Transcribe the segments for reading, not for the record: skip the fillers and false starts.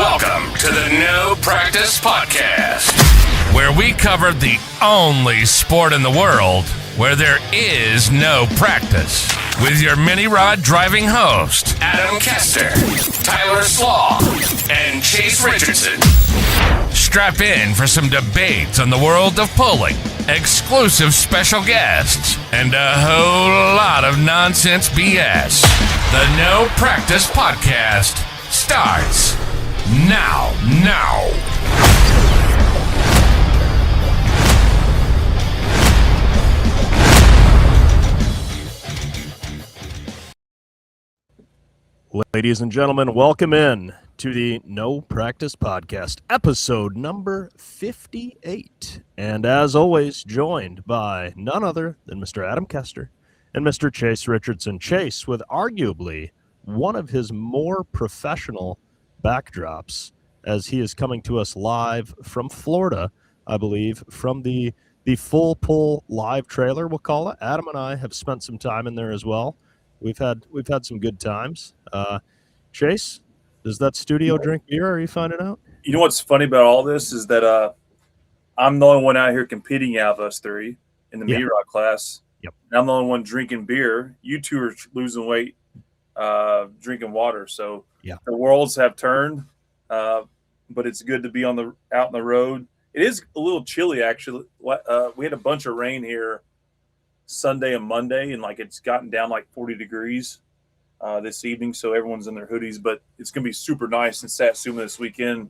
Welcome to the No Practice Podcast, where we cover the only sport in the world where there is no practice. With your mini rod driving host, Adam Kester, Tyler Slaw, and Chase Richardson. Strap in for some debates on the world of pulling, exclusive special guests, and a whole lot of nonsense BS. The No Practice Podcast starts now. Ladies and gentlemen, welcome in to the No Practice Podcast, episode number 58. And as always, joined by none other than Mr. Adam Kester and Mr. Chase Richardson. Chase with arguably one of his more professional backdrops, as he is coming to us live from Florida, I believe, from the Full Pull live trailer, we'll call it. Adam and I have spent some time in there as well. We've had some good times. Chase, does that studio drink beer? Are you finding out? You know what's funny about all this is that I'm the only one out here competing out of us three in the mini rod class. Yep. And I'm the only one drinking beer. You two are losing weight, drinking water. So the worlds have turned, but it's good to be out in the road. It is a little chilly, actually. We had a bunch of rain here Sunday and Monday, and it's gotten down 40 degrees this evening, so everyone's in their hoodies, but it's going to be super nice in Satsuma this weekend,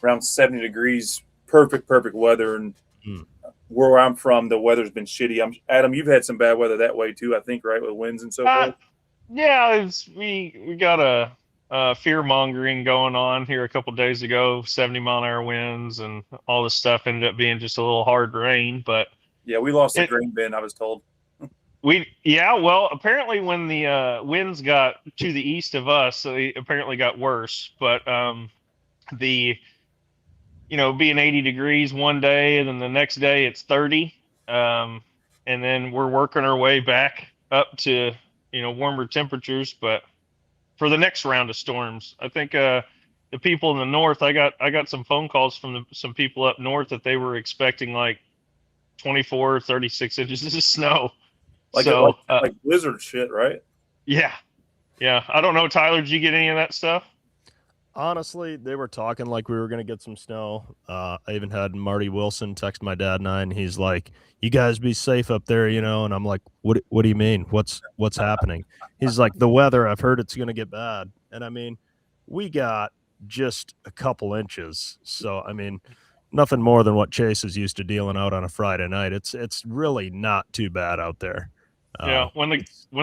around 70 degrees, perfect weather. And where I'm from, the weather's been shitty. Adam, you've had some bad weather that way too, I think, right, with winds and so forth? Yeah, we got a fear-mongering going on here a couple of days ago, 70-mile-an-hour winds, and all this stuff ended up being just a little hard rain, but yeah, we lost the grain bin, I was told. Well, apparently when the winds got to the east of us, they apparently got worse. But being 80 degrees one day, and then the next day it's 30, and then we're working our way back up to warmer temperatures. But for the next round of storms, I think the people in the north, I got some phone calls from some people up north that they were expecting 24, 36 inches of snow. Like blizzard shit, right? Yeah. I don't know, Tyler, did you get any of that stuff? Honestly, they were talking like we were going to get some snow. I even had Marty Wilson text my dad and I, and he's like, "You guys be safe up there, And I'm like, "What do you mean? What's happening?" He's like, "The weather, I've heard it's going to get bad." And I mean, we got just a couple inches. So, I mean, nothing more than what Chase is used to dealing out on a Friday night. It's really not too bad out there. When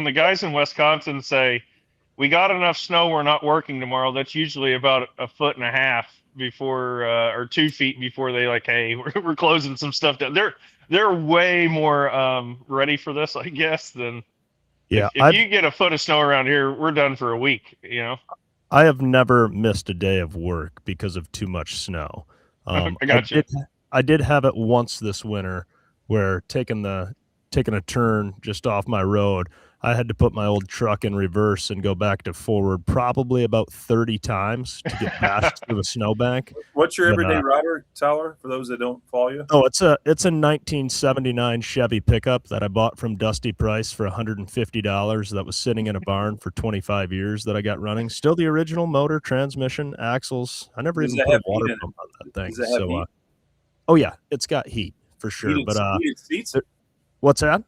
the guys in Wisconsin say we got enough snow, we're not working tomorrow, that's usually about a foot and a half before or 2 feet before they hey, we're closing some stuff down. They're way more ready for this, I guess, than if you get a foot of snow around here, we're done for a week. I have never missed a day of work because of too much snow. I got you. I did have it once this winter where taking a turn just off my road, I had to put my old truck in reverse and go back to forward probably about 30 times to get past through a snowbank. What's your everyday rider, Tyler, for those that don't follow you? Oh, it's a 1979 Chevy pickup that I bought from Dusty Price for $150 that was sitting in a barn for 25 years that I got running. Still the original motor, transmission, axles. I never even put a water pump on that thing. Does it have heat? Oh yeah, it's got heat for sure. Heated seats? What's that?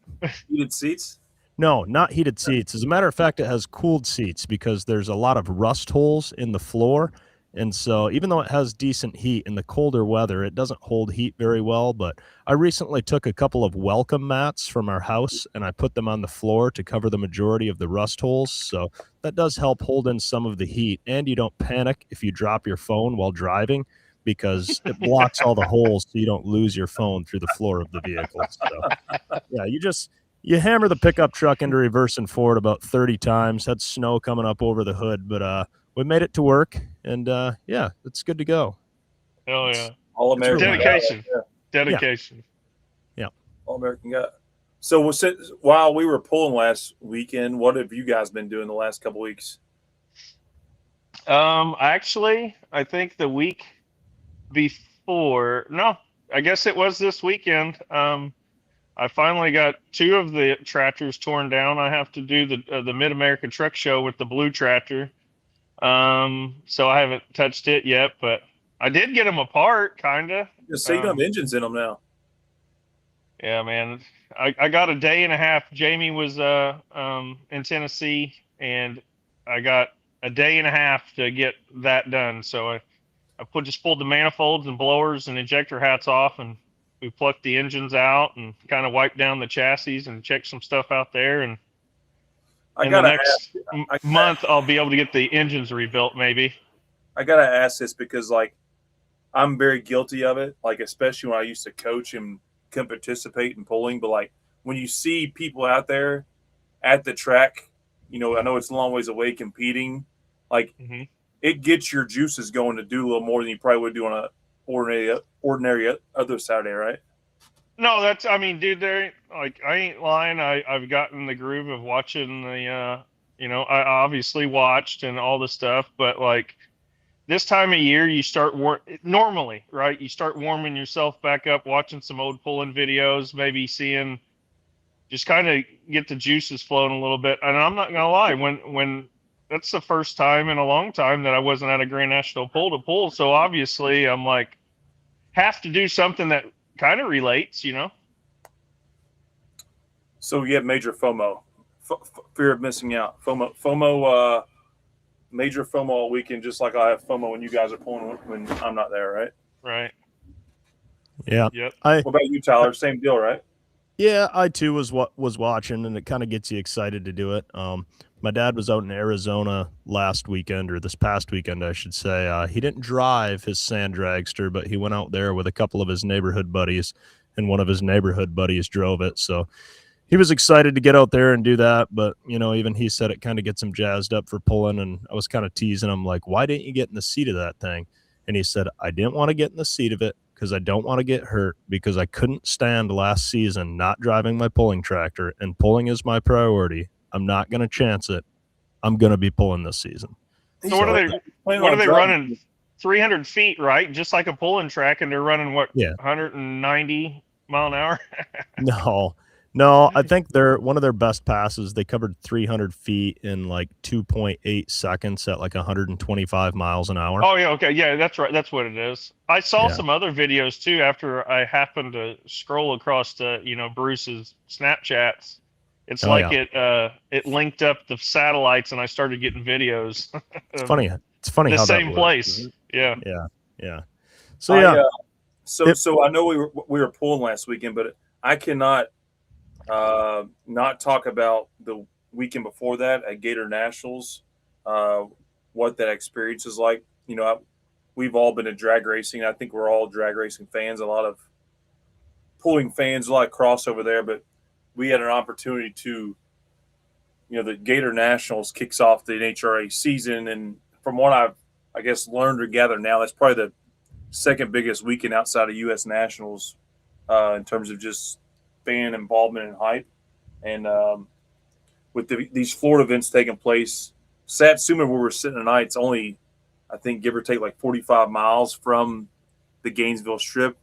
Heated seats? No, not heated seats. As a matter of fact, it has cooled seats because there's a lot of rust holes in the floor. And so even though it has decent heat in the colder weather, it doesn't hold heat very well. But I recently took a couple of welcome mats from our house and I put them on the floor to cover the majority of the rust holes. So that does help hold in some of the heat. And you don't panic if you drop your phone while driving, because it blocks all the holes so you don't lose your phone through the floor of the vehicle. So yeah, you hammer the pickup truck into reverse and forward about 30 times. Had snow coming up over the hood, but we made it to work, and it's good to go. Hell yeah. All American. Dedication. Yeah. All American guy. So while we were pulling last weekend, what have you guys been doing the last couple weeks? Actually, I think the week before, no, I guess it was this weekend. I finally got two of the tractors torn down. I have to do the Mid American Truck Show with the blue tractor. So I haven't touched it yet, but I did get them apart, kinda. Just say you don't have engines in them now. Yeah, man. I got a day and a half. Jamie was in Tennessee, and I got a day and a half to get that done. So I just pulled the manifolds and blowers and injector hats off, and we plucked the engines out and kind of wiped down the chassis and checked some stuff out there. And in the next month, I'll be able to get the engines rebuilt, maybe. I gotta ask this because, like, I'm very guilty of it. Like, especially when I used to coach and can participate in pulling, but like when you see people out there at the track, you know, I know it's a long ways away competing, like it gets your juices going to do a little more than you probably would do on a ordinary other Saturday, right? No, that's, I mean, dude, I ain't lying. I've gotten the groove of watching the, you know, I obviously watched and all the stuff, but like this time of year, you start normally, right? You start warming yourself back up, watching some old pulling videos, maybe seeing, just kind of get the juices flowing a little bit. And I'm not gonna lie, when that's the first time in a long time that I wasn't at a Grand National pull to pull. So obviously, I'm like, have to do something that kind of relates, you know. So you have major FOMO, fear of missing out. FOMO. Major FOMO all weekend, just like I have FOMO when you guys are pulling when I'm not there, right? Right. Yeah. Yep. What about you, Tyler? Same deal, right? Yeah, I too was watching, and it kind of gets you excited to do it. My dad was out in Arizona last weekend, or this past weekend, I should say. He didn't drive his sand dragster, but he went out there with a couple of his neighborhood buddies, and one of his neighborhood buddies drove it. So he was excited to get out there and do that, but, you know, even he said it kind of gets him jazzed up for pulling, and I was kind of teasing him, like, why didn't you get in the seat of that thing? And he said, I didn't want to get in the seat of it because I don't want to get hurt, because I couldn't stand last season not driving my pulling tractor, and pulling is my priority. I'm not going to chance it. I'm going to be pulling this season. So what are they running? 300 feet, right? Just like a pulling track, and they're running, what, 190 mile an hour? No, I think one of their best passes, they covered 300 feet in like 2.8 seconds at like 125 miles an hour. Oh, yeah, okay. Yeah, that's right. That's what it is. I saw some other videos, too, after I happened to scroll across to, you know, Bruce's Snapchats. It's it linked up the satellites, and I started getting videos. It's funny. It's funny the how same that place. Yeah. So, So I know we were pulling last weekend, but I cannot not talk about the weekend before that at Gator Nationals, what that experience is like. You know, we've all been in drag racing. I think we're all drag racing fans, a lot of pulling fans, a lot of crossover there, but we had an opportunity to, you know, the Gator Nationals kicks off the NHRA season. And from what I've, I guess, learned or gathered now, that's probably the second biggest weekend outside of U.S. Nationals in terms of just fan involvement and hype. And with these Florida events taking place, Satsuma, where we're sitting tonight, it's only, I think, give or take like 45 miles from the Gainesville Strip.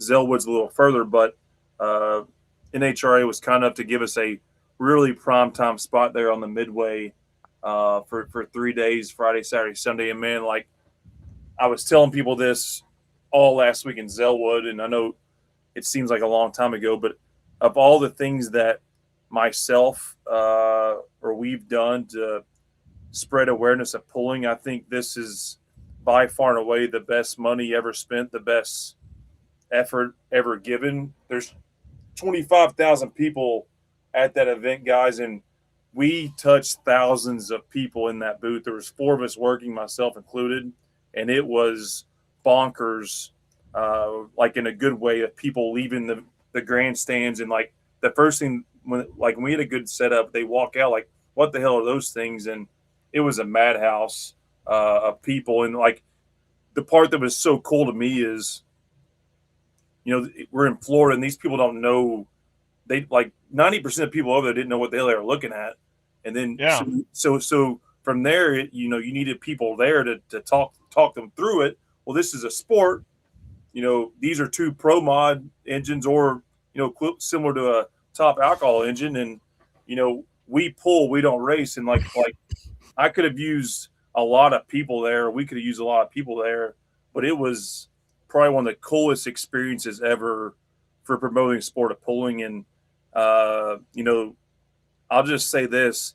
Zellwood's a little further, but NHRA was kind enough to give us a really primetime spot there on the midway for 3 days, Friday, Saturday, Sunday. And, man, like, I was telling people this all last week in Zellwood, and I know it seems like a long time ago, but of all the things that myself or we've done to spread awareness of pulling, I think this is by far and away the best money ever spent, the best effort ever given. There's 25,000 people at that event, guys, and we touched thousands of people in that booth. There was 4 of us working, myself included, and it was bonkers, like in a good way, of people leaving the grandstands. And like the first thing, when we had a good setup, they walk out like, what the hell are those things? And it was a madhouse of people. And like the part that was so cool to me is, you know, we're in Florida and these people don't know. They like 90% of people over there didn't know what the hell they were looking at. And then so for from there, you needed people there to talk them through it. Well, this is a sport. These are two pro mod engines, or similar to a top alcohol engine, and we pull, we don't race. And like I could have used a lot of people there. We could have used a lot of people there, but it was probably one of the coolest experiences ever for promoting sport of pulling. And I'll just say this: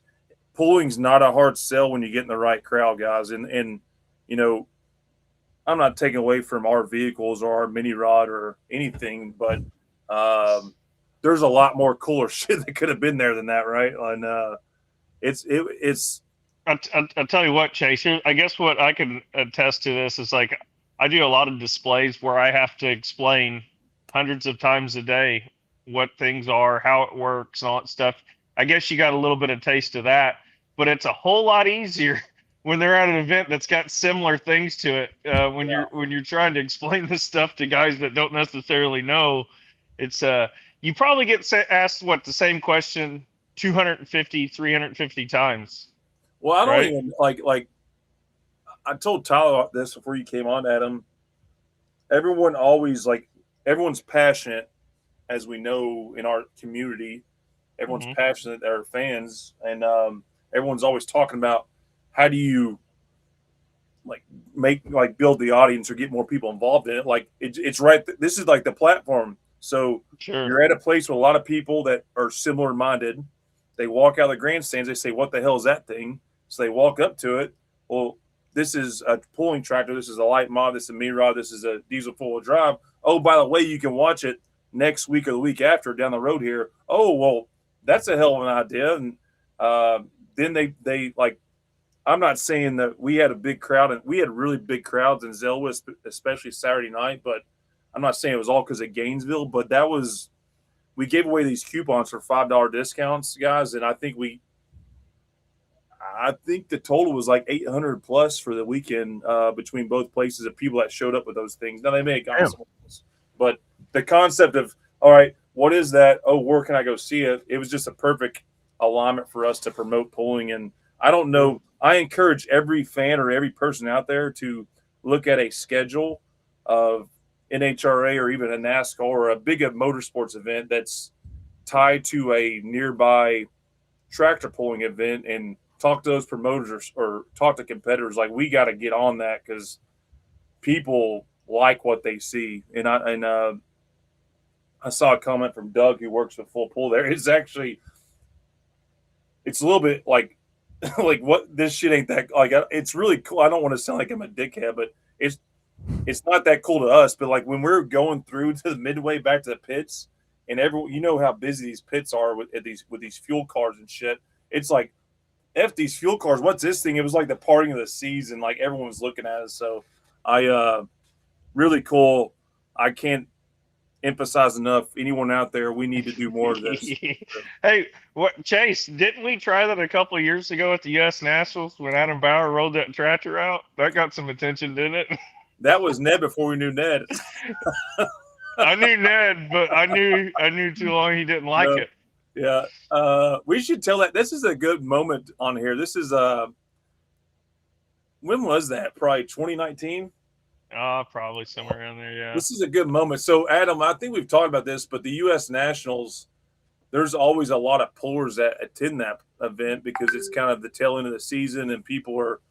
pulling's not a hard sell when you get in the right crowd, guys. And I'm not taking away from our vehicles or our mini rod or anything, but there's a lot more cooler shit that could have been there than that, right? And it's. I'll tell you what, Chase. I guess what I can attest to this is like I do a lot of displays where I have to explain hundreds of times a day what things are, how it works, and all that stuff. I guess you got a little bit of taste of that, but it's a whole lot easier when they're at an event that's got similar things to it. When you're trying to explain this stuff to guys that don't necessarily know, it's you probably get asked the same question 250, 350 times. Well, I don't even like. I told Tyler this before you came on, Adam. Everyone's passionate, as we know in our community. Everyone's passionate. They're fans, and everyone's always talking about how do you build the audience or get more people involved in it. Like it's right. This is like the platform. So You're at a place with a lot of people that are similar minded. They walk out of the grandstands. They say, "What the hell is that thing?" So they walk up to it. Well, this is a pulling tractor. This is a light mod. This is a mini rod. This is a diesel four-wheel drive. Oh, by the way, you can watch it next week or the week after down the road here. Oh, well, that's a hell of an idea. And then they I'm not saying that we had a big crowd, and we had really big crowds in Zellwood, especially Saturday night, but I'm not saying it was all because of Gainesville, but we gave away these coupons for $5 discounts, guys, and I think the total was like 800 plus for the weekend between both places of people that showed up with those things. Now, they may have gone somewhere else, but the concept of, all right, what is that? Oh, where can I go see it? It was just a perfect alignment for us to promote pulling. And I don't know. I encourage every fan or every person out there to look at a schedule of NHRA or even a NASCAR or a big motorsports event that's tied to a nearby tractor pulling event and talk to those promoters or talk to competitors. Like, we got to get on that because people like what they see. And I saw a comment from Doug, who works with Full Pull there. It's actually, it's a little bit like what, this shit ain't that, like, it's really cool. I don't want to sound like I'm a dickhead, but it's not that cool to us. But like when we're going through to the midway back to the pits, and everyone, how busy these pits are with these fuel cars and shit. It's like, F these fuel cars, what's this thing? It was like the parting of the season. Like, everyone was looking at us. So really cool. I can't emphasize enough. Anyone out there, we need to do more of this. Hey, Chase, didn't we try that a couple of years ago at the U.S. Nationals when Adam Bauer rolled that tractor out? That got some attention, didn't it? That was Ned before we knew Ned. I knew Ned, but I knew too long he didn't like it. Yeah. We should tell that. This is a good moment on here. This is when was that? Probably 2019. Probably somewhere around there. Yeah. This is a good moment. So, Adam, I think we've talked about this, but the U.S. Nationals, there's always a lot of pullers that attend that event because it's kind of the tail end of the season, and people are,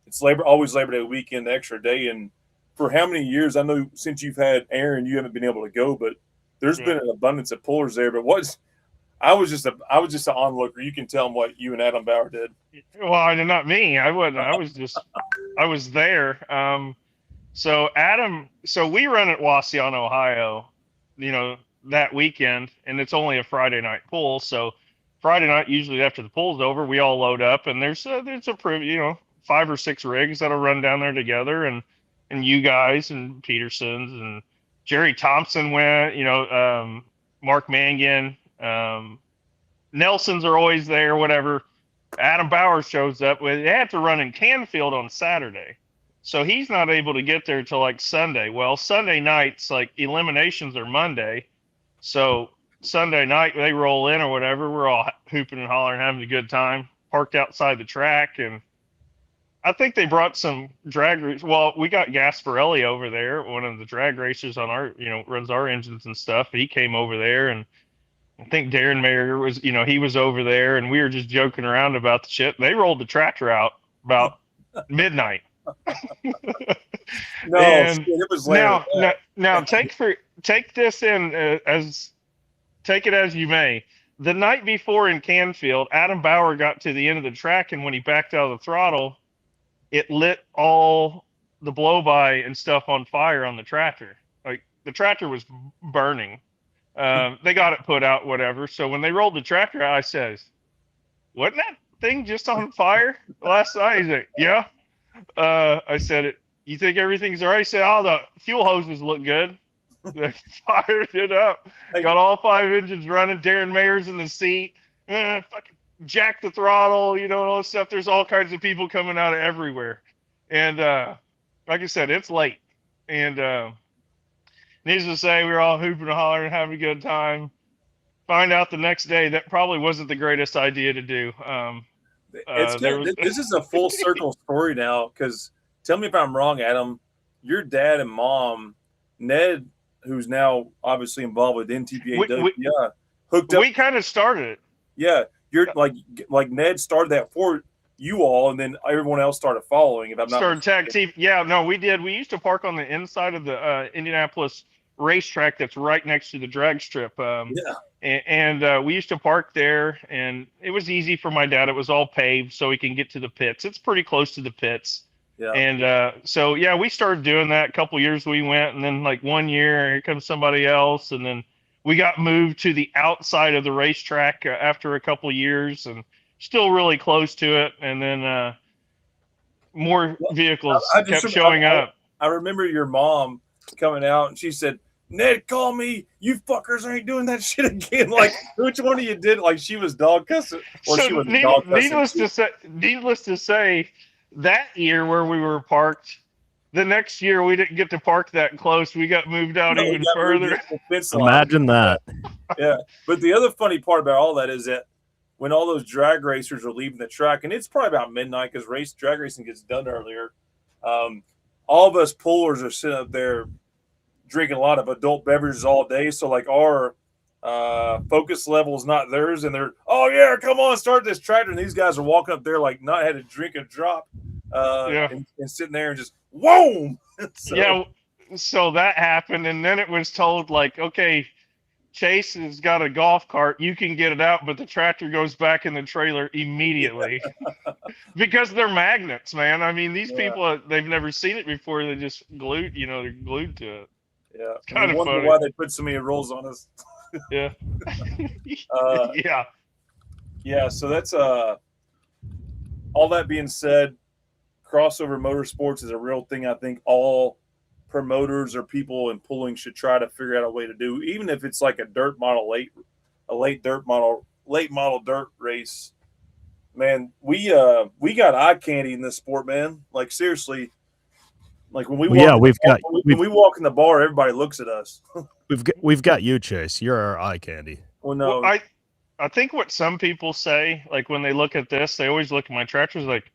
it's always Labor Day weekend, the extra day. And for how many years? I know since you've had Aaron, you haven't been able to go, but there's been an abundance of pullers there. But I was just an onlooker. You can tell them what you and Adam Bauer did. Well, not me. I wasn't. I was there. So we run at Wasion, Ohio, that weekend, and it's only a Friday night pull. So Friday night, usually after the pull's over, we all load up, and there's a 5 or 6 rigs that'll run down there together, and you guys and Petersons and Jerry Thompson went, Mark Mangan, Nelsons are always there, whatever. Adam Bauer shows up. They had to run in Canfield on Saturday, so he's not able to get there till like Sunday. Well, Sunday nights, like, eliminations are Monday, so Sunday night they roll in or whatever. We're all hooping and hollering, having a good time, parked outside the track, and I think they brought some drag racers. Well, we got Gasparelli over there, one of the drag racers on our, runs our engines and stuff. He came over there, and I think Darren Mayer was, he was over there, and we were just joking around about the shit. They rolled the tractor out about midnight. No, and it was later. Now take this in take it as you may. The night before in Canfield, Adam Bauer got to the end of the track, and when he backed out of the throttle, it lit all the blow-by and stuff on fire on the tractor. Like, the tractor was burning. They got it put out, whatever. So when they rolled the tractor out, I says, wasn't that thing just on fire last night? He's like, yeah. I said, you think everything's all right? He said, oh, the fuel hoses look good. They fired it up. Got all 5 engines running. Darren Mayer's in the seat. Fucking jack the throttle, and all this stuff. There's all kinds of people coming out of everywhere. And like I said, it's late. And needless to say, we were all hooping and hollering, having a good time. Find out the next day that probably wasn't the greatest idea to do. This is a full circle story now, because tell me if I'm wrong, Adam. Your dad and mom, Ned, who's now obviously involved with NTPA, hooked up. We kind of started it. Yeah, you're like Ned started that for you all, and then everyone else started following. If I'm not started tag team. Yeah, no, we did. We used to park on the inside of the Indianapolis racetrack that's right next to the drag strip. And we used to park there, and it was easy for my dad. It was all paved, so he can get to the pits. It's pretty close to the pits. Yeah. And so we started doing that. A couple years we went, and then like 1 year, here comes somebody else, and then we got moved to the outside of the racetrack after a couple years, and still really close to it. And then more vehicles kept showing up. I remember your mom coming out, and she said, Ned, call me. You fuckers ain't doing that shit again. Like, which one of you did? Like, she was dog cussing. Or so she was dog cussing. Needless to say, that year where we were parked, the next year we didn't get to park that close. We got moved out even further. Imagine that. Yeah. But the other funny part about all that is that when all those drag racers are leaving the track, and it's probably about midnight because drag racing gets done earlier, all of us pullers are sitting up there drinking a lot of adult beverages all day. So, like, our focus level is not theirs, and they're, oh, yeah, come on, start this tractor. And these guys are walking up there like not had to drink a drop and sitting there and just, whoa. So that happened, and then it was told, like, okay, Chase has got a golf cart. You can get it out, but the tractor goes back in the trailer immediately because they're magnets, man. I mean, these people, they've never seen it before. They just glued, they're glued to it. Yeah. It's kind of funny. Why they put so many rolls on us. Yeah. Yeah. So that's all that being said, crossover motorsports is a real thing. I think all promoters or people in pulling should try to figure out a way to do, even if it's like a late model dirt race. Man, we got eye candy in this sport, man. Like, seriously, like when we walk in the bar, everybody looks at us. we've got you, Chase. You're our eye candy. Well, no, I think what some people say, like when they look at this, they always look at my tractors like,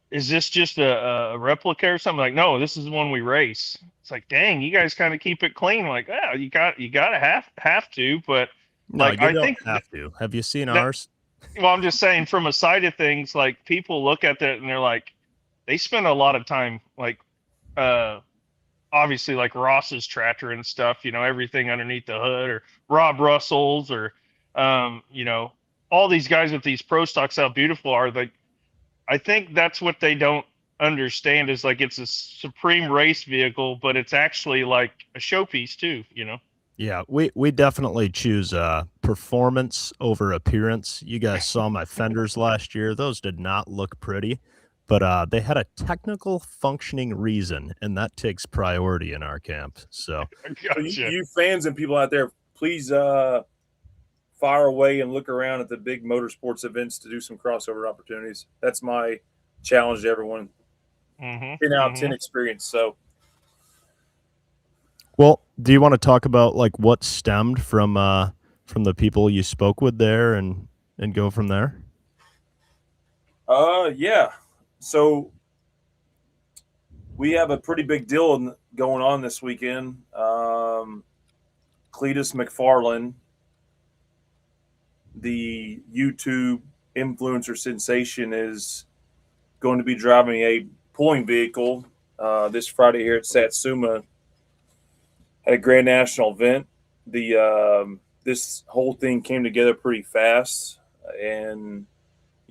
is this just a replica or something? Like, no, this is the one we race. It's like, dang, you guys kind of keep it clean. Like, yeah, you gotta have to, but no, like, I think have to. Have you seen ours? Well, I'm just saying, from a side of things, like, people look at that and they're like, they spend a lot of time, like, obviously, like Ross's tractor and stuff, everything underneath the hood, or Rob Russell's, or all these guys with these pro stocks, how beautiful are they? I think that's what they don't understand, is like, it's a supreme race vehicle, but it's actually like a showpiece too, Yeah, we definitely choose performance over appearance. You guys saw my fenders last year. Those did not look pretty, but they had a technical functioning reason, and that takes priority in our camp. So gotcha. You fans and people out there, please fire away and look around at the big motorsports events to do some crossover opportunities. That's my challenge to everyone. 10 out of 10 experience. So, well, do you want to talk about like what stemmed from the people you spoke with there and go from there? Yeah. So we have a pretty big deal going on this weekend. Cletus McFarland, the YouTube influencer sensation, is going to be driving a pulling vehicle this Friday here at Satsuma at a Grand National event. This whole thing came together pretty fast, and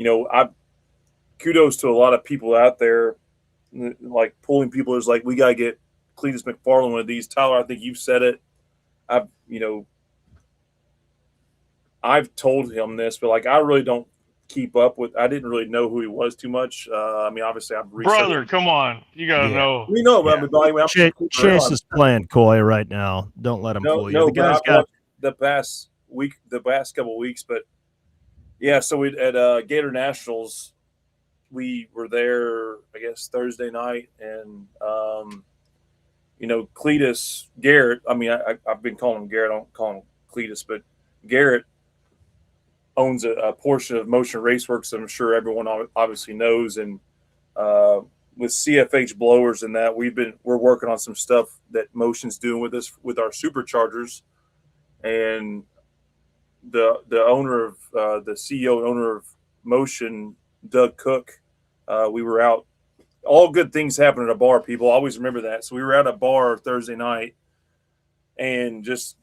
I kudos to a lot of people out there, like pulling people is like, we gotta get Cletus McFarland one of these. Tyler, I think you've said it. I've told him this, but like I really don't keep up with. I didn't really know who he was too much. Obviously, I've researched. Brother, come on, you gotta know. We know about Chase is playing coy right now. Don't let him fool you. The guy's got the past couple of weeks, but yeah. So we at Gator Nationals, we were there, I guess Thursday night, and Cletus Garrett. I mean, I've been calling him Garrett. I don't call him Cletus, but Garrett owns a portion of Motion Raceworks. I'm sure everyone obviously knows, and with CFH blowers and that, we're working on some stuff that Motion's doing with us with our superchargers, and the owner of the CEO and owner of Motion, Doug Cook, we were out. All good things happen at a bar, people always remember that. So we were at a bar Thursday night and just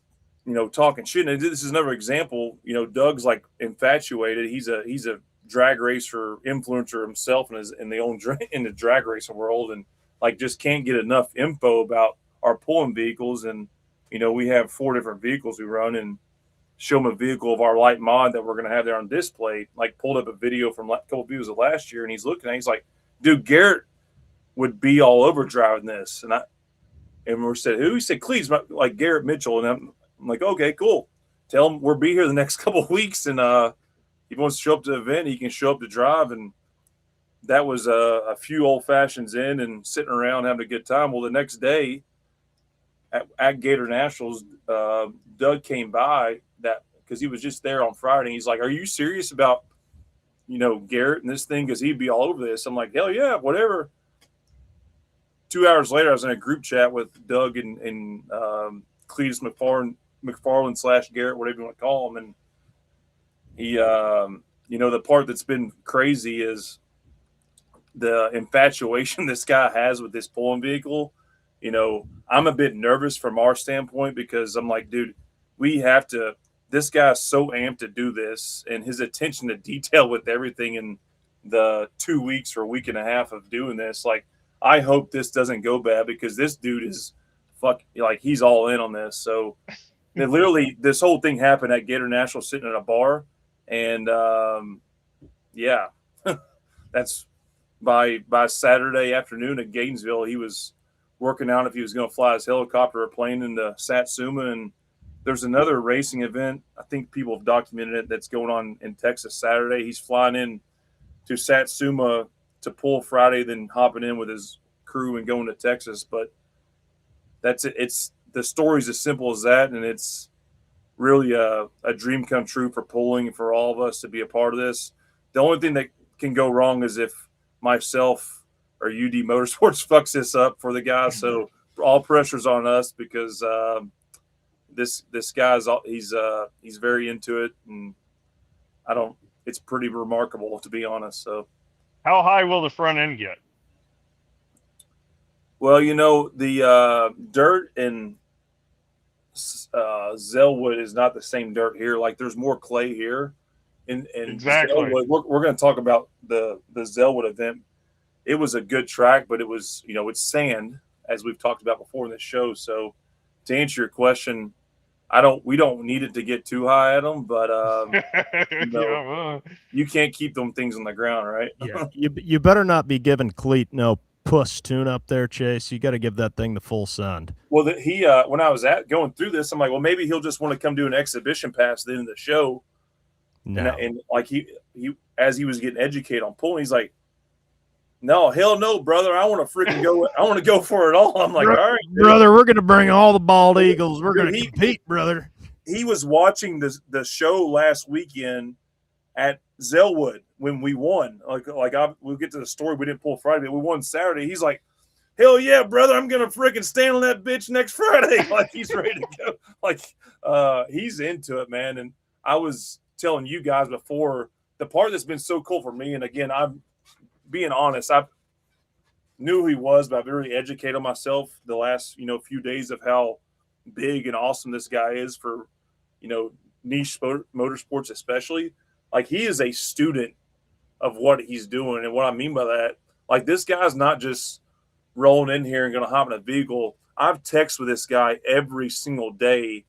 talking shit. And this is another example. Doug's like infatuated. He's a drag racer influencer himself in the drag racing world, and like just can't get enough info about our pulling vehicles. And we have 4 different vehicles we run, and show him a vehicle of our light mod that we're going to have there on display. Like pulled up a video from a couple of videos of last year, and he's looking at it, he's like, dude, Garrett would be all over driving this. And we said, who? He said, Cletus, like Garrett Mitchell. And I'm like, okay, cool. Tell him we'll be here the next couple of weeks, and if he wants to show up to the event, he can show up to drive. And that was a few old fashions in and sitting around having a good time. Well, the next day at Gator Nationals, Doug came by because he was just there on Friday. He's like, are you serious about Garrett and this thing? Because he'd be all over this. I'm like, hell yeah, whatever. 2 hours later, I was in a group chat with Doug and Cletus McFarland / Garrett, whatever you want to call him. And he, the part that's been crazy is the infatuation this guy has with this pulling vehicle. I'm a bit nervous from our standpoint because I'm like, dude, this guy's so amped to do this, and his attention to detail with everything in the 2 weeks or a week and a half of doing this. Like, I hope this doesn't go bad because this dude is he's all in on this. So literally this whole thing happened at Gator National sitting at a bar. And yeah, that's by Saturday afternoon at Gainesville, he was working out if he was going to fly his helicopter or plane into Satsuma. And there's another racing event, I think people have documented it, that's going on in Texas Saturday. He's flying in to Satsuma to pull Friday, then hopping in with his crew and going to Texas. But that's it. The story's as simple as that, and it's really a dream come true for pulling and for all of us to be a part of this. The only thing that can go wrong is if myself or UD Motorsports fucks this up for the guys. So all pressure's on us because this guy's he's very into it, and it's pretty remarkable, to be honest. So how high will the front end get? Well, the dirt in Zellwood is not the same dirt here. Like, there's more clay here. In exactly. Zellwood, we're going to talk about the Zellwood event. It was a good track, but it was, it's sand, as we've talked about before in this show. So to answer your question, we don't need it to get too high at them, but you can't keep them things on the ground, right? Yeah, you better not be giving Cleet no puss tune up there, Chase. You got to give that thing the full send. Well, when I was going through this, I'm like, well, maybe he'll just want to come do an exhibition pass at the end of the show. No. And like he as he was getting educated on pulling, he's like, no, hell no, brother. I want to freaking go. I want to go for it all. I'm like, all right, dude. Brother, we're going to bring all the bald eagles. We're going to compete, brother. He was watching the show last weekend at Zellwood when we won. We'll get to the story. We didn't pull Friday, but we won Saturday. He's like, hell yeah, brother! I'm gonna freaking stand on that bitch next Friday. Like he's ready to go. Like he's into it, man. And I was telling you guys before, the part that's been so cool for me. And again, I'm being honest. I knew who he was, but I've really educated myself the last few days of how big and awesome this guy is for niche motorsports, especially. Like he is a student of what he's doing, and what I mean by that, like this guy's not just rolling in here and going to hop in a vehicle. I've texted with this guy every single day.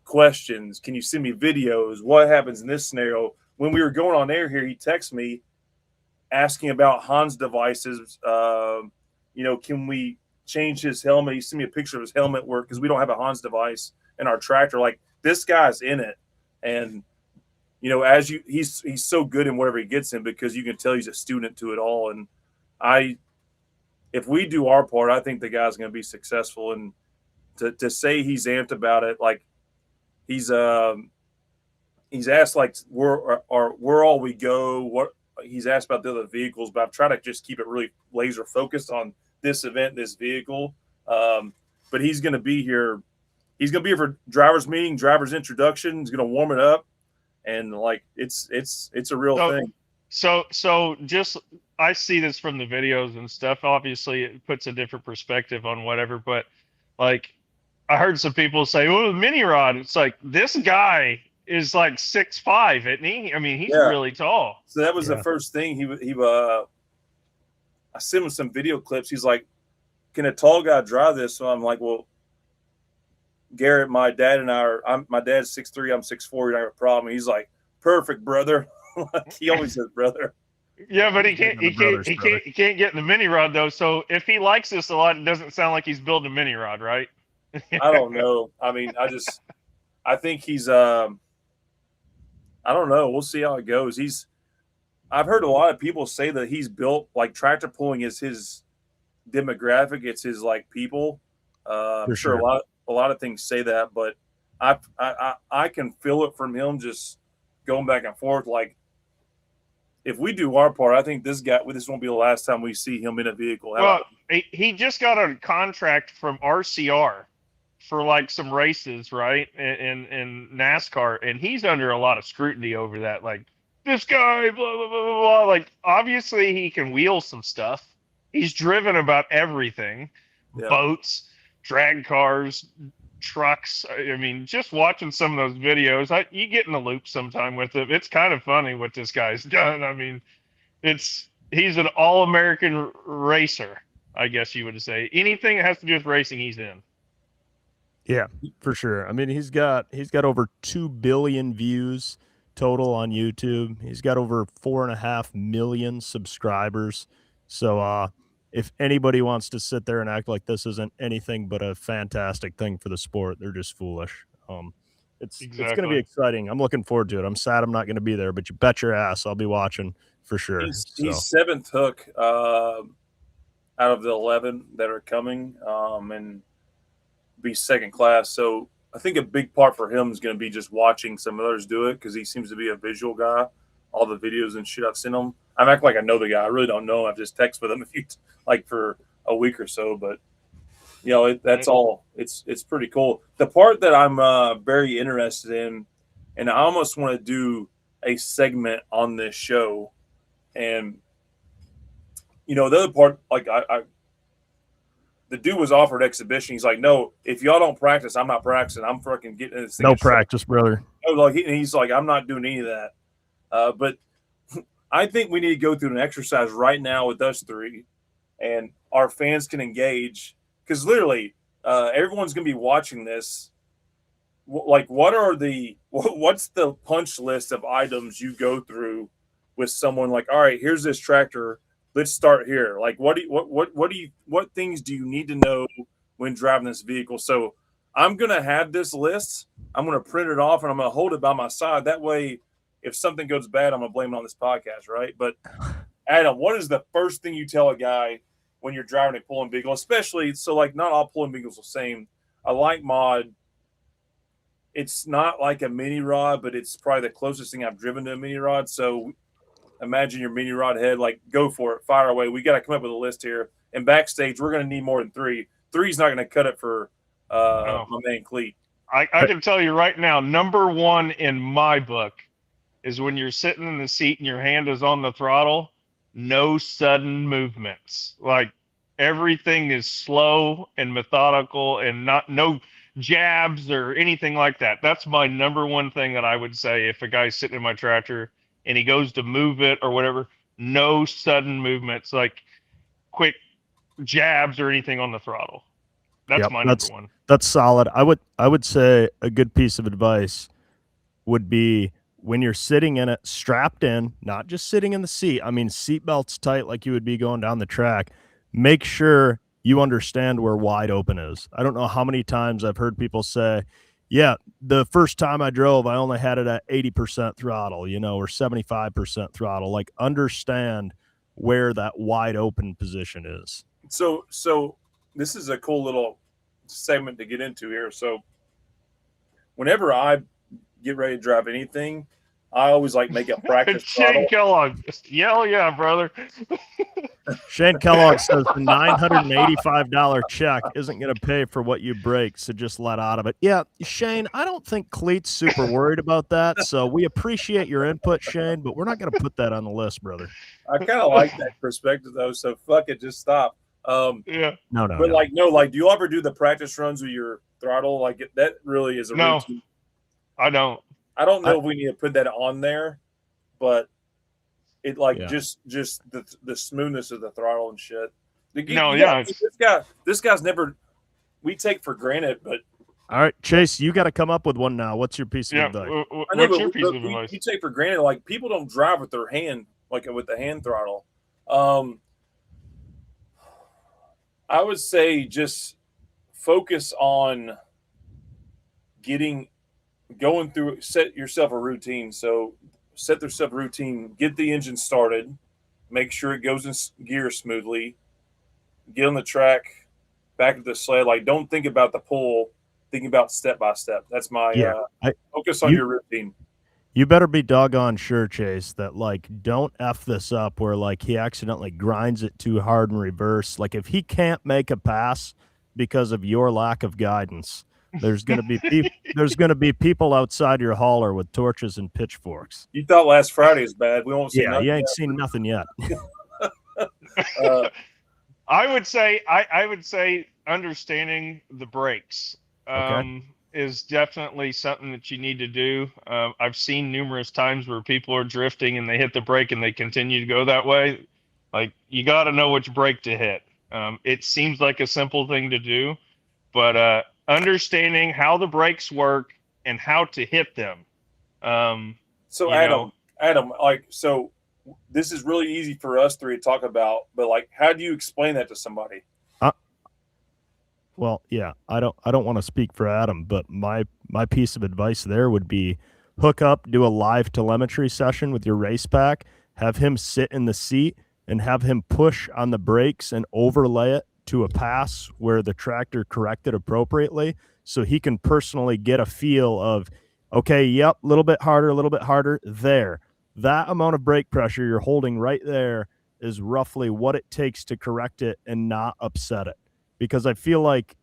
Questions. Can you send me videos? What happens in this scenario? When we were going on air here, he texted me asking about Hans devices. Can we change his helmet? He sent me a picture of his helmet work because we don't have a Hans device in our tractor. Like this guy's in it. And, he's so good in whatever he gets in because you can tell he's a student to it all. And if we do our part, I think the guy's going to be successful. And to say he's amped about it, like he's asked like where all we go, what he's asked about the other vehicles, but I've tried to just keep it really laser focused on this event, this vehicle. But he's going to be here. He's going to be here for driver's meeting, driver's introduction. He's going to warm it up, and like it's a real thing. So just I see this from the videos and stuff. Obviously, it puts a different perspective on whatever. But like, I heard some people say, "Oh, the mini rod." It's like this guy is like 6'5", isn't he? I mean, he's really tall. So that was the first thing I sent him some video clips. He's like, "Can a tall guy drive this?" So I'm like, "Well, Garrett, my dad and I my dad's 6'3", I'm 6'4". You don't have a problem." He's like, "Perfect, brother." Like he always says, "Brother." Yeah, but he can't get in the mini rod though. So if he likes this a lot, it doesn't sound like he's building a mini rod, right? I don't know. I mean, I think he's I don't know. We'll see how it goes. I've heard a lot of people say that he's built like tractor pulling is his demographic. It's his like people. I'm sure a lot of things say that, but I can feel it from him just going back and forth. Like if we do our part, I think this won't be the last time we see him in a vehicle. He just got a contract from RCR for like some races, right? In NASCAR, and he's under a lot of scrutiny over that. Like this guy, blah blah blah blah blah. Like obviously he can wheel some stuff. He's driven about everything, boats, drag cars, trucks. I mean, just watching some of those videos, you get in the loop sometime with it. It's kind of funny what this guy's done. I mean, he's an all-American racer, I guess you would say. Anything that has to do with racing, he's in. Yeah, for sure. I mean, he's got over 2 billion views total on YouTube. He's got over 4.5 million subscribers. So if anybody wants to sit there and act like this isn't anything but a fantastic thing for the sport, they're just foolish. It's going to be exciting. I'm looking forward to it. I'm sad I'm not going to be there, but you bet your ass I'll be watching for sure. He's 7th hook out of the 11 that are coming, and be second class. So I think a big part for him is going to be just watching some others do it because he seems to be a visual guy. All the videos and shit I've seen him. I'm acting like I know the guy. I really don't know him. I've just texted with him for a week or so, but that's all. It's pretty cool. The part that I'm very interested in, and I almost want to do a segment on this show, and the other part, like the dude was offered exhibition. He's like, "No, if y'all don't practice, I'm not practicing. I'm fucking getting this thing." No practice, brother. He's like, "I'm not doing any of that." But I think we need to go through an exercise right now with us three, and our fans can engage because literally everyone's going to be watching this. Like, what's the punch list of items you go through with someone? Like, all right, here's this tractor. Let's start here. Like, what things do you need to know when driving this vehicle? So I'm going to have this list. I'm going to print it off and I'm going to hold it by my side. That way, if something goes bad, I'm going to blame it on this podcast, right? But Adam, what is the first thing you tell a guy when you're driving a pulling vehicle? Especially, so like not all pulling vehicles are the same. A light mod, it's not like a mini rod, but it's probably the closest thing I've driven to a mini rod. So imagine your mini rod head, like, go for it, fire away. We got to come up with a list here. And backstage, we're going to need more than 3. 3's not going to cut it for my man Cleet. I can tell you right now, number 1 in my book is when you're sitting in the seat and your hand is on the throttle, no sudden movements. Like, everything is slow and methodical and no jabs or anything like that. That's my number 1 thing that I would say if a guy's sitting in my tractor and he goes to move it or whatever, no sudden movements, like quick jabs or anything on the throttle. That's my number 1. That's solid. I would say a good piece of advice would be when you're sitting in it, strapped in, not just sitting in the seat. I mean, seatbelts tight like you would be going down the track. Make sure you understand where wide open is. I don't know how many times I've heard people say, yeah, the first time I drove, I only had it at 80% throttle, or 75% throttle. Like, understand where that wide open position is. So this is a cool little segment to get into here. So whenever I get ready to drive anything, I always make a practice Shane Kellogg, yeah, brother. Shane Kellogg says the $985 check isn't going to pay for what you break, so just let out of it. Yeah, Shane, I don't think Cleet's super worried about that, so we appreciate your input, Shane, but we're not going to put that on the list, brother. I kind of like that perspective, though, so fuck it, just stop. Yeah. No. But do you ever do the practice runs with your throttle? That really is a routine. I don't. I don't know if we need to put that on there, but it just the smoothness of the throttle and shit. This guy's never. We take for granted, but all right, Chase, you got to come up with one now. What's your piece of advice? What's your piece of advice? You take for granted people don't drive with their hand, with the hand throttle. I would say just focus on going through, set yourself a routine. So set yourself a routine, get the engine started, make sure it goes in gear smoothly, get on the track, back to the sled. Don't think about the pull, think about step by step. That's my focus on your routine. You better be doggone sure, Chase, that don't F this up where he accidentally grinds it too hard in reverse. If he can't make a pass because of your lack of guidance, there's going to be people outside your hauler with torches and pitchforks. You thought last Friday was bad. We won't see nothing. You ain't seen nothing yet. I would say understanding the brakes is definitely something that you need to do. I've seen numerous times where people are drifting and they hit the brake and they continue to go that way. You got to know which brake to hit. It seems like a simple thing to do, but understanding how the brakes work and how to hit them. So Adam, so this is really easy for us 3 to talk about, but how do you explain that to somebody? Well, yeah, I don't want to speak for Adam, but my piece of advice there would be hook up, do a live telemetry session with your race pack, have him sit in the seat and have him push on the brakes and overlay it to a pass where the tractor corrected appropriately, so he can personally get a feel of, okay, yep, a little bit harder there. That amount of brake pressure you're holding right there is roughly what it takes to correct it and not upset it. Because I feel like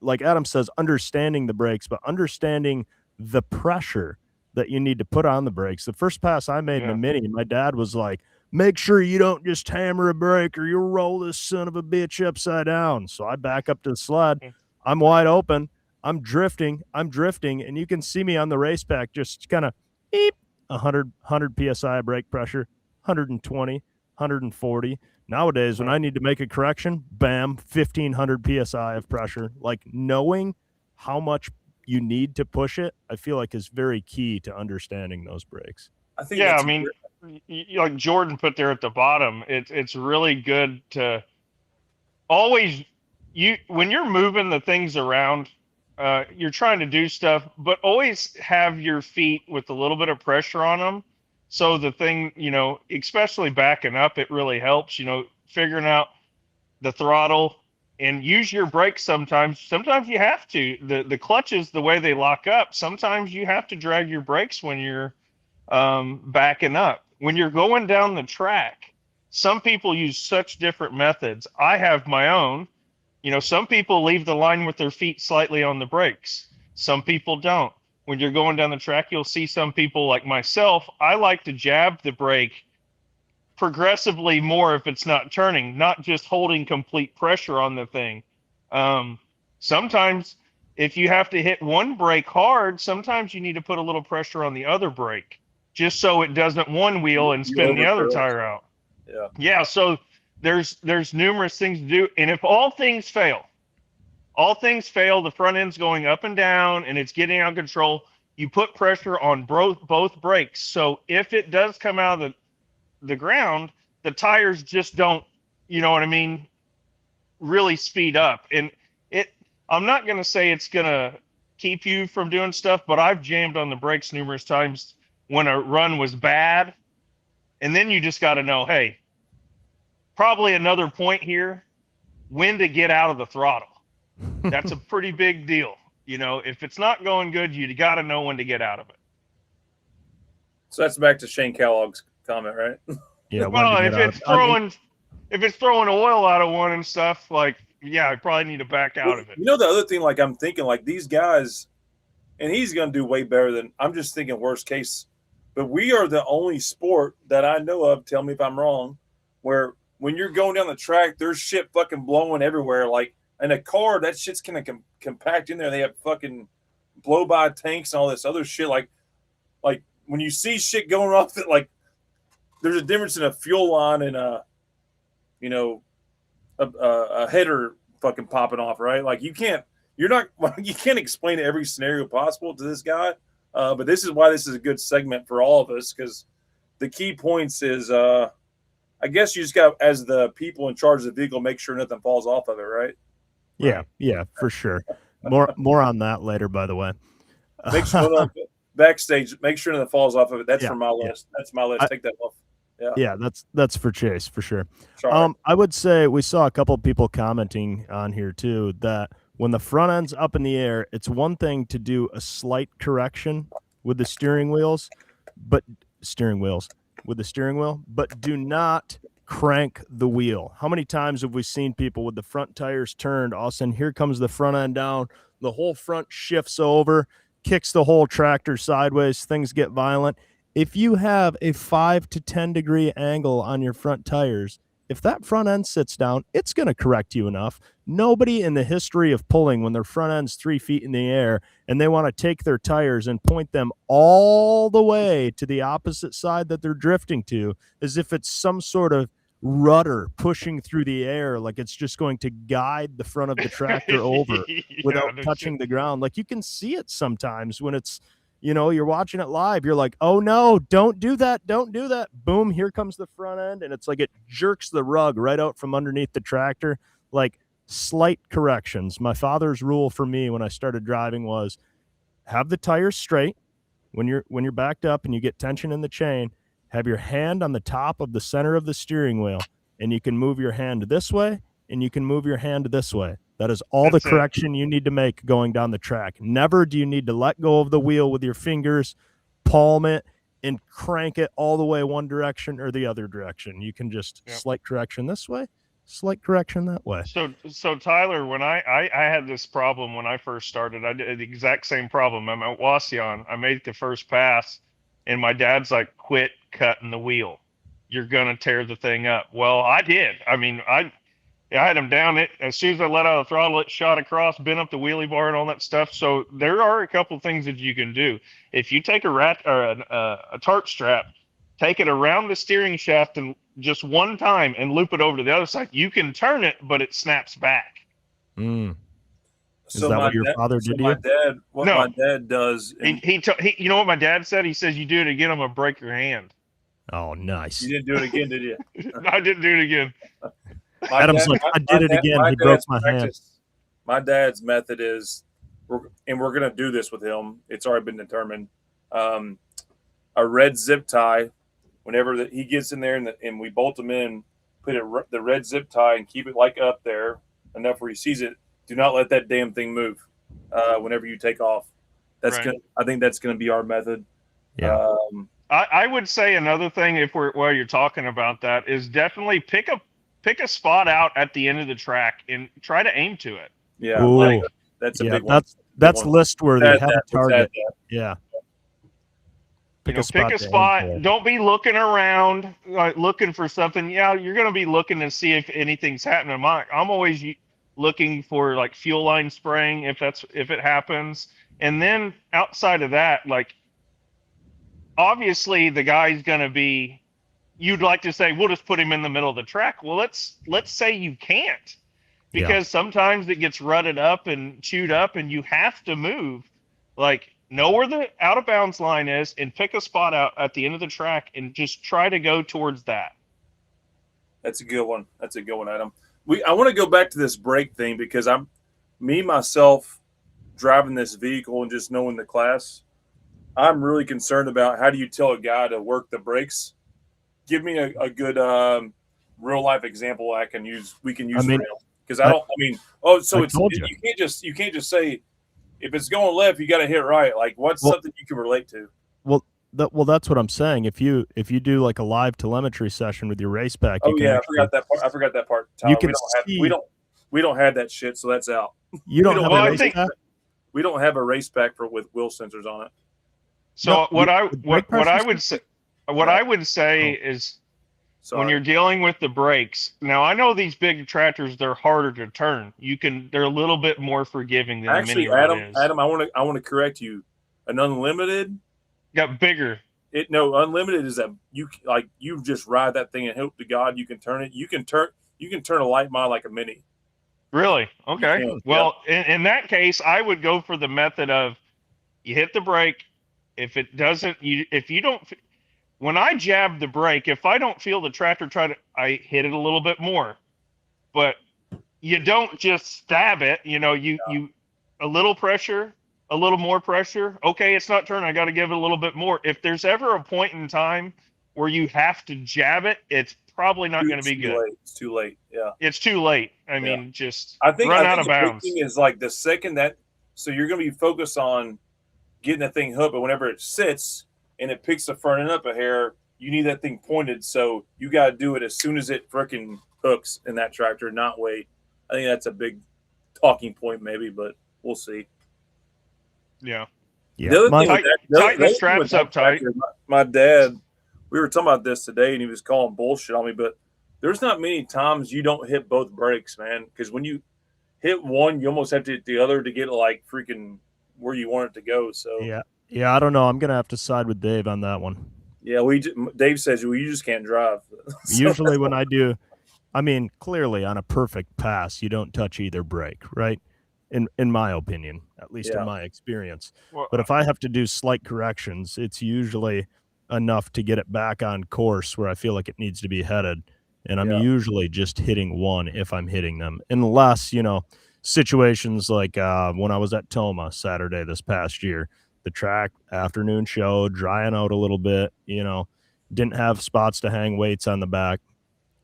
like Adam says, understanding the brakes, but understanding the pressure that you need to put on the brakes. The first pass I made in a Mini, my dad was like, make sure you don't just hammer a brake or you'll roll this son of a bitch upside down. So I back up to the sled. I'm wide open. I'm drifting, and you can see me on the race pack just kind of 100 PSI brake pressure, 120, 140. Nowadays, when I need to make a correction, bam, 1,500 PSI of pressure. Knowing how much you need to push it, I feel is very key to understanding those brakes. I think like Jordan put there at the bottom, it's really good to always, when you're moving the things around, you're trying to do stuff, but always have your feet with a little bit of pressure on them. So the thing, especially backing up, it really helps, figuring out the throttle and use your brakes sometimes. Sometimes you have to. The clutches, the way they lock up, sometimes you have to drag your brakes when you're backing up. when you're going down the track, some people use such different methods. I have my own. Some people leave the line with their feet slightly on the brakes. Some people don't. When you're going down the track, you'll see some people like myself. I like to jab the brake progressively more if it's not turning, not just holding complete pressure on the thing. Sometimes if you have to hit one brake hard, sometimes you need to put a little pressure on the other brake just so it doesn't one wheel and spin the other tire out. Yeah. So there's numerous things to do. And if all things fail, the front end's going up and down and it's getting out of control, you put pressure on both brakes. So if it does come out of the ground, the tires just don't, really speed up. And I'm not going to say it's going to keep you from doing stuff, but I've jammed on the brakes numerous times when a run was bad. And then you just got to know, hey, probably another point here, when to get out of the throttle. That's a pretty big deal. If it's not going good, you got to know when to get out of it. So that's back to Shane Kellogg's comment, right? Yeah. Well, if it's throwing oil out of one and stuff, like, yeah, I probably need to back out of it. The other thing, like I'm thinking, like these guys, and he's going to do way better than I'm just thinking worst case. But we are the only sport that I know of, tell me if I'm wrong, where when you're going down the track, there's shit fucking blowing everywhere. Like in a car, that shit's going to compact in there. They have fucking blow-by tanks and all this other shit. Like when you see shit going off, that like there's a difference in a fuel line and a header fucking popping off, right? Like you can't explain every scenario possible to this guy. But this is why this is a good segment for all of us, because the key points is, I guess you just got, as the people in charge of the vehicle, make sure nothing falls off of it, right? Yeah, for sure. More on that later, by the way. Make sure backstage, make sure nothing falls off of it. That's for my list. That's my list. Take that off. Yeah, that's for Chase for sure. Sorry. I would say we saw a couple of people commenting on here too that when the front end's up in the air, it's one thing to do a slight correction with the steering wheel, but do not crank the wheel. How many times have we seen people with the front tires turned, all of a sudden here comes the front end down, the whole front shifts over, kicks the whole tractor sideways, things get violent. If you have a 5 to 10 degree angle on your front tires, if that front end sits down, it's going to correct you enough. Nobody in the history of pulling, when their front end's 3 feet in the air and they want to take their tires and point them all the way to the opposite side that they're drifting to, as if it's some sort of rudder pushing through the air, like it's just going to guide the front of the tractor over without touching the ground. Like you can see it sometimes when it's, you're watching it live. You're like, oh no, don't do that. Don't do that. Boom. Here comes the front end. And it's like, it jerks the rug right out from underneath the tractor. Like slight corrections. My father's rule for me when I started driving was have the tires straight. When you're backed up and you get tension in the chain, have your hand on the top of the center of the steering wheel, and you can move your hand this way and you can move your hand this way. That is all the correction you need to make going down the track. Never do you need to let go of the wheel with your fingers, palm it, and crank it all the way one direction or the other direction. You can just slight correction this way, slight correction that way. So Tyler, when I had this problem when I first started, I did the exact same problem. I'm at Wasion. I made the first pass, and my dad's like, quit cutting the wheel. You're going to tear the thing up. Well, I did. I mean, I had him down it. As soon as I let out the throttle, it shot across, bent up the wheelie bar and all that stuff. So there are a couple things that you can do. If you take a tarp strap, take it around the steering shaft and just one time and loop it over to the other side, you can turn it, but it snaps back. Is that what your father did to you? My dad does. He you know what my dad said? He says, you do it again, I'm going to break your hand. Oh, nice. You didn't do it again, did you? I didn't do it again. Adam's like, I did it again. He broke my hand. My dad's method is, and we're going to do this with him. It's already been determined. A red zip tie. Whenever he gets in there and we bolt him in, put the red zip tie and keep it like up there enough where he sees it. Do not let that damn thing move. Whenever you take off, I think that's going to be our method. Yeah. I would say another thing, while you're talking about that, is definitely pick a spot out at the end of the track and try to aim to it. Yeah, Ooh. that's a big one. That's list worthy. Have a target. Yeah. Pick a spot. Don't be looking around, like looking for something. Yeah, you're going to be looking to see if anything's happening. I'm always looking for like fuel line spraying if it happens. And then outside of that, like obviously the guy's going to be. You'd like to say we'll just put him in the middle of the track. Well, let's say you can't, because sometimes it gets rutted up and chewed up, and you have to move. Like, know where the out of bounds line is and pick a spot out at the end of the track and just try to go towards that. That's a good one. Adam. I want to go back to this brake thing because myself driving this vehicle and just knowing the class, I'm really concerned about how do you tell a guy to work the brakes. Give me a good real life example we can use because you can't just say if it's going left, you got to hit right. Like, what's something you can relate to? Well, that's what I'm saying. If you do like a live telemetry session with your race pack, I forgot that part. Tyler. You can we don't have that shit, so that's out. You don't have a race pack? We don't have a race pack with wheel sensors on it. So what I would say is when you're dealing with the brakes. Now I know these big tractors, they're harder to turn. They're a little bit more forgiving than the mini rod is. Adam, I want to correct you. An unlimited got bigger. Unlimited is that you just ride that thing and hope to God you can turn it. You can turn a light mile like a mini. Really? Okay. Well, in that case, I would go for the method of you hit the brake. If it doesn't, if you don't. When I jab the brake, if I don't feel the tractor I hit it a little bit more. But you don't just stab it. You a little pressure, a little more pressure. Okay, it's not turning. I got to give it a little bit more. If there's ever a point in time where you have to jab it, it's probably not going to be good. It's too late. Yeah. It's too late. I mean, I think out of bounds. The big thing is like the second so you're going to be focused on getting that thing hooked, but whenever it sits and it picks the front end up a hair, you need that thing pointed. So you got to do it as soon as it freaking hooks in that tractor, not wait. I think that's a big talking point maybe, but we'll see. Yeah. Tighten the straps up tight. My dad, we were talking about this today and he was calling bullshit on me, but there's not many times you don't hit both brakes, man. Because when you hit one, you almost have to hit the other to get like freaking where you want it to go. So yeah, I don't know. I'm gonna have to side with Dave on that one. Yeah, Dave says you just can't drive. Usually when I do, I mean, clearly on a perfect pass, you don't touch either brake, right? In my opinion, at least in my experience. But if I have to do slight corrections, it's usually enough to get it back on course where I feel like it needs to be headed. And I'm usually just hitting one if I'm hitting them, unless, situations like when I was at Toma Saturday this past year, the track afternoon show, drying out a little bit, didn't have spots to hang weights on the back.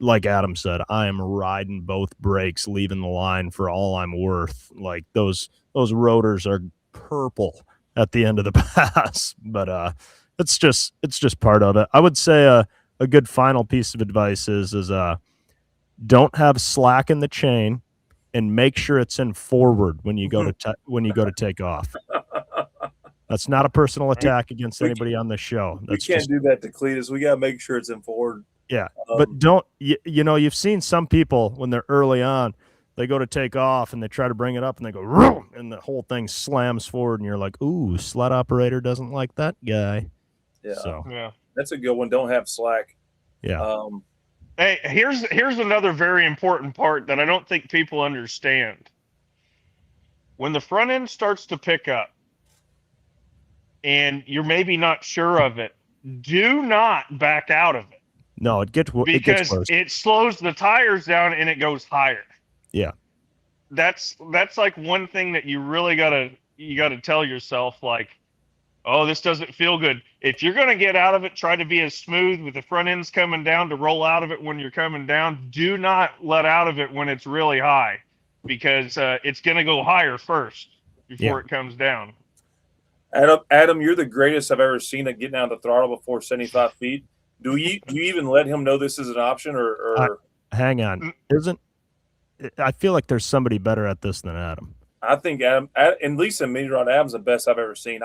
Like Adam said, I am riding both brakes, leaving the line for all I'm worth. Like those rotors are purple at the end of the pass, but it's just part of it. I would say a good final piece of advice is don't have slack in the chain and make sure it's in forward when you go to take off. That's not a personal attack against anybody on the show. We can't do that to Cletus. We got to make sure it's in forward. Yeah, but don't you've seen some people when they're early on, they go to take off and they try to bring it up and they go, vroom, and the whole thing slams forward and you're like, ooh, sled operator doesn't like that guy. Yeah, so that's a good one. Don't have slack. Yeah. Hey, here's another very important part that I don't think people understand. When the front end starts to pick up and you're maybe not sure of it, do not back out of it. No, it gets worse. Because it slows the tires down and it goes higher. Yeah. That's like one thing that you really gotta tell yourself, like, oh, this doesn't feel good. If you're gonna get out of it, try to be as smooth with the front ends coming down to roll out of it when you're coming down. Do not let out of it when it's really high, because it's gonna go higher first before it comes down. Adam, you're the greatest I've ever seen at getting out of the throttle before 75 feet. Do you even let him know this is an option, or hang on? I feel like there's somebody better at this than Adam. I think Adam, and Lisa Mini Rod Adam's the best I've ever seen.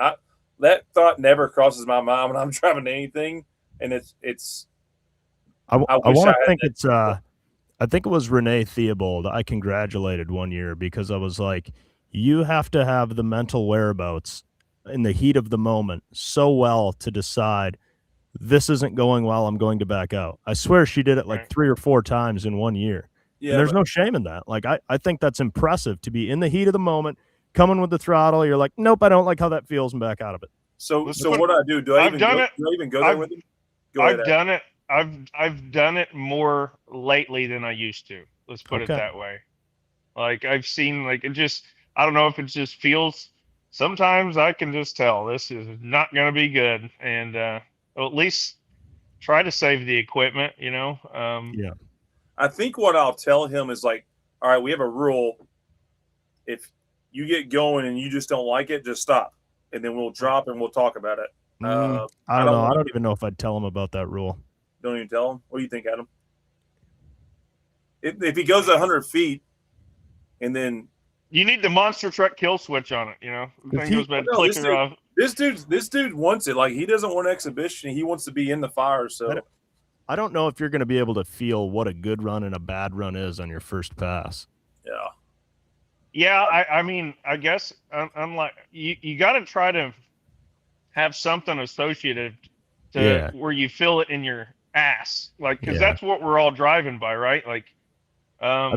That thought never crosses my mind when I'm driving anything, and it's. I want to think it's. I think it was Renee Theobald. I congratulated one year because I was like, you have to have the mental whereabouts in the heat of the moment so well to decide this isn't going well. I'm going to back out. I swear she did it like 3 or 4 times in 1 year. Yeah, and there's no shame in that. Like, I think that's impressive to be in the heat of the moment, coming with the throttle. You're like, nope, I don't like how that feels, and back out of it. So what I do? Do I even go there with him? I've done it. I've done it more lately than I used to. Let's put it that way. Like I've seen, like it just, I don't know if it just feels. Sometimes I can just tell this is not going to be good, and at least try to save the equipment. Yeah. I think what I'll tell him is like, all right, we have a rule. If you get going and you just don't like it, just stop, and then we'll drop and we'll talk about it. I don't know. I don't even know if I'd tell him about that rule. Don't even tell him. What do you think, Adam? If he goes 100 feet, and then you need the monster truck kill switch on it. The thing goes back, click it off. This dude wants it. Like he doesn't want exhibition. He wants to be in the fire. So I don't know if you're going to be able to feel what a good run and a bad run is on your first pass. Yeah. Yeah, I mean, I guess I'm like you got to try to have something associated to where you feel it in your ass, like because that's what we're all driving by, right? Like, I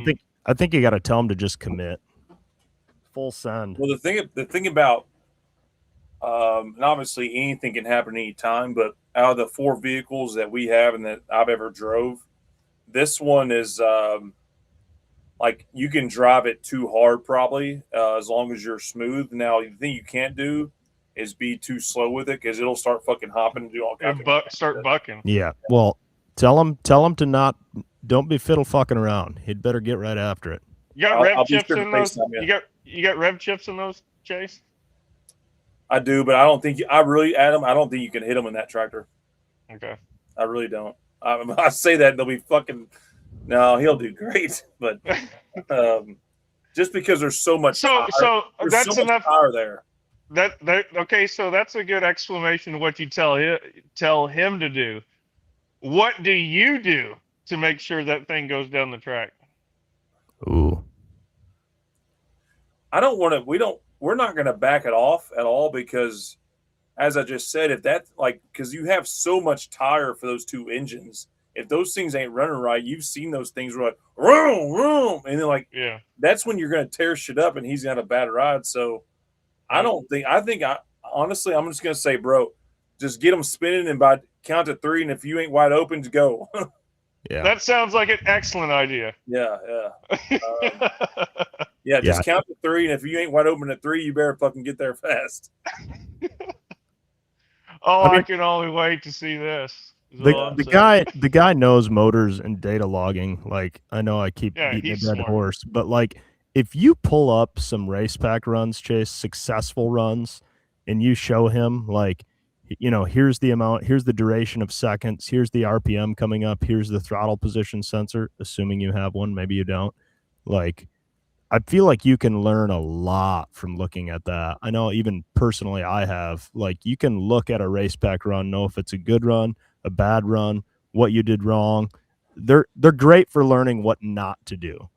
think you got to tell them to just commit, full send. Well, the thing about, and obviously anything can happen anytime, but out of the 4 vehicles that we have and that I've ever drove, this one is like you can drive it too hard probably as long as you're smooth. Now the thing you can't do is be too slow with it because it'll start fucking hopping and do all kinds of start bucking. Yeah. Well, tell him to don't be fiddle fucking around. He'd better get right after it. You got rev chips in those? You got rev chips in those, Chase? I do, but I don't think Adam, I don't think you can hit him in that tractor. Okay. I really don't. I say that they'll be fucking. No, he'll do great, but just because there's so much. So that's so enough power there. Okay, so that's a good explanation of what you tell him to do. What do you do to make sure that thing goes down the track? Ooh. I don't want to. We're not going to back it off at all because, as I just said, if that because you have so much tire for those 2 engines. If those things ain't running right, you've seen those things run vroom, vroom, and then that's when you're going to tear shit up, and he's got a bad ride. So. I think honestly, I'm just going to say, bro, just get them spinning and by count to 3. And if you ain't wide open, just go. Yeah. That sounds like an excellent idea. Yeah. Just count to 3. And if you ain't wide open at 3, you better fucking get there fast. I can only wait to see this. The guy knows motors and data logging. Like I know I keep beating a dead horse, but like, if you pull up some race pack runs, Chase, successful runs, and you show him like, here's the amount, here's the duration of seconds, here's the RPM coming up, here's the throttle position sensor, assuming you have one, maybe you don't. Like, I feel like you can learn a lot from looking at that. I know even personally I have, like, you can look at a race pack run, know if it's a good run, a bad run, what you did wrong. They're great for learning what not to do.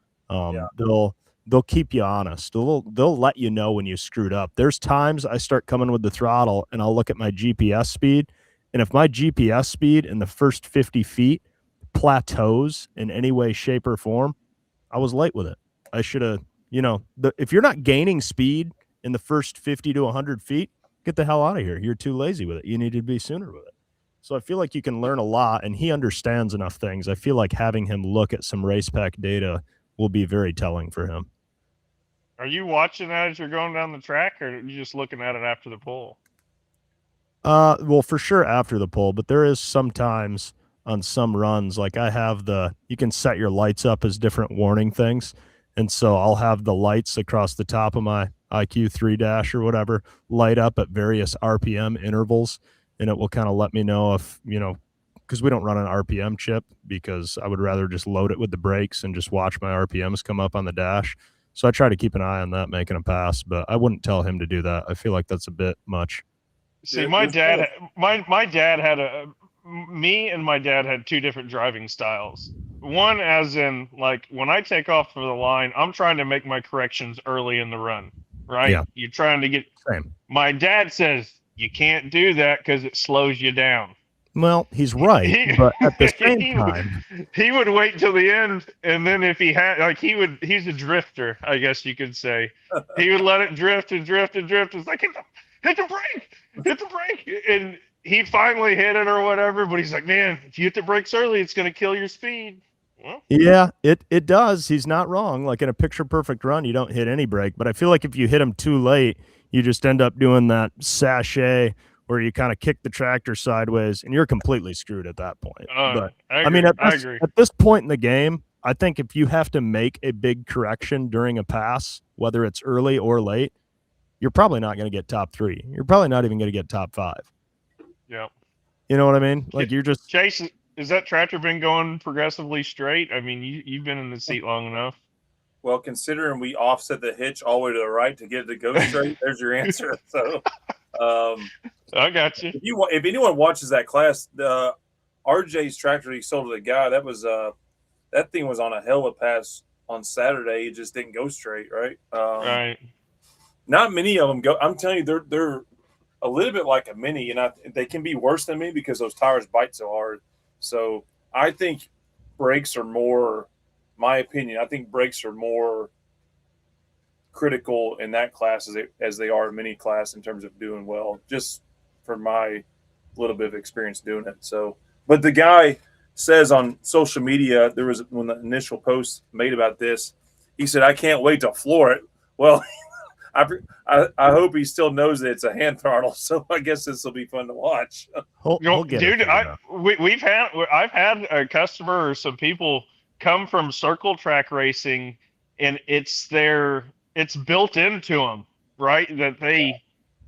They'll keep you honest. They'll let you know when you screwed up. There's times I start coming with the throttle and I'll look at my GPS speed. And if my GPS speed in the first 50 feet plateaus in any way, shape, or form, I was late with it. I should have, if you're not gaining speed in the first 50 to 100 feet, get the hell out of here. You're too lazy with it. You need to be sooner with it. So I feel like you can learn a lot, and he understands enough things. I feel like having him look at some race pack data will be very telling for him. Are you watching that as you're going down the track, or are you just looking at it after the pull? Well, for sure after the pull, but there is sometimes on some runs, like I have you can set your lights up as different warning things. And so I'll have the lights across the top of my IQ 3 dash or whatever, light up at various RPM intervals, and it will kind of let me know if, because we don't run an RPM chip, because I would rather just load it with the brakes and just watch my RPMs come up on the dash. So I try to keep an eye on that making a pass, but I wouldn't tell him to do that. I feel like that's a bit much. See, my dad had me and my dad had two different driving styles. One, as in, like, when I take off for the line, I'm trying to make my corrections early in the run, right? Yeah. You're trying to get. Same. My dad says you can't do that because it slows you down. Well, he's right, but at the same time, he would wait till the end, and then if he had, like, he's a drifter, I guess you could say. He would let it drift and drift and drift. It's like, hit the brake, and he finally hit it or whatever. But he's like, man, if you hit the brakes early, it's going to kill your speed. Well, yeah, it does. He's not wrong. Like in a picture perfect run, you don't hit any brake, but I feel like if you hit him too late, you just end up doing that sachet where you kind of kick the tractor sideways, and you're completely screwed at that point. But I mean, at this point in the game, I think if you have to make a big correction during a pass, whether it's early or late, you're probably not going to get top 3. You're probably not even going to get top 5. Yeah. You know what I mean? Like you're just Chase. Has that tractor been going progressively straight? I mean, you've been in the seat long enough. Well, considering we offset the hitch all the way to the right to get it to go straight, there's your answer. So, I got you. If anyone watches that class, the RJ's tractor he sold to the guy, that thing was on a hell of a pass on Saturday. It just didn't go straight, right? Right. Not many of them go. I'm telling you, they're a little bit like a mini, and they can be worse than me because those tires bite so hard. So I think brakes are more, my opinion, I think brakes are more critical in that class as they are in mini class in terms of doing well, just for my little bit of experience doing it. So, but the guy says on social media, there was when the initial post made about this, he said, I can't wait to floor it. Well, I hope he still knows that it's a hand throttle, so I guess this will be fun to watch. Dude, I've had a customer or some people come from circle track racing, and it's built into them, right? That they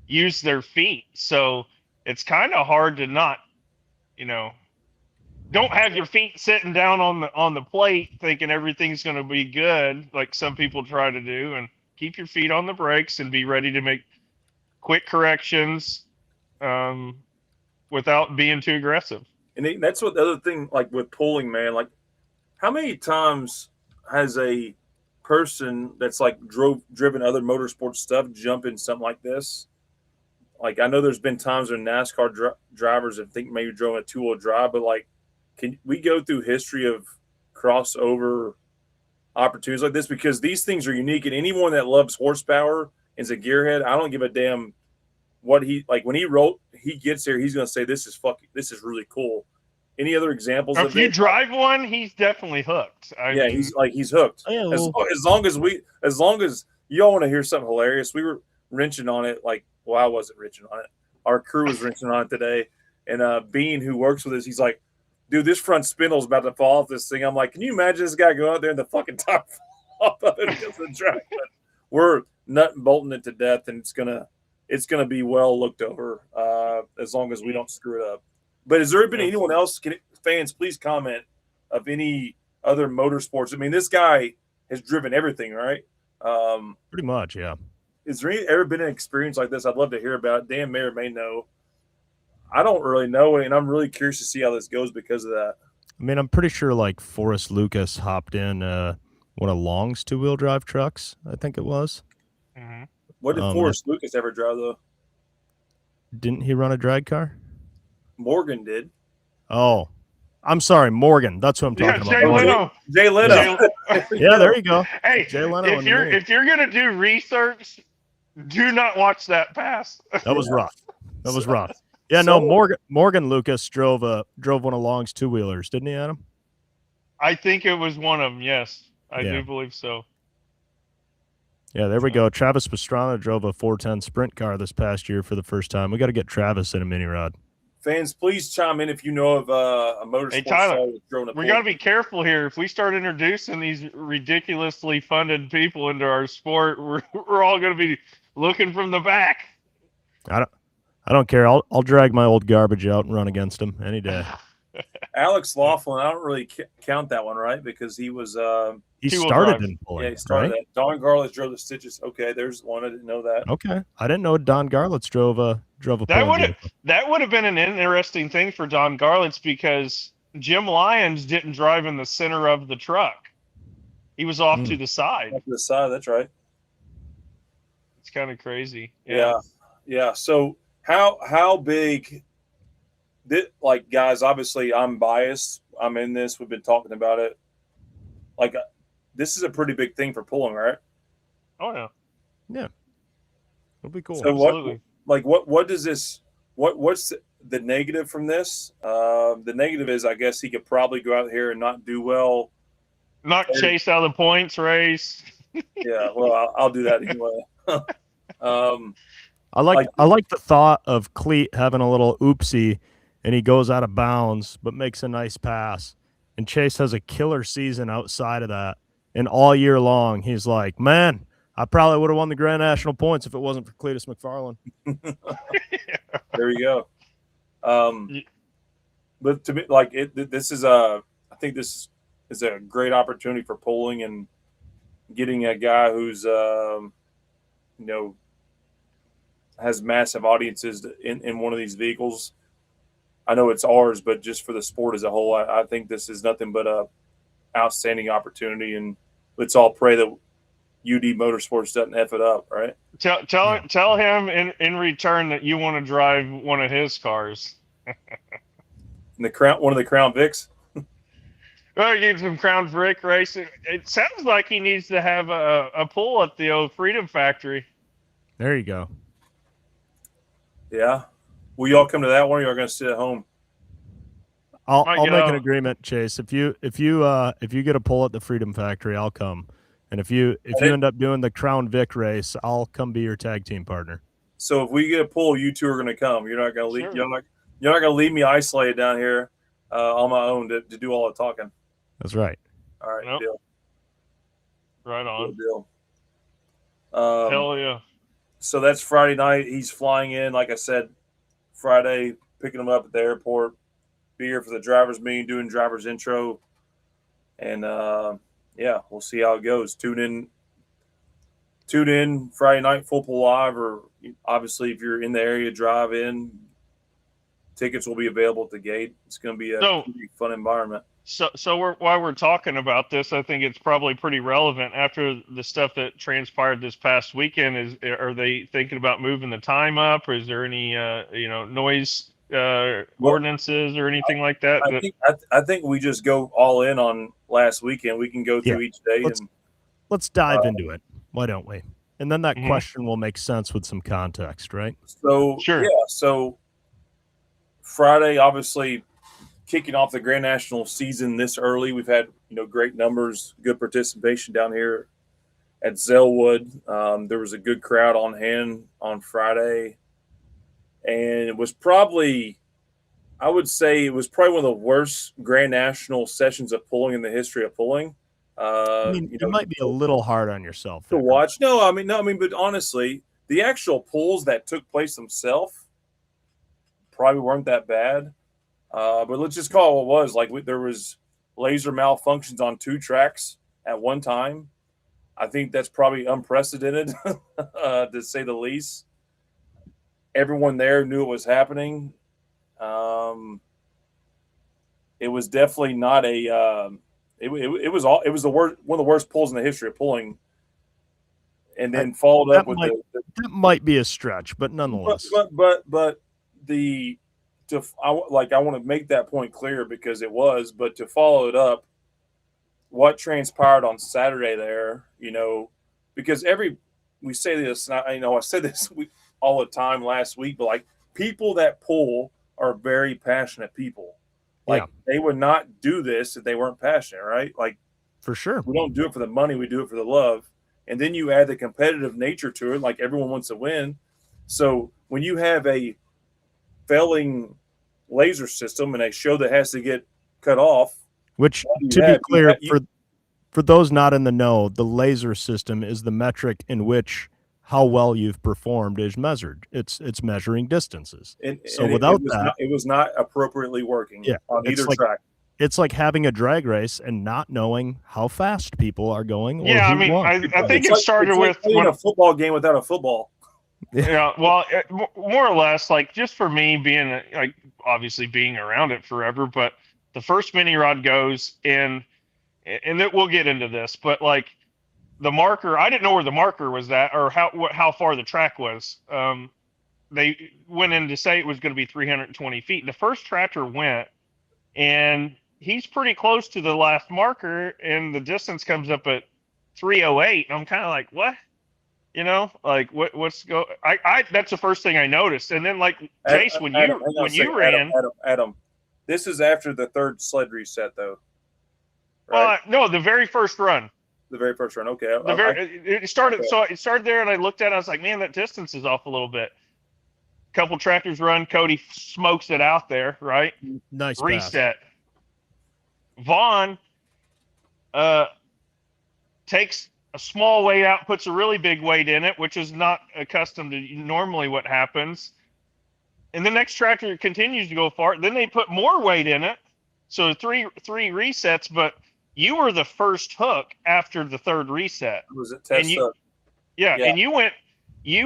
use their feet, so it's kind of hard to not, don't have your feet sitting down on the plate thinking everything's going to be good, like some people try to do, and keep your feet on the brakes and be ready to make quick corrections without being too aggressive. And that's what the other thing, like with pulling, man, like how many times has a person that's like driven other motorsports stuff jump in something like this? Like I know there's been times when NASCAR drivers have think maybe drove a 2-wheel drive, but like, can we go through history of crossover opportunities like this, because these things are unique, and anyone that loves horsepower and is a gearhead, I don't give a damn what he like. When he gets here, he's going to say this is really cool. Any other examples? If you drive one, he's definitely hooked. He's hooked. Yeah, as long as y'all want to hear something hilarious, we were wrenching on it. Like, well, I wasn't wrenching on it. Our crew was wrenching on it today, and Bean, who works with us, he's like, dude, this front spindle's about to fall off this thing. I'm like, can you imagine this guy going out there and the fucking top off of it because of the track? But we're nut and bolting it to death, and it's gonna be well looked over as long as we don't screw it up. But has there been anyone else? Fans, please comment of any other motorsports. I mean, this guy has driven everything, right? Pretty much, yeah. Is there ever been an experience like this? I'd love to hear about it. Dan may or may know. I don't really know, and I'm really curious to see how this goes because of that. I mean, I'm pretty sure like Forrest Lucas hopped in one of Long's 2-wheel drive trucks, I think it was. Mm-hmm. What did Forrest Lucas ever drive, though? Didn't he run a drag car? Morgan did. Oh, I'm sorry, Morgan. That's what I'm talking about. Jay Leno. Jay Leno. Yeah, there you go. Hey, Jay Leno if you're gonna do research, do not watch that pass. That was rough. That was rough. Yeah, no, Morgan Lucas drove one of Long's 2-wheelers, didn't he, Adam? I think it was one of them, yes. I do believe so. Yeah, there we go. Travis Pastrana drove a 410 sprint car this past year for the first time. We got to get Travis in a mini rod. Fans, please chime in if you know of a motorsport. Hey, Tyler, we got to be careful here. If we start introducing these ridiculously funded people into our sport, we're all going to be looking from the back. I don't care. I'll drag my old garbage out and run against him any day. Alex Laughlin, I don't really count that one, right? Because he was he started in pulling. Yeah, he started that. Don Garlits drove the Stitches. Okay, there's one. I didn't know that. Okay, I didn't know Don Garlits drove a that would have been an interesting thing for Don Garlits, because Jim Lyons didn't drive in the center of the truck. He was off to the side. Off to the side, that's right. It's kind of crazy. Yeah. So how big? Like, guys, obviously I'm biased. I'm in this. We've been talking about it. Like, this is a pretty big thing for pulling, right? Oh yeah. Yeah. It'll be cool. So what does this? What's the negative from this? The negative is, I guess, he could probably go out here and not do well. Not chase out of the points race. Yeah. Well, I'll do that anyway. I like the thought of Cleet having a little oopsie, and he goes out of bounds, but makes a nice pass. And Chase has a killer season outside of that. And all year long, he's like, man, I probably would have won the Grand National points if it wasn't for Cletus McFarland. There you go. But to me, like, this is I think this is a great opportunity for pulling and getting a guy who's, has massive audiences in one of these vehicles. I know it's ours, but just for the sport as a whole, I think this is nothing but a outstanding opportunity, and let's all pray that UD Motorsports doesn't F it up, right? Tell him in return that you want to drive one of his cars. One of the Crown Vics. Well, give some Crown Vic racing. It sounds like he needs to have a pull at the old Freedom Factory. There you go. Yeah. Will y'all come to that one, or are you going to sit at home? I'll make an agreement, Chase. If you get a pull at the Freedom Factory, I'll come. And if you end up doing the Crown Vic race, I'll come be your tag team partner. So if we get a pull, you two are going to come. You're not going to leave. You're not going to leave me isolated down here on my own to do all the talking. That's right. All right, deal. Right on. Good deal. Hell yeah. So that's Friday night. He's flying in, like I said, Friday, picking him up at the airport. Be here for the driver's meeting, doing driver's intro. And, we'll see how it goes. Tune in Friday night, Full Pull Live, or obviously if you're in the area, drive in. Tickets will be available at the gate. It's going to be a pretty fun environment. So while we're talking about this, I think it's probably pretty relevant after the stuff that transpired this past weekend. Are they thinking about moving the time up, or is there any noise ordinances or anything like that? I think we just go all in on last weekend. We can go through each day. Let's dive into it. Why don't we? And then that question will make sense with some context, right? So sure. Yeah. So Friday, obviously, kicking off the Grand National season this early. We've had, great numbers, good participation down here at Zellwood. There was a good crowd on hand on Friday. And it was probably, I would say it was probably one of the worst Grand National sessions of pulling in the history of pulling. You might be a little hard on yourself to watch. But honestly, the actual pulls that took place themselves probably weren't that bad. But let's just call it what it was. Like, there was laser malfunctions on 2 tracks at one time. I think that's probably unprecedented, to say the least. Everyone there knew it was happening. It was definitely not a. It was the worst, one of the worst pulls in the history of pulling. And then followed up with that might be a stretch, but nonetheless. But I want to make that point clear because it was, but to follow it up, what transpired on Saturday there, because we say this, and I said this all the time last week, but like, people that pull are very passionate people. Like, they would not do this if they weren't passionate, right? Like, for sure. We don't do it for the money, we do it for the love. And then you add the competitive nature to it, like everyone wants to win. So when you have a failing laser system and a show that has to get cut off. Which, to be clear, for those not in the know, the laser system is the metric in which how well you've performed is measured. It's measuring distances. So without that, it was not appropriately working on either track. It's like having a drag race and not knowing how fast people are going. Or yeah, I mean, I think it started with a football game without a football. Yeah, well, more or less, like just for me being like obviously being around it forever, but the first mini rod goes and we'll get into this, but like the marker, I didn't know where the marker was at or how far the track was. They went in to say it was going to be 320 feet. The first tractor went, and he's pretty close to the last marker, and the distance comes up at 308. And I'm kind of like, what? You know, like what's go? I that's the first thing I noticed. And then like Chase, when you ran, Adam, this is after the third sled reset though. Right? No, the very first run. The very first run. Okay. It started. Okay. So it started there, and I looked at it. I was like, man, that distance is off a little bit. Couple tractors run. Cody smokes it out there. Right. Nice reset. Pass. Vaughn takes a small weight out, puts a really big weight in it, which is not accustomed to normally what happens. And the next tractor continues to go far. Then they put more weight in it. So three resets, but you were the first hook after the third reset. Was it test hook? Yeah, and you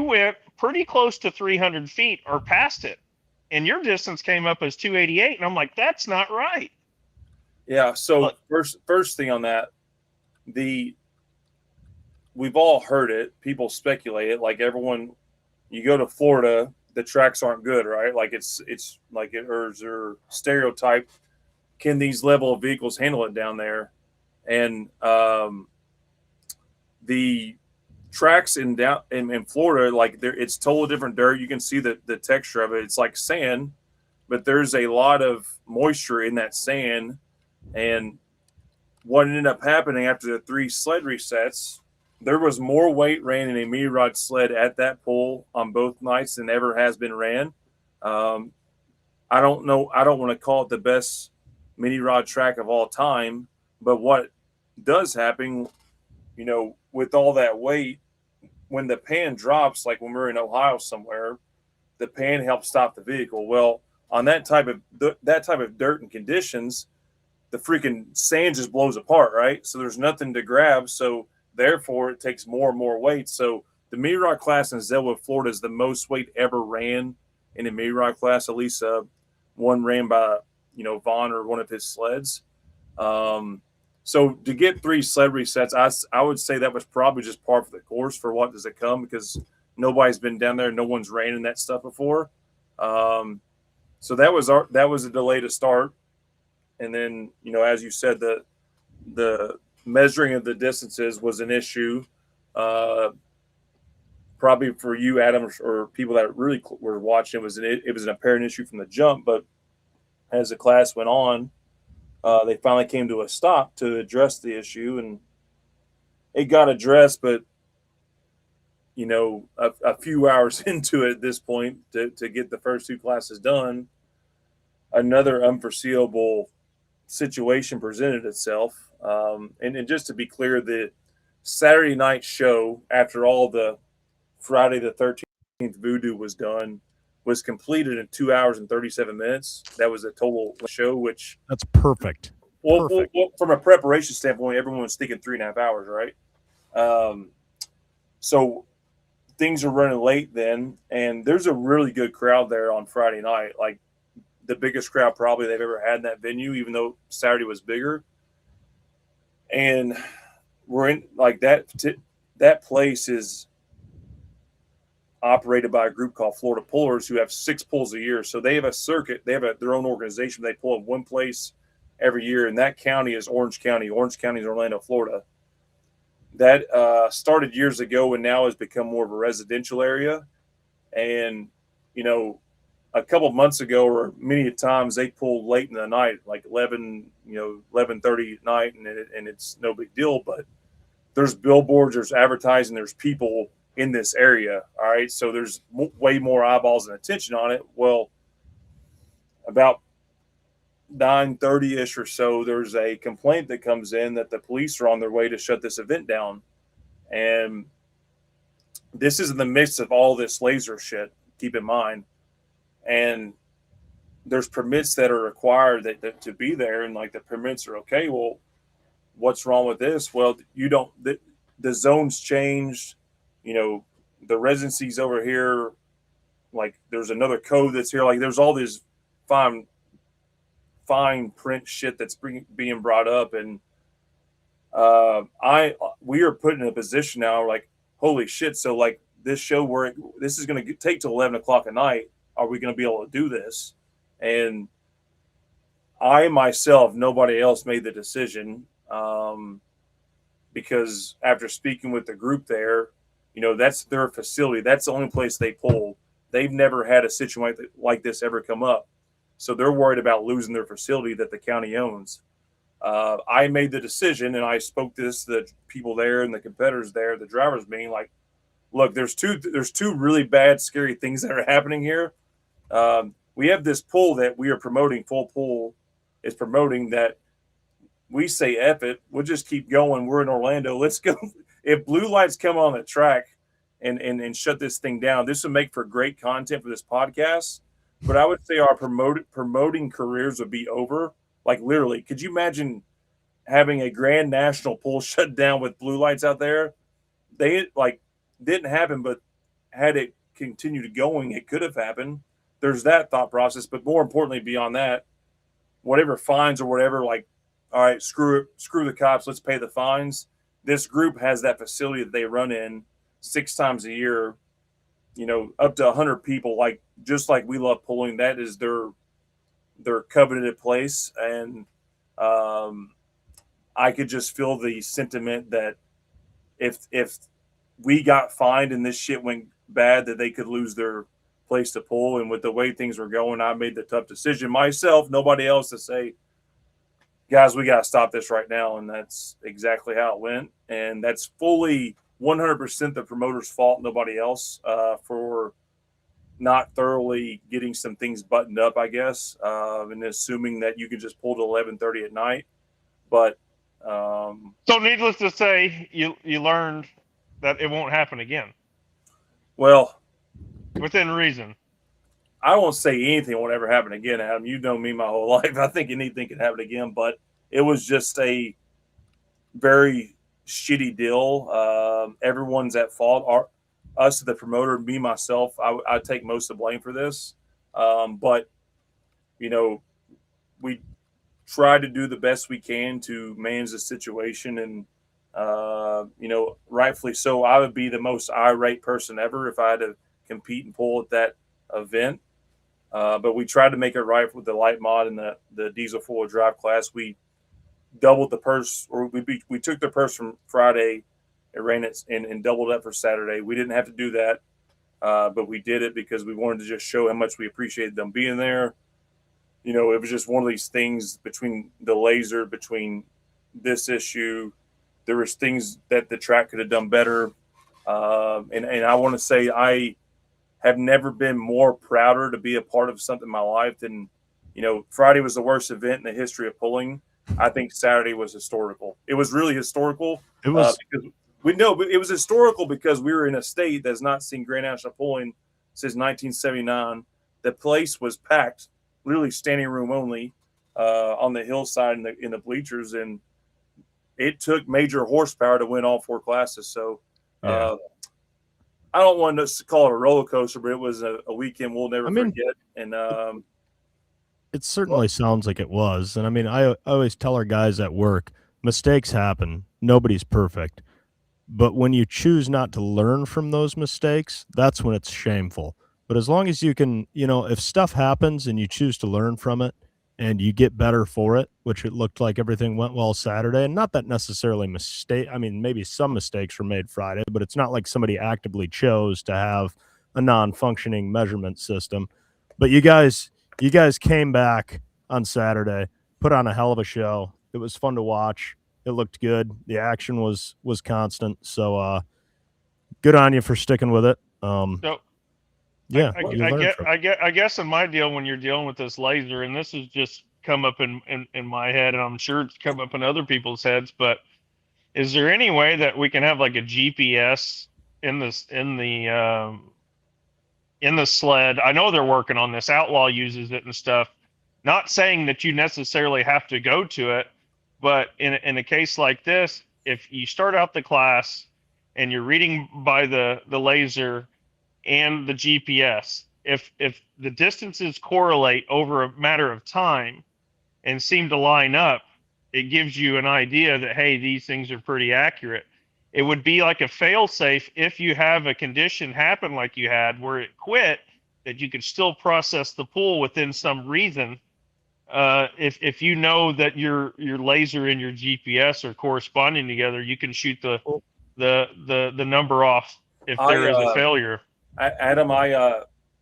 went pretty close to 300 feet or past it. And your distance came up as 288. And I'm like, that's not right. Yeah, so first thing on that, we've all heard it. People speculate it. Like everyone, you go to Florida, the tracks aren't good, right? Like it's like or stereotype. Can these level of vehicles handle it down there? And the tracks in Florida, like it's totally different dirt. You can see the texture of it. It's like sand, but there's a lot of moisture in that sand. And what ended up happening after the 3 sled resets, there was more weight ran in a mini rod sled at that pull on both nights than ever has been ran. I don't know. I don't want to call it the best mini rod track of all time, but what does happen, you know, with all that weight, when the pan drops, like when we're in Ohio somewhere, the pan helps stop the vehicle. Well, on that type of dirt and conditions, the freaking sand just blows apart, right? So there's nothing to grab. So therefore, it takes more and more weight. So the mini rod class in Zellwood, Florida, is the most weight ever ran in a mini rod class. At least one ran by Vaughn or one of his sleds. So to get 3 sled resets, I would say that was probably just par for the course for what does it come, because nobody's been down there, no one's ran in that stuff before. So that was a delay to start. And then, as you said, the measuring of the distances was an issue. Probably for you, Adam, or people that really were watching, it was an apparent issue from the jump. But as the class went on, they finally came to a stop to address the issue, and it got addressed. But a few hours into it at this point, to get the first 2 classes done, another unforeseeable situation presented itself. And just to be clear, the Saturday night show, after all the Friday the 13th voodoo was done, was completed in 2 hours and 37 minutes. That was a total show, which that's perfect. Well, from a preparation standpoint, everyone was thinking 3.5 hours, right? So things are running late then, and there's a really good crowd there on Friday night, like the biggest crowd probably they've ever had in that venue, even though Saturday was bigger. And we're in like that place is operated by a group called Florida Pullers, who have 6 pulls a year. So they have a circuit. They have their own organization. They pull in one place every year, and that county is Orange County. Orange County is Orlando, Florida. That started years ago and now has become more of a residential area. And, a couple of months ago, or many times, they pull late in the night, like 11:30 at night, and it's no big deal. But there's billboards, there's advertising, there's people in this area. All right, so there's way more eyeballs and attention on it. Well, about 9:30-ish or so, there's a complaint that comes in that the police are on their way to shut this event down. And this is in the midst of all this laser shit, keep in mind. And there's permits that are required that to be there, and like the permits are okay. Well, what's wrong with this? Well, you don't, the zones changed, you know, the residency's over here. Like there's another code that's here. Like there's all this fine print shit that's being brought up. And we are put in a position now, like, holy shit. So like this show where this is going to take till 11 o'clock at night. Are we going to be able to do this? And I myself, nobody else made the decision, because after speaking with the group there, you know, that's their facility. That's the only place they pull. They've never had a situation like this ever come up. So they're worried about losing their facility that the county owns. I made the decision, and I spoke to the people there and the competitors there, the drivers being like, look, there's two really bad, scary things that are happening here. We have this pool that we are promoting. Full Pool is promoting that we say, F it, we'll just keep going. We're in Orlando. Let's go. If blue lights come on the track and shut this thing down, this would make for great content for this podcast. But I would say our promoting careers would be over. Like literally, could you imagine having a Grand National pool shut down with blue lights out there? They like didn't happen, but had it continued going, it could have happened. There's that thought process, but more importantly, beyond that, whatever fines or whatever, like, all right, screw the cops, let's pay the fines. This group has that facility that they run in 6 times a year, you know, up to 100 people, like just like we love pulling. That is their coveted place. And I could just feel the sentiment that if we got fined and this shit went bad, that they could lose their place to pull. And with the way things were going, I made the tough decision myself, nobody else, to say, guys, we got to stop this right now. And that's exactly how it went. And that's fully 100% the promoter's fault, nobody else, for not thoroughly getting some things buttoned up, I guess, and assuming that you could just pull to 11:30 at night. But so needless to say, you learned that it won't happen again. Well, within reason. I won't say anything won't ever happen again, Adam. You know me my whole life. I think anything can happen again, but it was just a very shitty deal. Everyone's at fault. Us, the promoter, me, myself, I take most of the blame for this. But, you know, we try to do the best we can to manage the situation. And, you know, rightfully so, I would be the most irate person ever if I had to compete and pull at that event. But we tried to make it right with the light mod and the diesel four-wheel drive class. We doubled the purse, or we took the purse from Friday, it ran it and doubled up for Saturday. We didn't have to do that, but we did it because we wanted to just show how much we appreciated them being there. You know, it was just one of these things between the laser, between this issue. There was things that the track could have done better. And I want to say I have never been more prouder to be a part of something in my life than, you know, Friday was the worst event in the history of pulling. I think Saturday was historical. It was really historical. It was because we know it was historical because we were in a state that's not seen Grand National pulling since 1979. The place was packed, literally standing room only, on the hillside in the bleachers, and it took major horsepower to win all 4 classes. So I don't want to call it a roller coaster, but it was a weekend we'll never forget. And it certainly sounds like it was. And I mean, I always tell our guys at work, mistakes happen. Nobody's perfect. But when you choose not to learn from those mistakes, that's when it's shameful. But as long as you can, you know, if stuff happens and you choose to learn from it and you get better for it, which it looked like everything went well Saturday, and not that necessarily maybe some mistakes were made Friday, but it's not like somebody actively chose to have a non-functioning measurement system. But you guys came back on Saturday, put on a hell of a show. It was fun to watch. It looked good. The action was constant. So good on you for sticking with it. Yeah, I guess in my deal, when you're dealing with this laser, and this has just come up in my head, and I'm sure it's come up in other people's heads, but is there any way that we can have like a GPS in the sled? I know they're working on this. Outlaw uses it and stuff. Not saying that you necessarily have to go to it, but in a case like this, if you start out the class and you're reading by the laser and the GPS, if the distances correlate over a matter of time and seem to line up, it gives you an idea that, hey, these things are pretty accurate. It would be like a fail safe if you have a condition happen like you had where it quit, that you could still process the pool within some reason. If you know that your laser and your GPS are corresponding together, you can shoot the number off if there is a failure. Adam,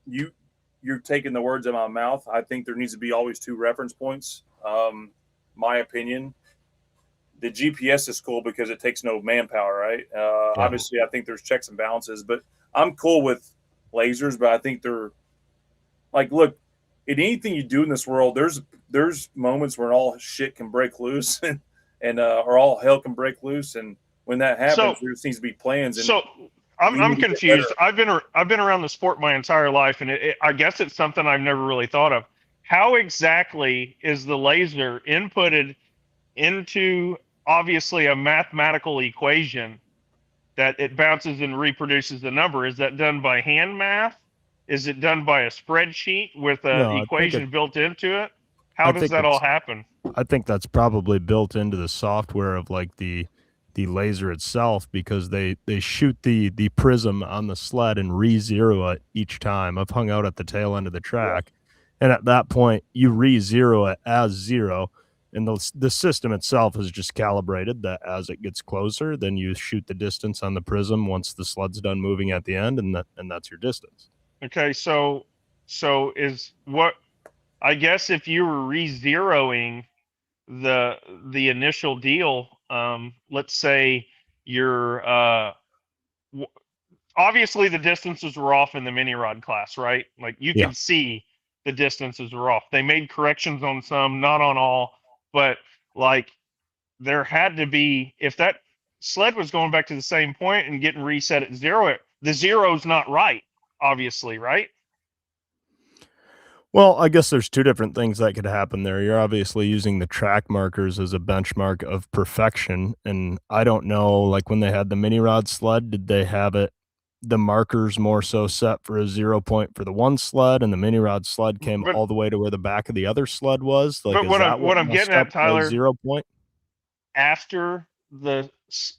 you're taking the words out of my mouth. I think there needs to be always 2 reference points. My opinion, the GPS is cool because it takes no manpower, right? Obviously, I think there's checks and balances, but I'm cool with lasers. But I think they're like, look, in anything you do in this world, there's moments where all shit can break loose, or all hell can break loose, and when that happens, there seems to be plans. And I'm confused. I've been around the sport my entire life, and I guess it's something I've never really thought of. How exactly is the laser inputted into obviously a mathematical equation that it bounces and reproduces the number? Is that done by hand math? Is it done by a spreadsheet with an equation built into it? How does that all happen? I think that's probably built into the software of like the laser itself, because they shoot the prism on the sled and re-zero it each time. I've hung out at the tail end of the track, and at that point you re-zero it as 0, and the system itself is just calibrated that as it gets closer, then you shoot the distance on the prism once the sled's done moving at the end, and that's your distance. Okay, so is what I guess if you were re-zeroing the initial deal, let's say you're obviously the distances were off in the mini rod class, right? Like you can see the distances were off. They made corrections on some, not on all, but like there had to be, if that sled was going back to the same point and getting reset at 0, the 0's not right, obviously, right? Well, I guess there's 2 different things that could happen there. You're obviously using the track markers as a benchmark of perfection. And I don't know, like when they had the mini rod sled, did they have the markers more so set for a 0 point for the one sled, and the mini rod sled came all the way to where the back of the other sled was? Like, but what I'm getting at, Tyler, 0 point? After the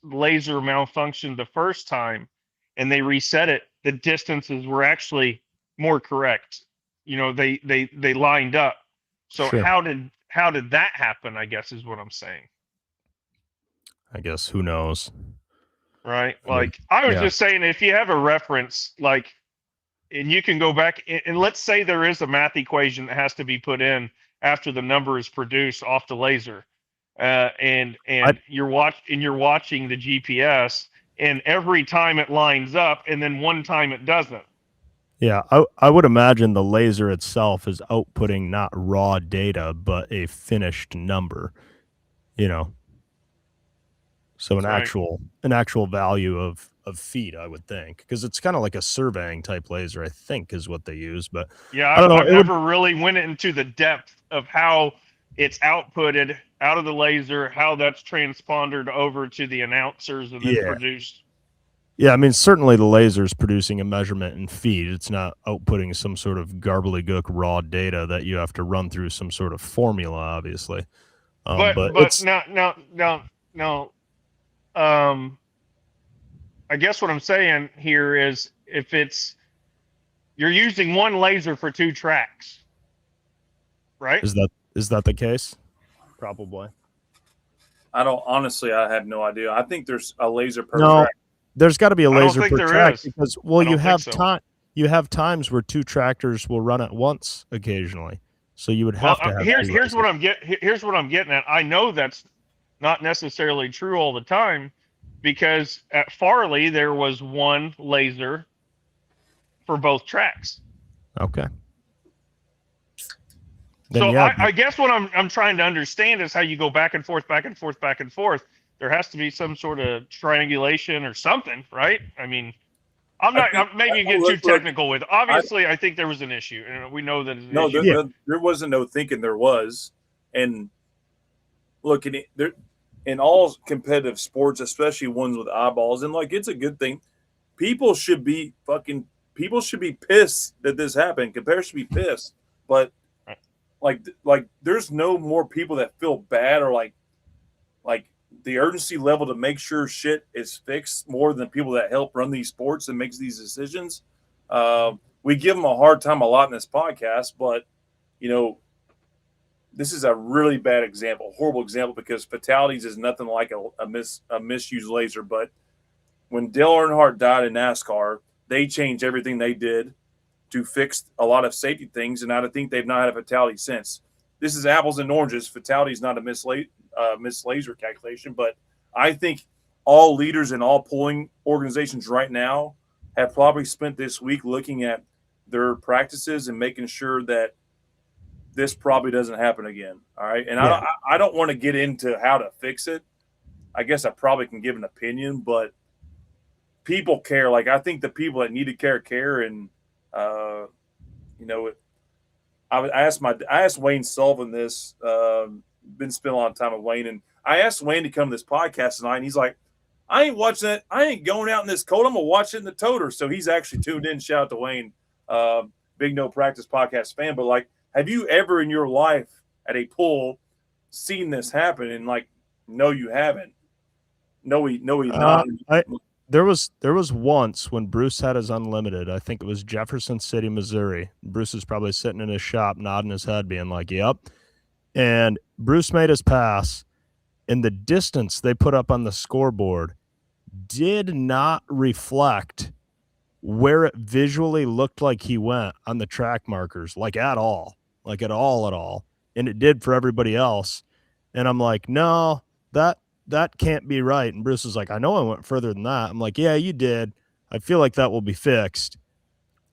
laser malfunctioned the first time and they reset it, the distances were actually more correct. You know, they lined up. So Sure. how did that happen, I guess is what I'm saying. I guess who knows? Right? Like I was just saying, if you have a reference, like, and you can go back and let's say there is a math equation that has to be put in after the number is produced off the laser. And you're watching the GPS, and every time it lines up and then one time it doesn't. Yeah, I would imagine the laser itself is outputting not raw data, but a finished number, you know. So an actual value of feet, I would think, because it's kind of like a surveying type laser, I think, is what they use. But yeah, I don't know. I've never really went into the depth of how it's outputted out of the laser, how that's transpondered over to the announcers and then produced. Yeah, I mean, certainly the laser is producing a measurement in feet. It's not outputting some sort of gobbledygook raw data that you have to run through some sort of formula, obviously. But no. I guess what I'm saying here is if you're using one laser for 2 tracks, right? Is that the case? Probably. I have no idea. I think there's a laser per track. There's got to be a laser per track is. because you have times where 2 tractors will run at once occasionally. So you would have to have here's what I'm getting at. I know that's not necessarily true all the time, because at Farley there was one laser for both tracks. Okay. Then, so yeah, I guess what I'm trying to understand is how you go back and forth, back and forth, back and forth. There has to be some sort of triangulation or something, right? I mean, maybe you get too technical with. Obviously, I think there was an issue, and we know that. There wasn't no thinking there was, and look, in all competitive sports, especially ones with eyeballs, and like it's a good thing. People should be pissed that this happened. Competitors should be pissed, but like there's no more people that feel bad or like the urgency level to make sure shit is fixed more than people that help run these sports and makes these decisions. We give them a hard time a lot in this podcast, but this is a really bad example, horrible example, because fatalities is nothing like a misused laser. But when Dale Earnhardt died in NASCAR, they changed everything they did to fix a lot of safety things, and I think they've not had a fatality since. This is apples and oranges. Fatality is not a missed laser calculation, but I think all leaders in all polling organizations right now have probably spent this week looking at their practices and making sure that this probably doesn't happen again. All right. And yeah. I don't want to get into how to fix it. I guess I probably can give an opinion, but people care. Like, I think the people that need to care. And, I asked Wayne Sullivan this, been spending a lot of time with Wayne, and I asked Wayne to come to this podcast tonight, and he's like, I ain't watching it. I ain't going out in this cold. I'm going to watch it in the toter. So he's actually tuned in. Shout out to Wayne, big No Practice podcast fan. But like, have you ever in your life at a pool seen this happen? And like, no, you haven't. No, he's not. There was once when Bruce had his unlimited. I think it was Jefferson City, Missouri. Bruce is probably sitting in his shop, nodding his head, being like, yep. And Bruce made his pass, and the distance they put up on the scoreboard did not reflect where it visually looked like he went on the track markers, like at all. And it did for everybody else. And I'm like, no, that can't be right. And Bruce was like, I know I went further than that. I'm like, yeah, you did. I feel like that will be fixed.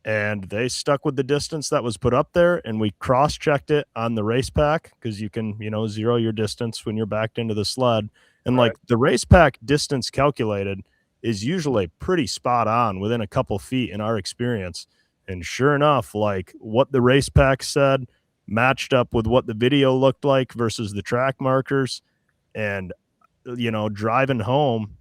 And they stuck with the distance that was put up there, and we cross-checked it on the race pack, because you can, zero your distance when you're backed into the sled. And like the race pack distance calculated is usually pretty spot on, within a couple feet in our experience. And sure enough, like what the race pack said matched up with what the video looked like versus the track markers. And driving home,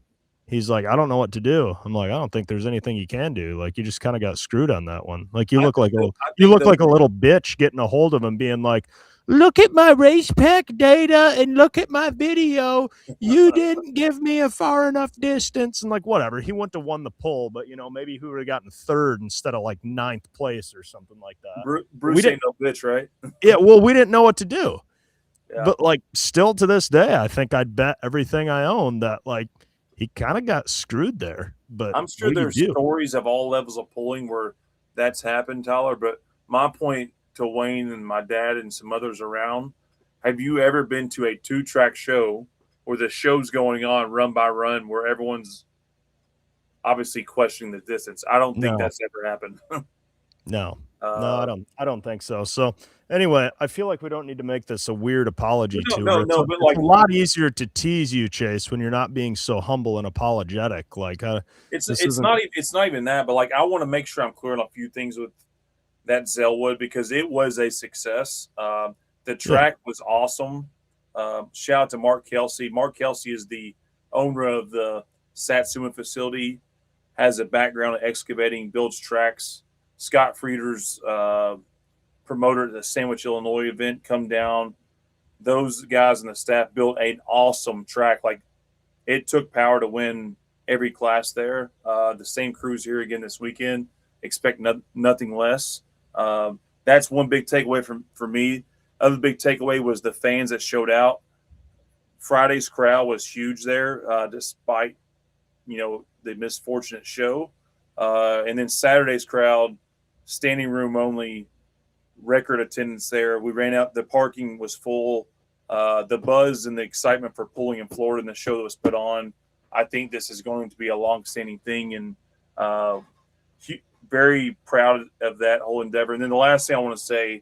he's like, I don't know what to do. I'm like, I don't think there's anything you can do. Like, you just kind of got screwed on that one. Like, you look like a little bitch getting a hold of him, being like, look at my race pack data and look at my video. You didn't give me a far enough distance. And like, whatever. He wouldn't have won the poll, but maybe he would have gotten third instead of like 9th place or something like that. Bruce ain't no bitch, right? Yeah. Well, we didn't know what to do. Yeah. But like, still to this day, I think I'd bet everything I own that like he kind of got screwed there. But I'm sure there's stories of all levels of polling where that's happened, Tyler. But my point to Wayne and my dad and some others around, have you ever been to a 2-track show where the show's going on run by run, where everyone's obviously questioning the distance? I don't think that's ever happened. No, I don't think so. So anyway, I feel like we don't need to make this a weird apology but like, it's a lot easier to tease you, Chase, when you're not being so humble and apologetic. Like, it's not even that, but like, I want to make sure I'm clear on a few things with that Zellwood, because it was a success. The track was awesome. Shout out to Mark Kelsey. Mark Kelsey is the owner of the Satsuma facility, has a background in excavating, builds tracks. Scott Frieder's promoter at the Sandwich, Illinois event come down. Those guys and the staff built an awesome track. Like, it took power to win every class there. The same crew's here again this weekend. Expect nothing less. That's one big takeaway for me. Other big takeaway was the fans that showed out. Friday's crowd was huge there, despite the misfortunate show. And then Saturday's crowd, standing room only, record attendance there. We ran out. The parking was full. The buzz and the excitement for pulling in Florida and the show that was put on, I think this is going to be a long-standing thing. And very proud of that whole endeavor. And then the last thing I want to say,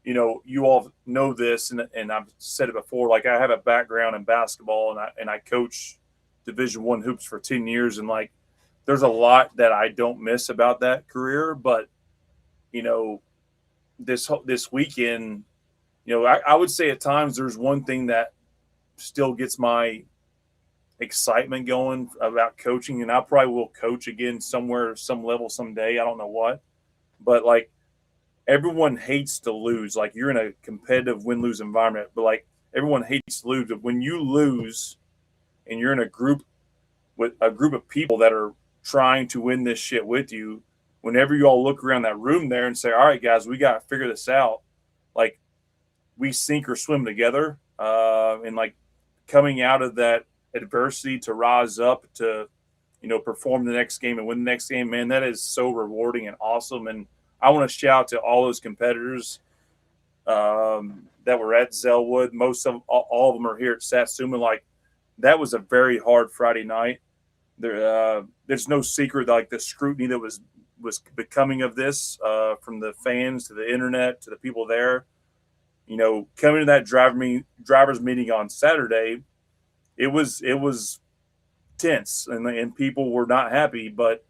you all know this, and I've said it before. Like, I have a background in basketball, and I coach Division I hoops for 10 years, and like, there's a lot that I don't miss about that career. But this weekend, I would say at times there's one thing that still gets my excitement going about coaching, and I probably will coach again somewhere, some level, someday. I don't know what, but like, everyone hates to lose. Like, you're in a competitive win-lose environment, but like, everyone hates to lose. But when you lose and you're in a group with a group of people that are trying to win this shit with you, whenever you all look around that room there and say, all right, guys, we got to figure this out. Like, we sink or swim together. And like, coming out of that adversity to rise up to, perform the next game and win the next game, man, that is so rewarding and awesome. And I want to shout out to all those competitors that were at Zellwood. Most of all of them are here at Satsuma. Like, that was a very hard Friday night. There's no secret, like, the scrutiny that was becoming of this, from the fans to the internet to the people there. Coming to that drivers meeting on Saturday, it was tense, and people were not happy, but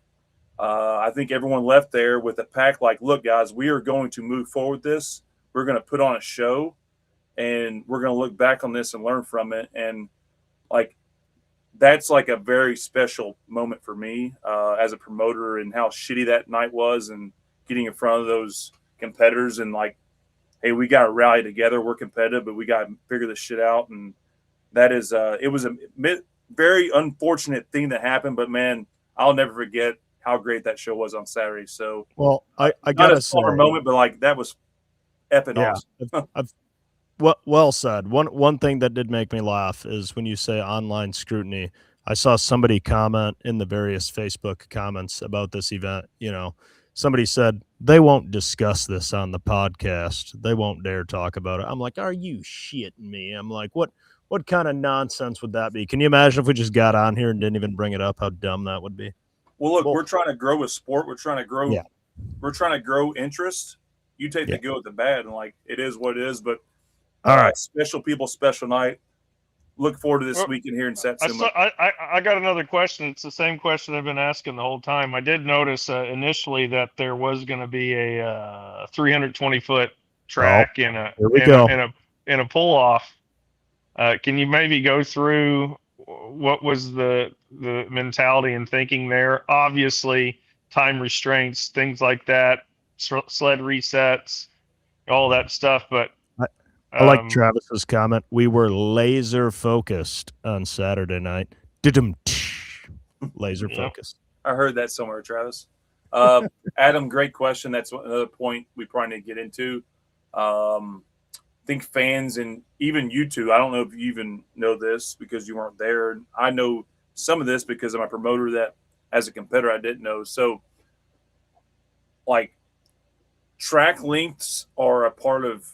I think everyone left there with a pack like, look, guys, we are going to move forward with this. We're going to put on a show, and we're going to look back on this and learn from it. And like, that's like a very special moment for me as a promoter, and how shitty that night was, and getting in front of those competitors and like, hey, we got to rally together. We're competitive, but we got to figure this shit out. And that is, it was a very unfortunate thing that happened, but man, I'll never forget how great that show was on Saturday. So, well, I gotta say, moment, but like, that was epic. Yeah, awesome. well said. One thing that did make me laugh is when you say online scrutiny. I saw somebody comment in the various Facebook comments about this event. Somebody said they won't discuss this on the podcast. They won't dare talk about it. I'm like, are you shitting me? I'm like, what kind of nonsense would that be? Can you imagine if we just got on here and didn't even bring it up? How dumb that would be. Well, look, we're trying to grow a sport. We're trying to grow. Yeah. We're trying to grow interest. You take the good with the bad, and like, it is what it is. But all right, special people, special night. Look forward to this weekend here in Satsuma. I got another question. It's the same question I've been asking the whole time. I did notice initially that there was going to be a 320-foot track in a pull off. Can you maybe go through what was the mentality and thinking there? Obviously, time restraints, things like that, sled resets, all that stuff. But I like Travis's comment. We were laser focused on Saturday night. Laser focused. I heard that somewhere, Travis. Adam, great question. That's another point we probably need to get into. I think fans, and even you two, I don't know if you even know this because you weren't there. I know some of this because I'm a promoter that, as a competitor, I didn't know. So, like, track lengths are a part of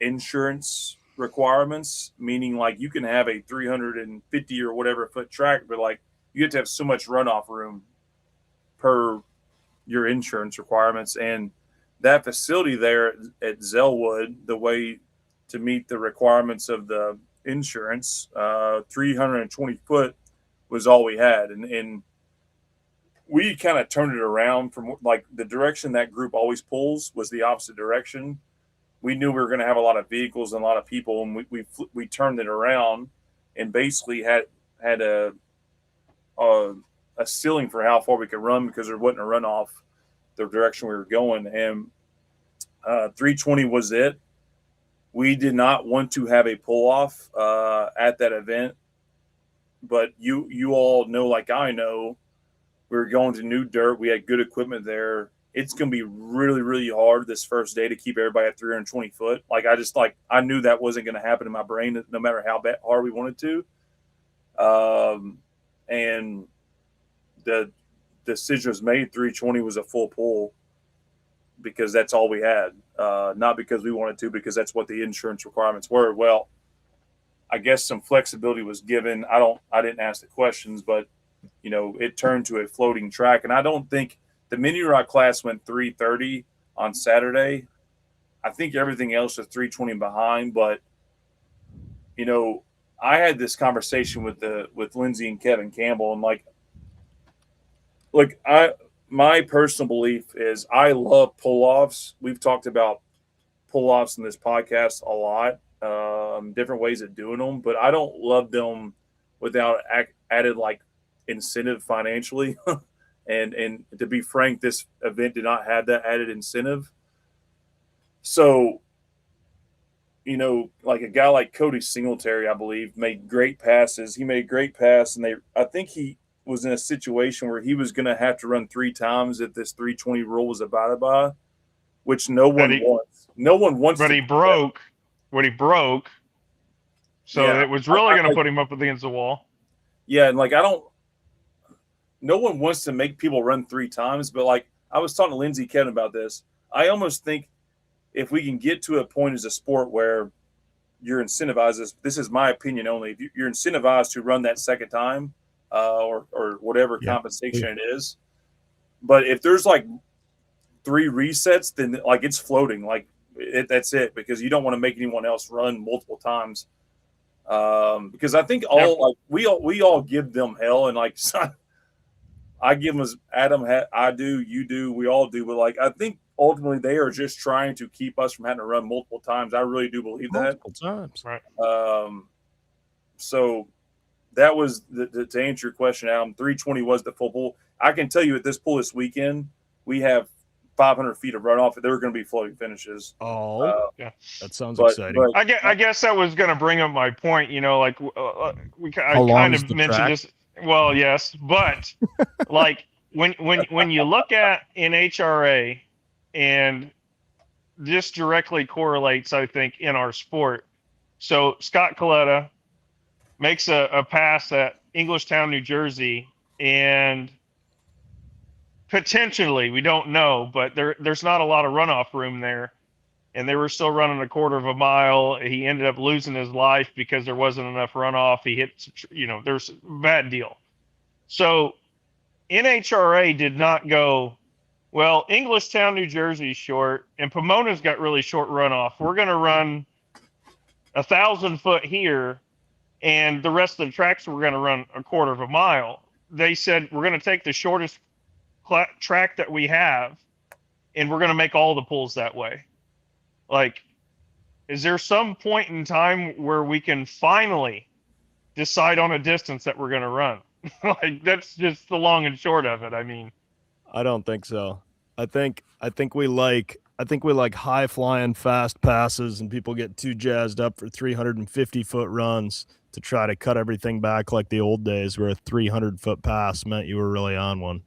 insurance requirements, meaning like, you can have a 350 or whatever foot track, but like, you have to have so much runoff room per your insurance requirements. And that facility there at Zellwood, the way to meet the requirements of the insurance, 320 foot was all we had. And we kind of turned it around from like the direction that group always pulls was the opposite direction. We knew we were going to have a lot of vehicles and a lot of people, and we turned it around and basically had a ceiling for how far we could run because there wasn't a runoff the direction we were going. And 320 was it. We did not want to have a pull off at that event, but you all know, like I know, we were going to new dirt. We had good equipment there. It's going to be really, really hard this first day to keep everybody at 320 foot. Like, I knew that wasn't going to happen in my brain, no matter how hard we wanted to. And the decision was made. 320 was a full pull because that's all we had. Not because we wanted to, because that's what the insurance requirements were. Well, I guess some flexibility was given. I didn't ask the questions, but it turned to a floating track. And I don't think The mini rod class went 330 on Saturday. I think everything else is 320 behind, but you know, I had this conversation with Lindsay and Kevin Campbell, and my personal belief is I love pull-offs. We've talked about pull-offs in this podcast a lot, different ways of doing them, but I don't love them without added like incentive financially. and to be frank, this event did not have that added incentive. So, you know, like a guy like Cody Singletary, I believe, made great passes. He made a great pass, and I think he was in a situation where he was going to have to run 3 times if this 320 rule was abided by, which no one wants. No one wants. But he broke what he broke, so it was really going to put him up against the wall. Yeah, and no one wants to make people run 3 times, but like I was talking to Lindsay Kevin about this. I almost think if we can get to a point as a sport where you're incentivized, this is my opinion only, if you're incentivized to run that second time or whatever compensation it is. But if there's like 3 resets, then like it's floating. Like that's it, because you don't want to make anyone else run multiple times. Because I think we all give them hell, and like I give them as Adam, I do, you do, we all do. But like I think ultimately they are just trying to keep us from having to run multiple times. I really do believe that. Multiple times, right? So that was to answer your question, Adam. 320 was the full pool. I can tell you at this pool this weekend, we have 500 feet of runoff. There are going to be floating finishes. Yeah, that sounds exciting. I guess that was going to bring up my point. You know, like I kind of mentioned this. Well, yes, but like when you look at NHRA, and this directly correlates, I think, in our sport. So Scott Coletta makes a pass at Englishtown, New Jersey, and potentially, we don't know, but there's not a lot of runoff room there, and they were still running a quarter of a mile. He ended up losing his life because there wasn't enough runoff. He hit, there's a bad deal. So NHRA did not go, well, Englishtown, New Jersey's short, and Pomona's got really short runoff. We're going to run 1,000 foot here, and the rest of the tracks we're going to run a quarter of a mile. They said, we're going to take the shortest track that we have, and we're going to make all the pulls that way. Like, is there some point in time where we can finally decide on a distance that we're going to run? Like, that's just the long and short of it. I mean, I don't think so. I think we like high flying fast passes, and people get too jazzed up for 350 foot runs to try to cut everything back like the old days where a 300 foot pass meant you were really on one.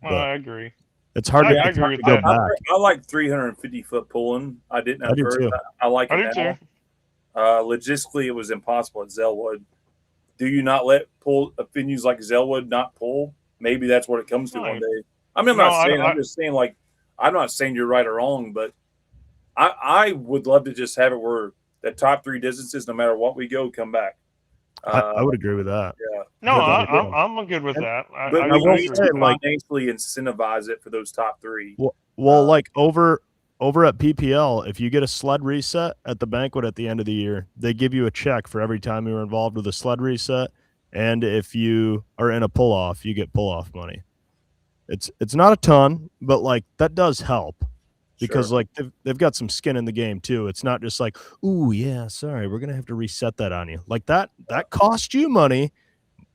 Well, I agree. It's hard to agree with go that. back. I like 350 foot pulling. I didn't at first. I like it now. Logistically, it was impossible at Zellwood. Do you not let venues like Zellwood not pull? Maybe that's what it comes to one day. I mean, I'm just saying, like, I'm not saying you're right or wrong, but I would love to just have it where the top 3 distances, no matter what we go, come back. I would agree with that. Yeah. No, I'm good with that. But I will say, like, financially incentivize it for those top 3. Well, like over at PPL, if you get a sled reset at the banquet at the end of the year, they give you a check for every time you were involved with a sled reset, and if you are in a pull off, you get pull off money. It's not a ton, but like that does help. Because like they've got some skin in the game too. It's not just like, ooh, yeah, sorry, we're gonna have to reset that on you. Like that cost you money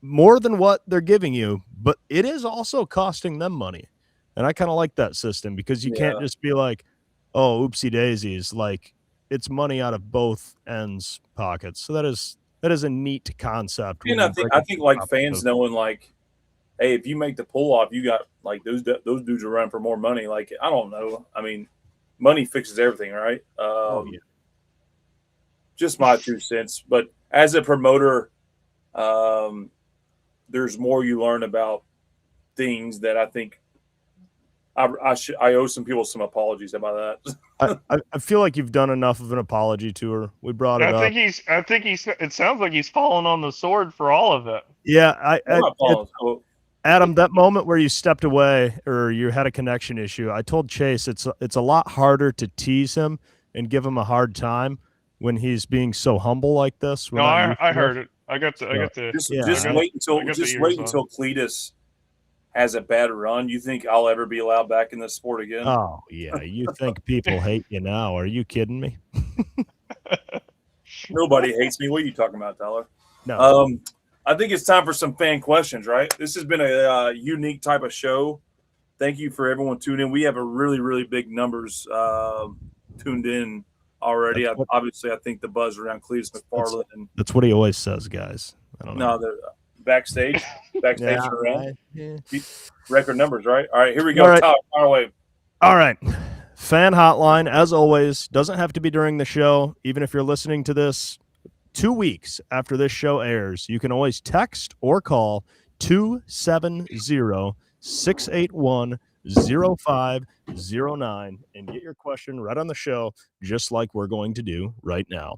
more than what they're giving you, but it is also costing them money. And I kind of like that system because you can't just be like, oh, oopsie daisies. Like it's money out of both ends pockets. So that is a neat concept. And I think like fans knowing like, hey, if you make the pull off, you got like those dudes are running for more money. Like, I don't know. I mean, money fixes everything, right? Just my 2 cents. But as a promoter, there's more you learn about things that I think I owe some people some apologies about that. I feel like you've done enough of an apology to her. We brought it up. I think it sounds like he's fallen on the sword for all of it. Yeah, Adam, that moment where you stepped away or you had a connection issue, I told Chase it's a lot harder to tease him and give him a hard time when he's being so humble like this. No, I heard it. I got the. Just wait until Cletus has a bad run. You think I'll ever be allowed back in this sport again? Oh yeah, you think people hate you now? Are you kidding me? Nobody hates me. What are you talking about, Tyler? No. I think it's time for some fan questions, right? This has been a unique type of show. Thank you for everyone tuning in. We have a really, really big numbers tuned in already. Obviously, I think the buzz around Cletus McFarland. That's what he always says, guys. I don't know. No, the backstage yeah, around. Yeah. Record numbers, right? All right, here we go. All right. Tyler, fire away. All right. Fan hotline, as always, doesn't have to be during the show. Even if you're listening to this 2 weeks after this show airs, you can always text or call 270-681-0509 and get your question right on the show, just like we're going to do right now.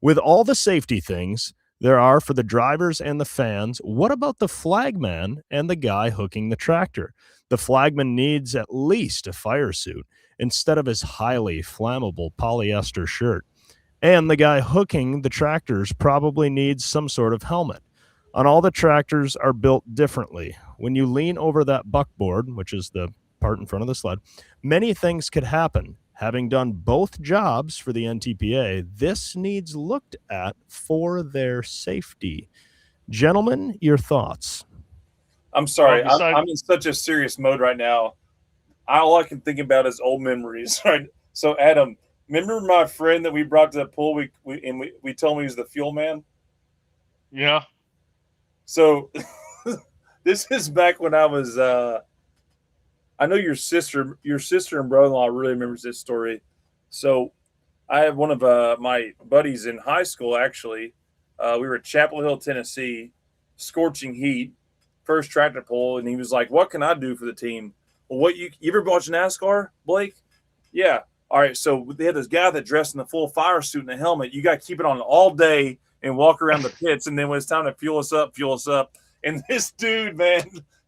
With all the safety things there are for the drivers and the fans, what about the flagman and the guy hooking the tractor? The flagman needs at least a fire suit instead of his highly flammable polyester shirt. And the guy hooking the tractors probably needs some sort of helmet. On all the tractors are built differently. When you lean over that buckboard, which is the part in front of the sled, many things could happen. Having done both jobs for the NTPA, this needs looked at for their safety. Gentlemen, your thoughts? I'm sorry. I'm in such a serious mode right now. All I can think about is old memories. Right. So, Adam, remember my friend that we brought to the pool? We told him he was the fuel man. Yeah. So, this is back when I was. I know your sister and brother-in-law really remembers this story. So, I have one of my buddies in high school. Actually, we were at Chapel Hill, Tennessee, scorching heat, first tractor pull, and he was like, "What can I do for the team?" Well, what you ever watch NASCAR, Blake? Yeah. All right. So they had this guy that dressed in the full fire suit and a helmet. You got to keep it on all day and walk around the pits, and then when it's time to fuel us up. And this dude, man,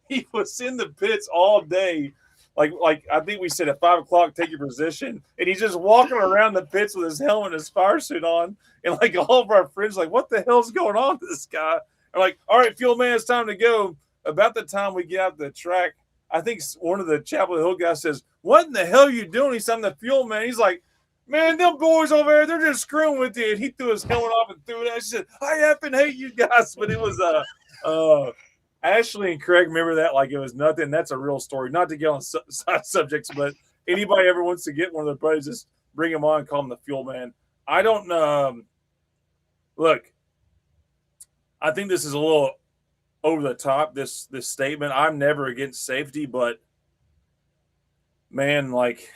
he was in the pits all day. Like I think we said at 5 o'clock, take your position, and he's just walking around the pits with his helmet and his fire suit on, and like all of our friends, like, what the hell's going on with this guy? And like, all right, fuel man, it's time to go. About the time we get out the track, I think one of the Chapel Hill guys says, "What in the hell are you doing?" He's on the fuel man. He's like, "Man, them boys over there, they're just screwing with you." And he threw his helmet off and threw it out. He said, "I effing hate you guys." But it was Ashley and Craig remember that like it was nothing. That's a real story. Not to get on side subjects, but anybody ever wants to get one of their buddies, just bring him on and call him the fuel man. I don't know. Look, I think this is a little over the top, this statement. I'm never against safety, but man, like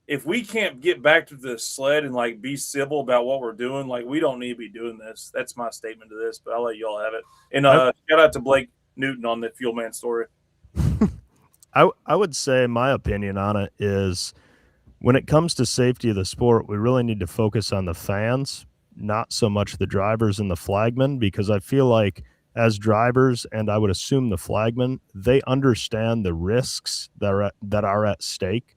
if we can't get back to the sled and like be civil about what we're doing, like we don't need to be doing this. That's my statement to this, but I'll let y'all have it. And shout out to Blake Newton on the fuel man story. I would say my opinion on it is when it comes to safety of the sport, we really need to focus on the fans, not so much the drivers and the flagmen, because I feel like as drivers, and I would assume the flagmen, they understand the risks that are at stake.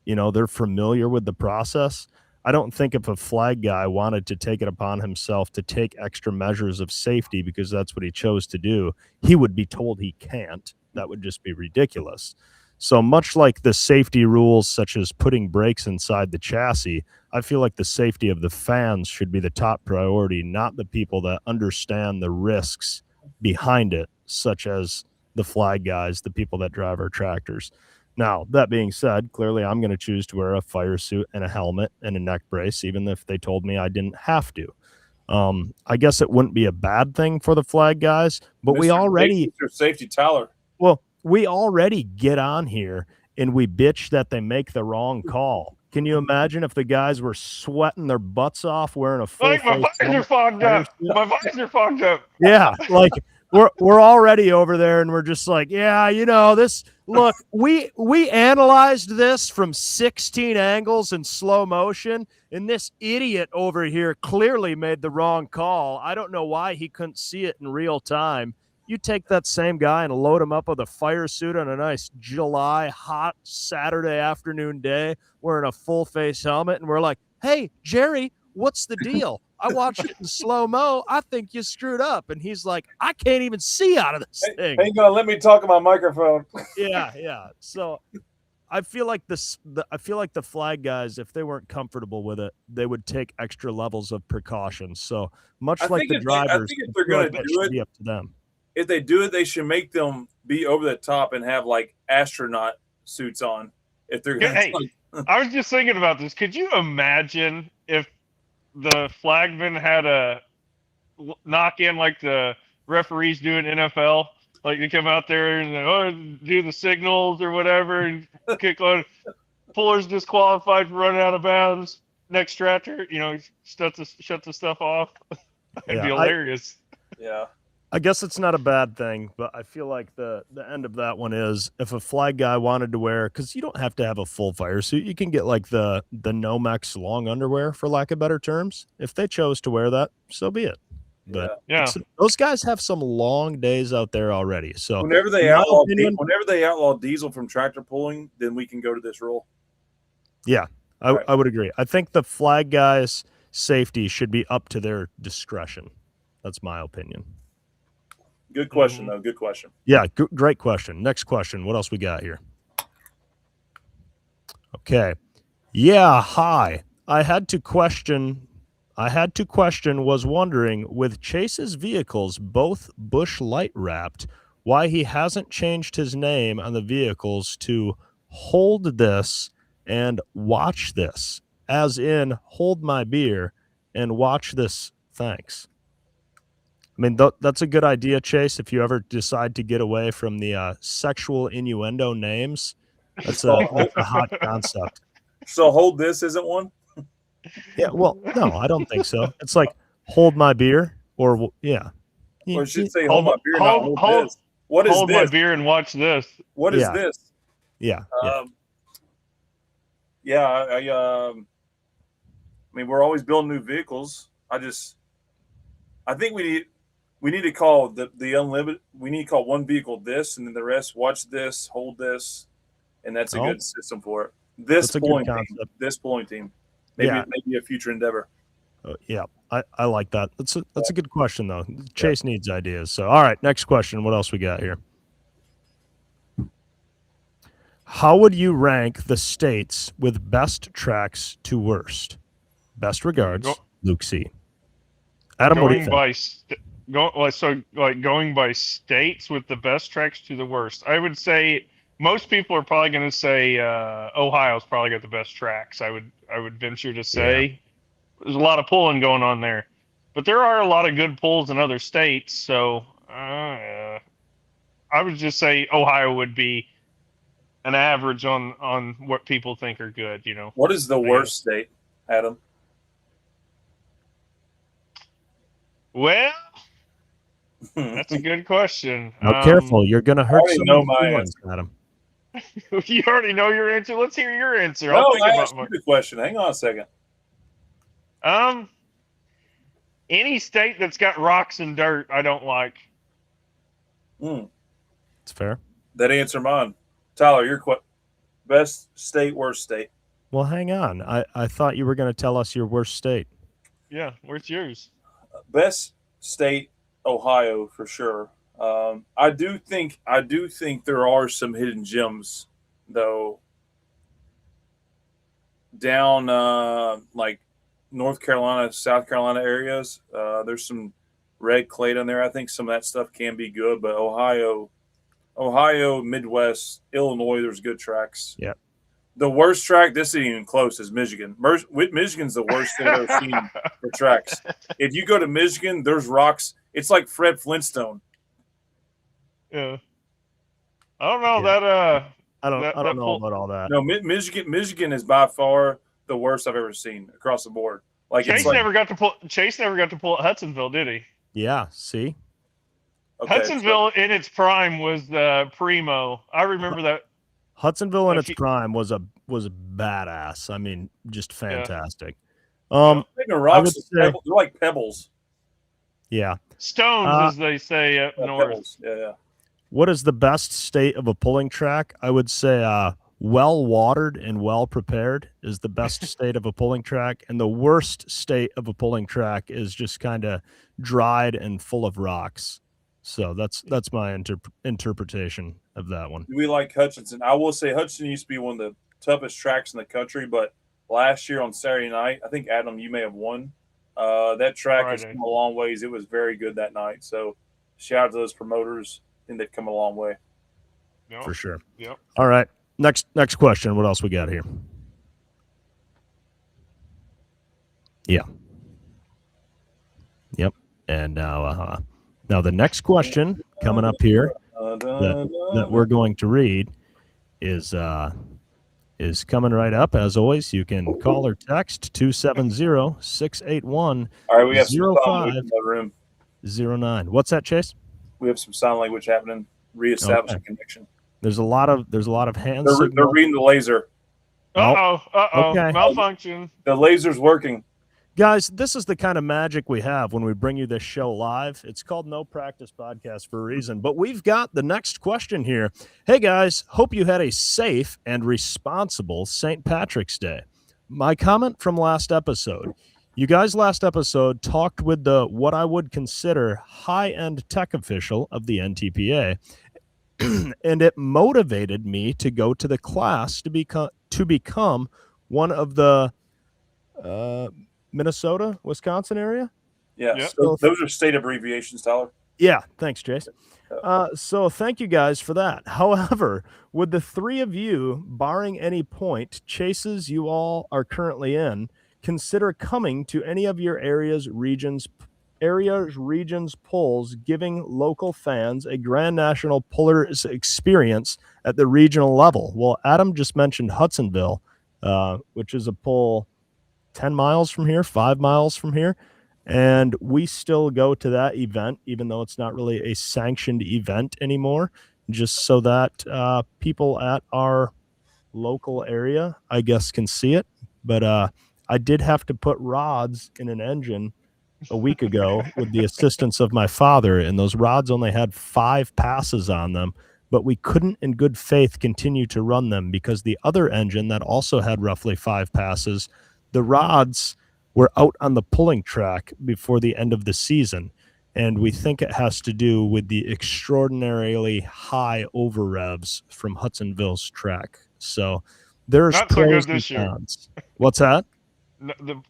You know, they're familiar with the process. I don't think if a flag guy wanted to take it upon himself to take extra measures of safety because that's what he chose to do, he would be told he can't. That would just be ridiculous. So much like the safety rules, such as putting brakes inside the chassis, I feel like the safety of the fans should be the top priority, not the people that understand the risks behind it, such as the flag guys, the people that drive our tractors. Now, that being said, clearly I'm going to choose to wear a fire suit and a helmet and a neck brace, even if they told me I didn't have to. I guess it wouldn't be a bad thing for the flag guys, but we already safety Tyler. Well, we already get on here and we bitch that they make the wrong call. Can you imagine if the guys were sweating their butts off wearing a full like my visor fogged up. My visor fogged up. Yeah, like we're already over there and we're just like, yeah, you know, this look, we analyzed this from 16 angles in slow motion, and this idiot over here clearly made the wrong call. I don't know why he couldn't see it in real time. You take that same guy and load him up with a fire suit on a nice July hot Saturday afternoon day, wearing a full face helmet, and we're like, "Hey, Jerry, what's the deal? I watched it in slow-mo. I think you screwed up." And he's like, "I can't even see out of this thing." Ain't gonna let me talk on my microphone. Yeah. So I feel like the flag guys, if they weren't comfortable with it, they would take extra levels of precautions. So much like the drivers, if they're going to do it, be up to them. If they do it, they should make them be over the top and have like astronaut suits on. If they're going I was just thinking about this. Could you imagine if the flagman had a knock in like the referees do in NFL? Like they come out there and do the signals or whatever and kick on. Fuller's disqualified for running out of bounds. Next stretcher, shut the stuff off. It'd be hilarious. I guess it's not a bad thing, but I feel like the end of that one is if a flag guy wanted to wear, because you don't have to have a full fire suit. You can get like the Nomex long underwear, for lack of better terms. If they chose to wear that, so be it. But those guys have some long days out there already. So whenever they outlaw diesel from tractor pulling, then we can go to this rule. Yeah, I would agree. I think the flag guys' safety should be up to their discretion. That's my opinion. Good question, though. Good question. Yeah, great question. Next question. What else we got here? Okay. Yeah, hi. I had to question, was wondering, with Chase's vehicles both bush light wrapped, why he hasn't changed his name on the vehicles to Hold This and Watch This, as in hold my beer and watch this, thanks. I mean, that's a good idea, Chase. If you ever decide to get away from the sexual innuendo names, that's a hot concept. So Hold This isn't one? Yeah, well, no, I don't think so. It's like hold my beer or, Or it should say hold my beer, not hold this. What is hold this? my beer and watch this. What is this? Yeah. I mean, we're always building new vehicles. I think we need to call the unlimited. We need to call one vehicle this, and then the rest watch this, hold this, and that's a good system for it. This pulling team, maybe a future endeavor. I like that. That's a good question though. Chase needs ideas. So all right, next question. What else we got here? How would you rank the states with best tracks to worst? Best regards, Luke C. Adam, what do you think? Going by states with the best tracks to the worst, I would say most people are probably going to say Ohio's probably got the best tracks. I would venture to say there's a lot of pulling going on there, but there are a lot of good pulls in other states. So I would just say Ohio would be an average on what people think are good. What is the worst state, Adam? Well, that's a good question. Now, careful. You're going to hurt some feelings, Adam. You already know your answer. Let's hear your answer. No, I asked you the question. Hang on a second. Any state that's got rocks and dirt, I don't like. It's fair. That answer mine. Tyler, your best state, worst state. Well, hang on. I thought you were going to tell us your worst state. Yeah, where's yours? Best state, Ohio for sure. I do think there are some hidden gems though. Down like North Carolina, South Carolina areas, there's some red clay down there. I think some of that stuff can be good, but Ohio, Midwest, Illinois, there's good tracks. Yeah. The worst track, this isn't even close, is Michigan. Michigan's the worst thing I've ever seen for tracks. If you go to Michigan, there's rocks. It's like Fred Flintstone. Yeah. I don't know that. I don't know about all that. No, Michigan is by far the worst I've ever seen across the board. Like Chase never got to pull at Hudsonville, did he? Yeah. See. Okay, Hudsonville in its prime was primo. I remember that. Hudsonville in its prime was badass. I mean, just fantastic. The rocks, they're like pebbles. Yeah. Stones, as they say up north. Pebbles. Yeah. What is the best state of a pulling track? I would say well watered and well prepared is the best state of a pulling track, and the worst state of a pulling track is just kind of dried and full of rocks. So that's my interpretation of that one. We like Hutchinson. I will say Hutchinson used to be one of the toughest tracks in the country, but last year on Saturday night, I think, Adam, you may have won. That track has come a long ways. It was very good that night. So shout out to those promoters. I think they've come a long way. Yep. For sure. Yep. All right. Next question. What else we got here? Yeah. Yep. And now the next question coming up here that we're going to read is coming right up. As always, you can call or text 270-681-0509. All right, we have some sound in the room. What's that, Chase? We have some sound language happening. Reestablishing connection. There's a lot of hands. They're reading the laser. Okay. Malfunction. The laser's working. Guys, this is the kind of magic we have when we bring you this show live. It's called No Practice Podcast for a reason. But we've got the next question here. Hey, guys, hope you had a safe and responsible St. Patrick's Day. My comment from last episode. You guys last episode talked with the what I would consider high-end tech official of the NTPA, and it motivated me to go to the class to become one of the Minnesota, Wisconsin area. Yeah, yep. So those are state abbreviations, Tyler. Yeah, thanks, Jason. So thank you guys for that. However, with the three of you, barring any point chases you all are currently in, consider coming to any of your regions, pulls, giving local fans a Grand National Pullers experience at the regional level. Well, Adam just mentioned Hudsonville, which is a pull 10 miles from here, 5 miles from here. And we still go to that event, even though it's not really a sanctioned event anymore, just so that people at our local area, I guess, can see it. But I did have to put rods in an engine a week ago with the assistance of my father, and those rods only had 5 passes on them, but we couldn't in good faith continue to run them because the other engine that also had roughly 5 passes, the rods were out on the pulling track before the end of the season, and we think it has to do with the extraordinarily high over revs from Hudsonville's track. So there's not so good this year. What's that? No, the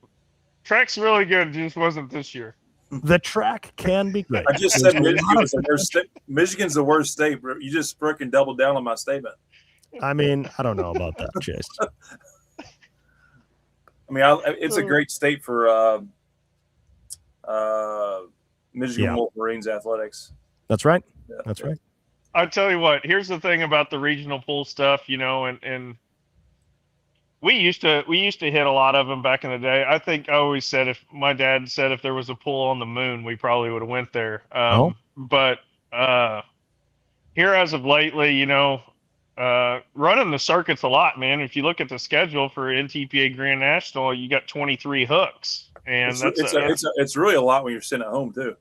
track's really good. It just wasn't this year. The track can be great. I just said Michigan's the worst state. Michigan's the worst state, bro. You just freaking doubled down on my statement. I mean, I don't know about that, Chase. I mean, it's a great state for Michigan Wolverines athletics. That's right. Yeah. That's right. I'll tell you what. Here's the thing about the regional pool stuff, and we used to hit a lot of them back in the day. I think I always said my dad said if there was a pool on the moon, we probably would have went there. But here as of lately, running the circuits a lot, man. If you look at the schedule for NTPA Grand National, you got 23 hooks, and it's really a lot when you're sitting at home too.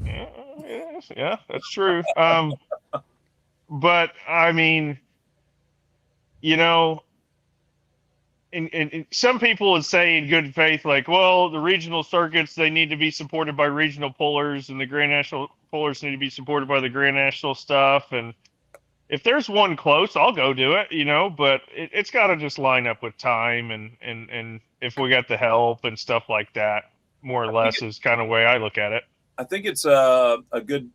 Yeah, that's true. But I mean, and some people would say in good faith, like, well, the regional circuits, they need to be supported by regional pullers, and the Grand National pullers need to be supported by the Grand National stuff. And if there's one close, I'll go do it, but it's got to just line up with time and if we got the help and stuff like that, more or less is kind of the way I look at it. I think it's a good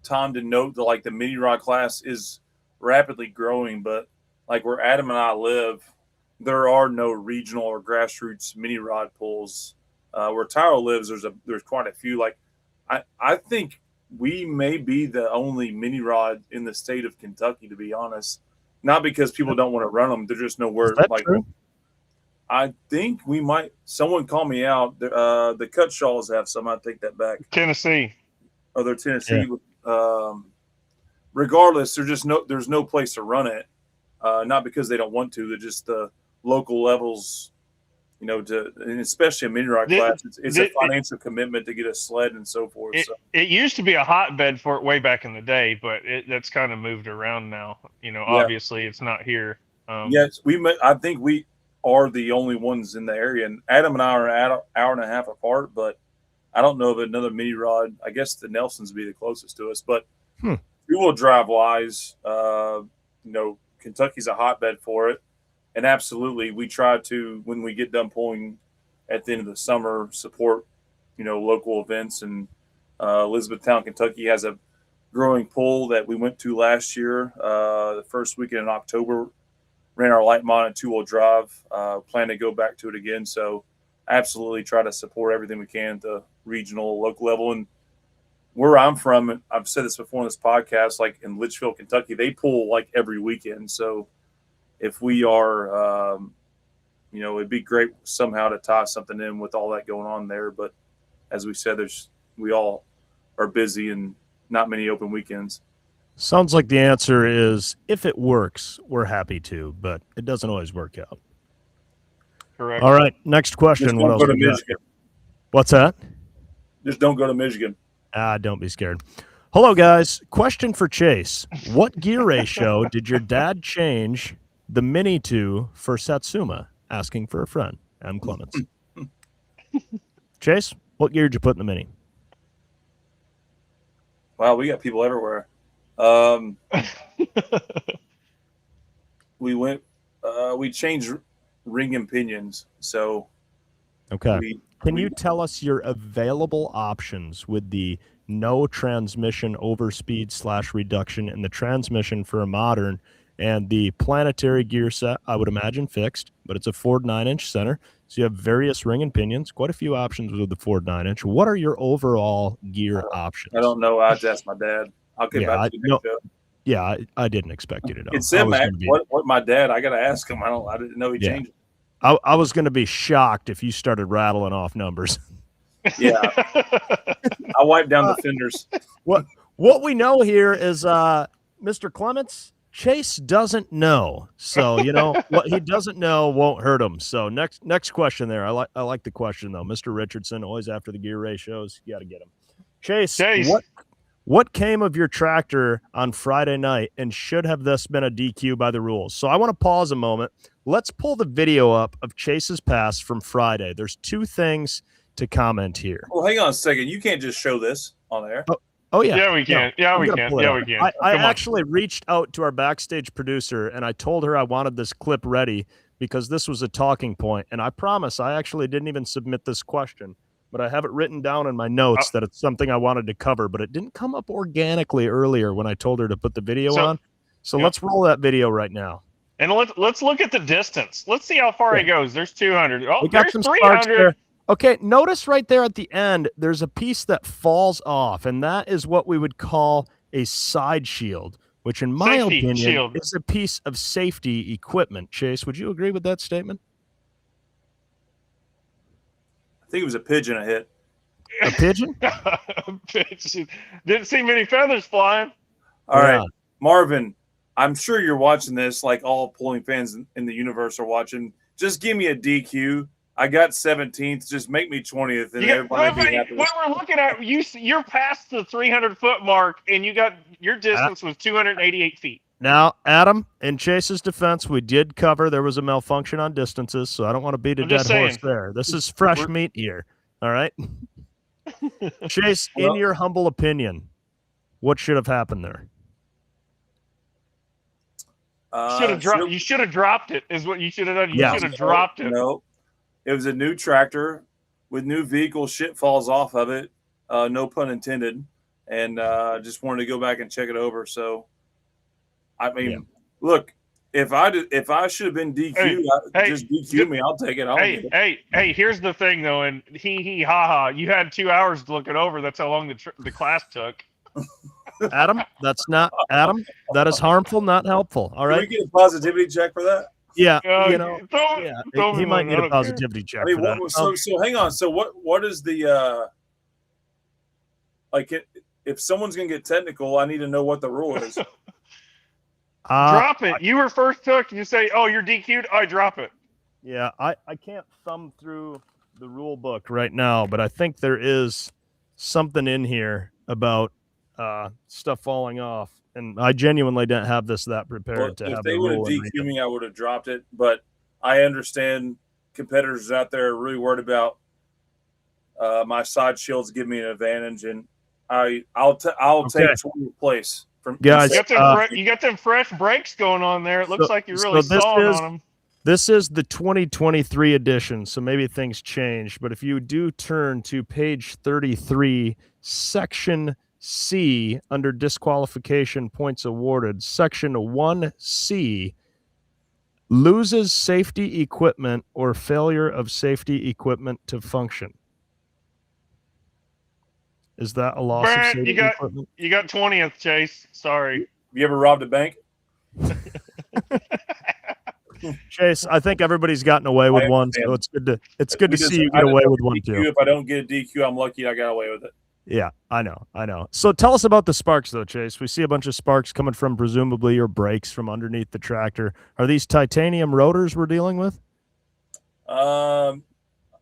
time to note that, like, the mini rod class is rapidly growing, but like where Adam and I live, there are no regional or grassroots mini rod pulls. Where Tyler lives, there's quite a few. Like, I think we may be the only mini rod in the state of Kentucky, to be honest. Not because people don't want to run them; they're just nowhere. Like, true? I think we might. Someone call me out. The Cutshaws have some. I take that back. Tennessee. Oh, they're Tennessee. Yeah. Regardless, there's no place to run it. Not because they don't want to. They're just the local levels and especially a mini rod class, it's a financial commitment to get a sled and so forth. It used to be a hotbed for it way back in the day, but that's kind of moved around now. Obviously it's not here. Yes, I think we are the only ones in the area, and Adam and I are an hour and a half apart, but I don't know of another mini rod. I guess the Nelsons would be the closest to us, but two-wheel drive wise, Kentucky's a hotbed for it. And absolutely, we try to, when we get done pulling at the end of the summer, support, local events. And Elizabethtown, Kentucky has a growing pull that we went to last year. The first weekend in October, ran our light mod and two-wheel drive. Plan to go back to it again. So absolutely try to support everything we can at the regional, local level. And where I'm from, I've said this before in this podcast, like in Litchfield, Kentucky, they pull like every weekend. So if we are, it'd be great somehow to tie something in with all that going on there. But as we said, we all are busy and not many open weekends. Sounds like the answer is if it works, we're happy to, but it doesn't always work out. Correct. All right, next question. What else? Go to Michigan. What's that? Just don't go to Michigan. Don't be scared. Hello, guys. Question for Chase. What gear ratio did your dad change the Mini to for Satsuma? Asking for a friend. M. Clements. Chase, what gear did you put in the Mini? Wow, we got people everywhere. We changed ring and pinions. So, okay. Can you tell us your available options with the no transmission overspeed / reduction in the transmission for a modern and the planetary gear set? I would imagine fixed, but it's a Ford 9-inch center. So you have various ring and pinions, quite a few options with the Ford 9-inch. What are your overall gear options? I don't know. I have to ask my dad. I'll get back to you. Yeah, I didn't expect you to know. It's him, man. What my dad? I got to ask him. I didn't know he changed it. I was going to be shocked if you started rattling off numbers. Yeah, I wiped down the fenders. What we know here is Mr. Clements, Chase doesn't know. So, what he doesn't know won't hurt him. So next question there. I like the question though. Mr. Richardson, always after the gear ratios. You got to get him. Chase. What came of your tractor on Friday night and should have this been a DQ by the rules? So I want to pause a moment. Let's pull the video up of Chase's pass from Friday. There's two things to comment here. Well, hang on a second. You can't just show this on there. Oh yeah. Yeah, we can. No, we can. I actually reached out to our backstage producer and I told her I wanted this clip ready because this was a talking point. And I promise I actually didn't even submit this question, but I have it written down in my notes that it's something I wanted to cover, but it didn't come up organically earlier when I told her to put the video on. So let's roll that video right now. And let's look at the distance. Let's see how far he goes. There's 200. Oh, we got there's some 300. there. Okay, notice right there at the end, there's a piece that falls off, and that is what we would call a side shield, which in my opinion is a piece of safety equipment. Chase, would you agree with that statement? I think it was a pigeon I hit. A pigeon? Pigeon. Didn't see many feathers flying. All right, Marvin, I'm sure you're watching this like all pulling fans in the universe are watching. Just give me a DQ. I got 17th. Just make me 20th, and everybody be happy. What we're looking at, you're past the 300-foot mark, and your distance was 288 feet. Now, Adam, in Chase's defense, we did cover there was a malfunction on distances, so I don't want to beat a dead horse there. This is fresh meat here. All right? Chase, in your humble opinion, what should have happened there? You should have dropped it, is what you should have done. You should have dropped it. No. It was a new tractor with new vehicle. Shit falls off of it. No pun intended. And just wanted to go back and check it over. So, I mean, look, if I should have been DQ'd, just DQ me. I'll take it. Hey, here's the thing, though. And you had 2 hours to look it over. That's how long the class took. Adam, that is harmful, not helpful. All right. Can we get a positivity check for that? Yeah, he might need a positivity check for that. So hang on. So what is the if someone's gonna get technical, I need to know what the rule is. Drop it. You were first took. You say, "Oh, you're DQ'd." I drop it. Yeah, I can't thumb through the rule book right now, but I think there is something in here about stuff falling off. And I genuinely didn't have that prepared Well, to if have they the would have rule and DQ'd read it. me, I would have dropped it. But I understand competitors out there are really worried about my side shields give me an advantage, and I'll take 20th place from Guys. You got them fresh brakes going on there. It looks like you're really this sawing is on them. this is the 2023 edition, so maybe things changed. But if you do turn to page 33, section C, under disqualification points awarded, section 1C, loses safety equipment or failure of safety equipment to function. Is that a loss of safety equipment? You got 20th, Chase. Sorry. You ever robbed a bank? Chase, I think everybody's gotten away with one, so it's good to see you get away with one too. If I don't get a DQ, I'm lucky I got away with it. Yeah, I know. So tell us about the sparks, though, Chase. We see a bunch of sparks coming from presumably your brakes from underneath the tractor. Are these titanium rotors we're dealing with? I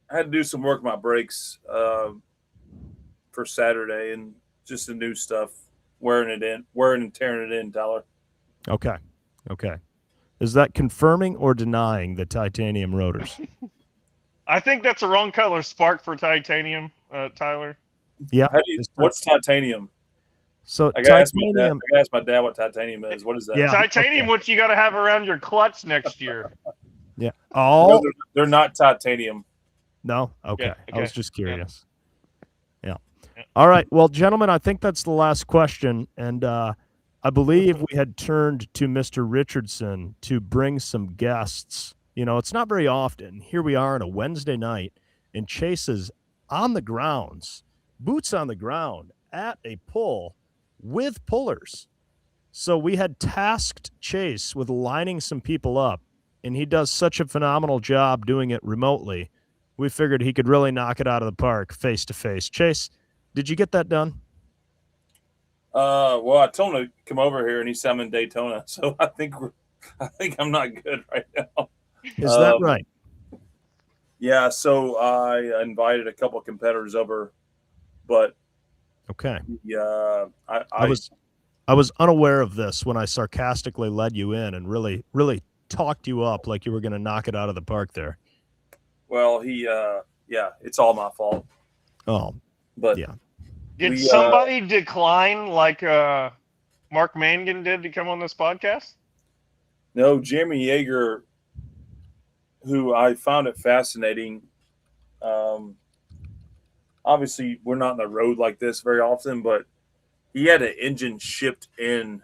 had to do some work on my brakes for Saturday, and just the new stuff, wearing and tearing it in, Tyler. Okay. Is that confirming or denying the titanium rotors? I think that's the wrong color spark for titanium, Tyler. Yeah. What's titanium? So I gotta titanium. ask my dad what titanium is. What is that? Yeah. Titanium, what you got to have around your clutch next year. Yeah. No, they're not titanium. No? Okay. Yeah, I was just curious. Yeah. All right. Well, gentlemen, I think that's the last question. And I believe we had turned to Mr. Richardson to bring some guests. You know, it's not very often. Here we are on a Wednesday night, and Chase is on the grounds, boots on the ground, at a pull with pullers. So we had tasked Chase with lining some people up, and he does such a phenomenal job doing it remotely. We figured he could really knock it out of the park face to face. Chase, did you get that done? Well, I told him to come over here, and he said I'm in Daytona, so I think I'm not good right now. Is that right? Yeah. So I invited a couple of competitors over, but okay. Yeah, I was unaware of this when I sarcastically led you in and really talked you up like you were going to knock it out of the park there. Well, it's all my fault. Oh, but yeah. Did somebody decline like Mark Mangan did to come on this podcast? No, Jeremy Yeager, who I found it fascinating. Obviously, we're not on the road like this very often, but he had an engine shipped in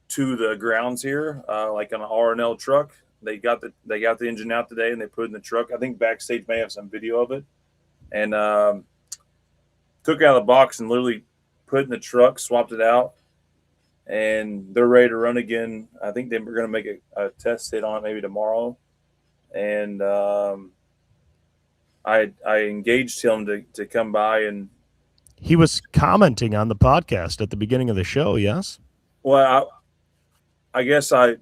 to the grounds here, like on an R&L truck. They got the engine out today, and they put it in the truck. I think backstage may have some video of it, and took it out of the box and literally put it in the truck, swapped it out, and they're ready to run again. I think they were going to make a test hit on it maybe tomorrow, and I engaged him to come by, and he was commenting on the podcast at the beginning of the show. Yes. Well, I guess I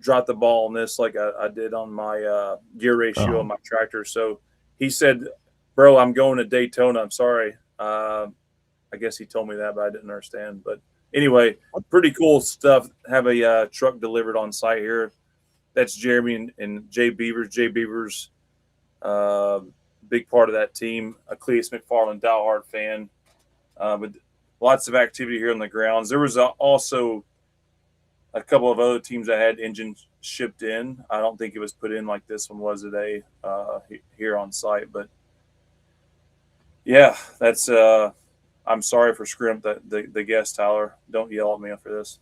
dropped the ball on this like I did on my gear ratio on my tractor. So he said, "Bro, I'm going to Daytona. I'm sorry." I guess he told me that, but I didn't understand. But anyway, pretty cool stuff. Have a truck delivered on site here. That's Jeremy and Jay Beavers. Jay Beavers, big part of that team. A Cletus McFarland diehard fan. With lots of activity here on the grounds. There was also a couple of other teams that had engines shipped in. I don't think it was put in like this one was today here on site, but yeah, that's. I'm sorry for screwing up the guest, Tyler. Don't yell at me for this.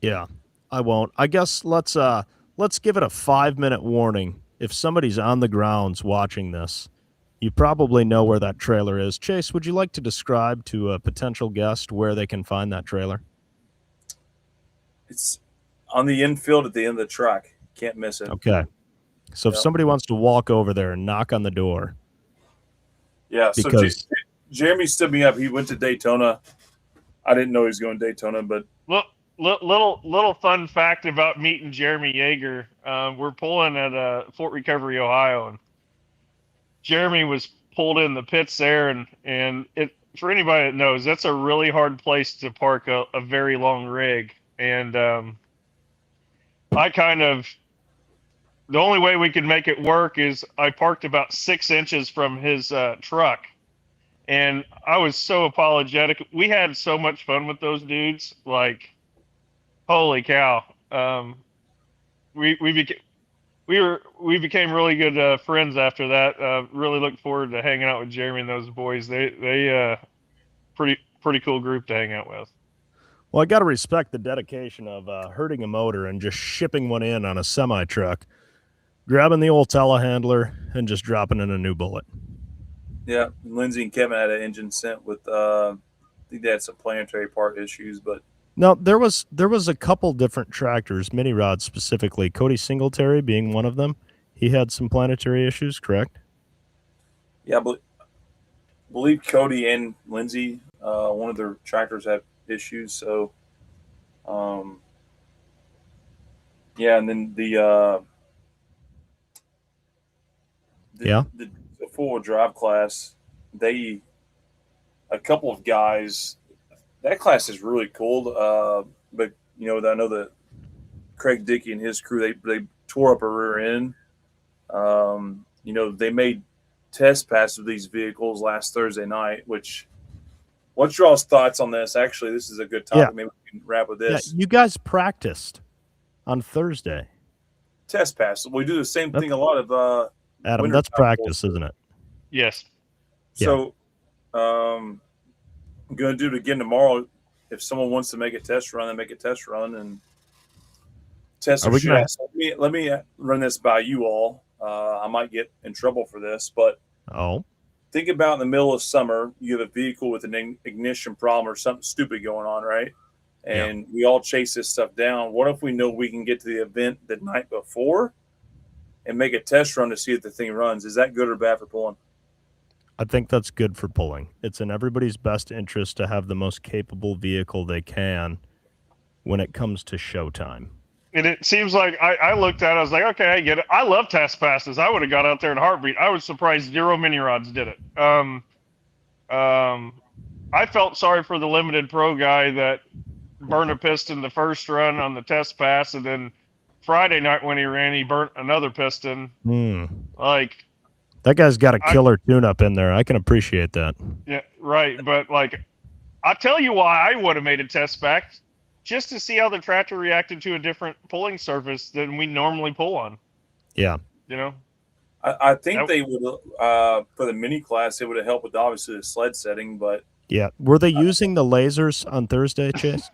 Yeah, I won't. I guess let's give it a 5-minute warning. If somebody's on the grounds watching this, you probably know where that trailer is. Chase, would you like to describe to a potential guest where they can find that trailer? It's on the infield at the end of the track. Can't miss it. Okay. So if somebody wants to walk over there and knock on the door. Yeah, because Jeremy stood me up. He went to Daytona. I didn't know he was going to Daytona, but little fun fact about meeting Jeremy Yeager. We're pulling at Fort Recovery, Ohio, and Jeremy was pulled in the pits there, and it, for anybody that knows, that's a really hard place to park a very long rig. And the only way we could make it work is I parked about 6 inches from his truck. And I was so apologetic. We had so much fun with those dudes. Like, holy cow. We became really good friends after that. Really look forward to hanging out with Jeremy and those boys. They pretty cool group to hang out with. Well, I got to respect the dedication of herding a motor and just shipping one in on a semi truck, grabbing the old telehandler and just dropping in a new bullet. Yeah, Lindsay and Kevin had an engine sent with I think they had some planetary part issues, but no, there was a couple different tractors, mini rods specifically. Cody Singletary being one of them. He had some planetary issues, correct? Yeah, but I believe Cody and Lindsay, one of their tractors had issues. So, yeah, and then the four-wheel drive class, a couple of guys, that class is really cool. But I know that Craig Dickey and his crew, they tore up a rear end. They made test passes with these vehicles last Thursday night. What's your all's thoughts on this? Actually, this is a good topic. Yeah. Maybe we can wrap with this. Yeah, you guys practiced on Thursday. Test pass. We do the same thing. A lot of Adam, that's practice, isn't it? Yes. So, I'm going to do it again tomorrow. If someone wants to make a test run, then make a test run and test. Let me run this by you all. I might get in trouble for this, but think about in the middle of summer, you have a vehicle with an ignition problem or something stupid going on, right? And we all chase this stuff down. What if we know we can get to the event the night before and make a test run to see if the thing runs? Is that good or bad for pulling? I think that's good for pulling. It's in everybody's best interest to have the most capable vehicle they can when it comes to showtime. And it seems like I looked at it, I was like, okay, I get it. I love test passes. I would have got out there in a heartbeat. I was surprised zero mini rods did it. I felt sorry for the limited pro guy that burned a piston the first run on the test pass, and then Friday night when he ran, he burnt another piston. Like, that guy's got a killer tune-up in there. I can appreciate that. Yeah, right. But, like, I'll tell you why I would have made a test back, just to see how the tractor reacted to a different pulling surface than we normally pull on. Yeah. I think they would, for the mini class, it would have helped with, obviously, the sled setting, but. Yeah. Were they using the lasers on Thursday, Chase?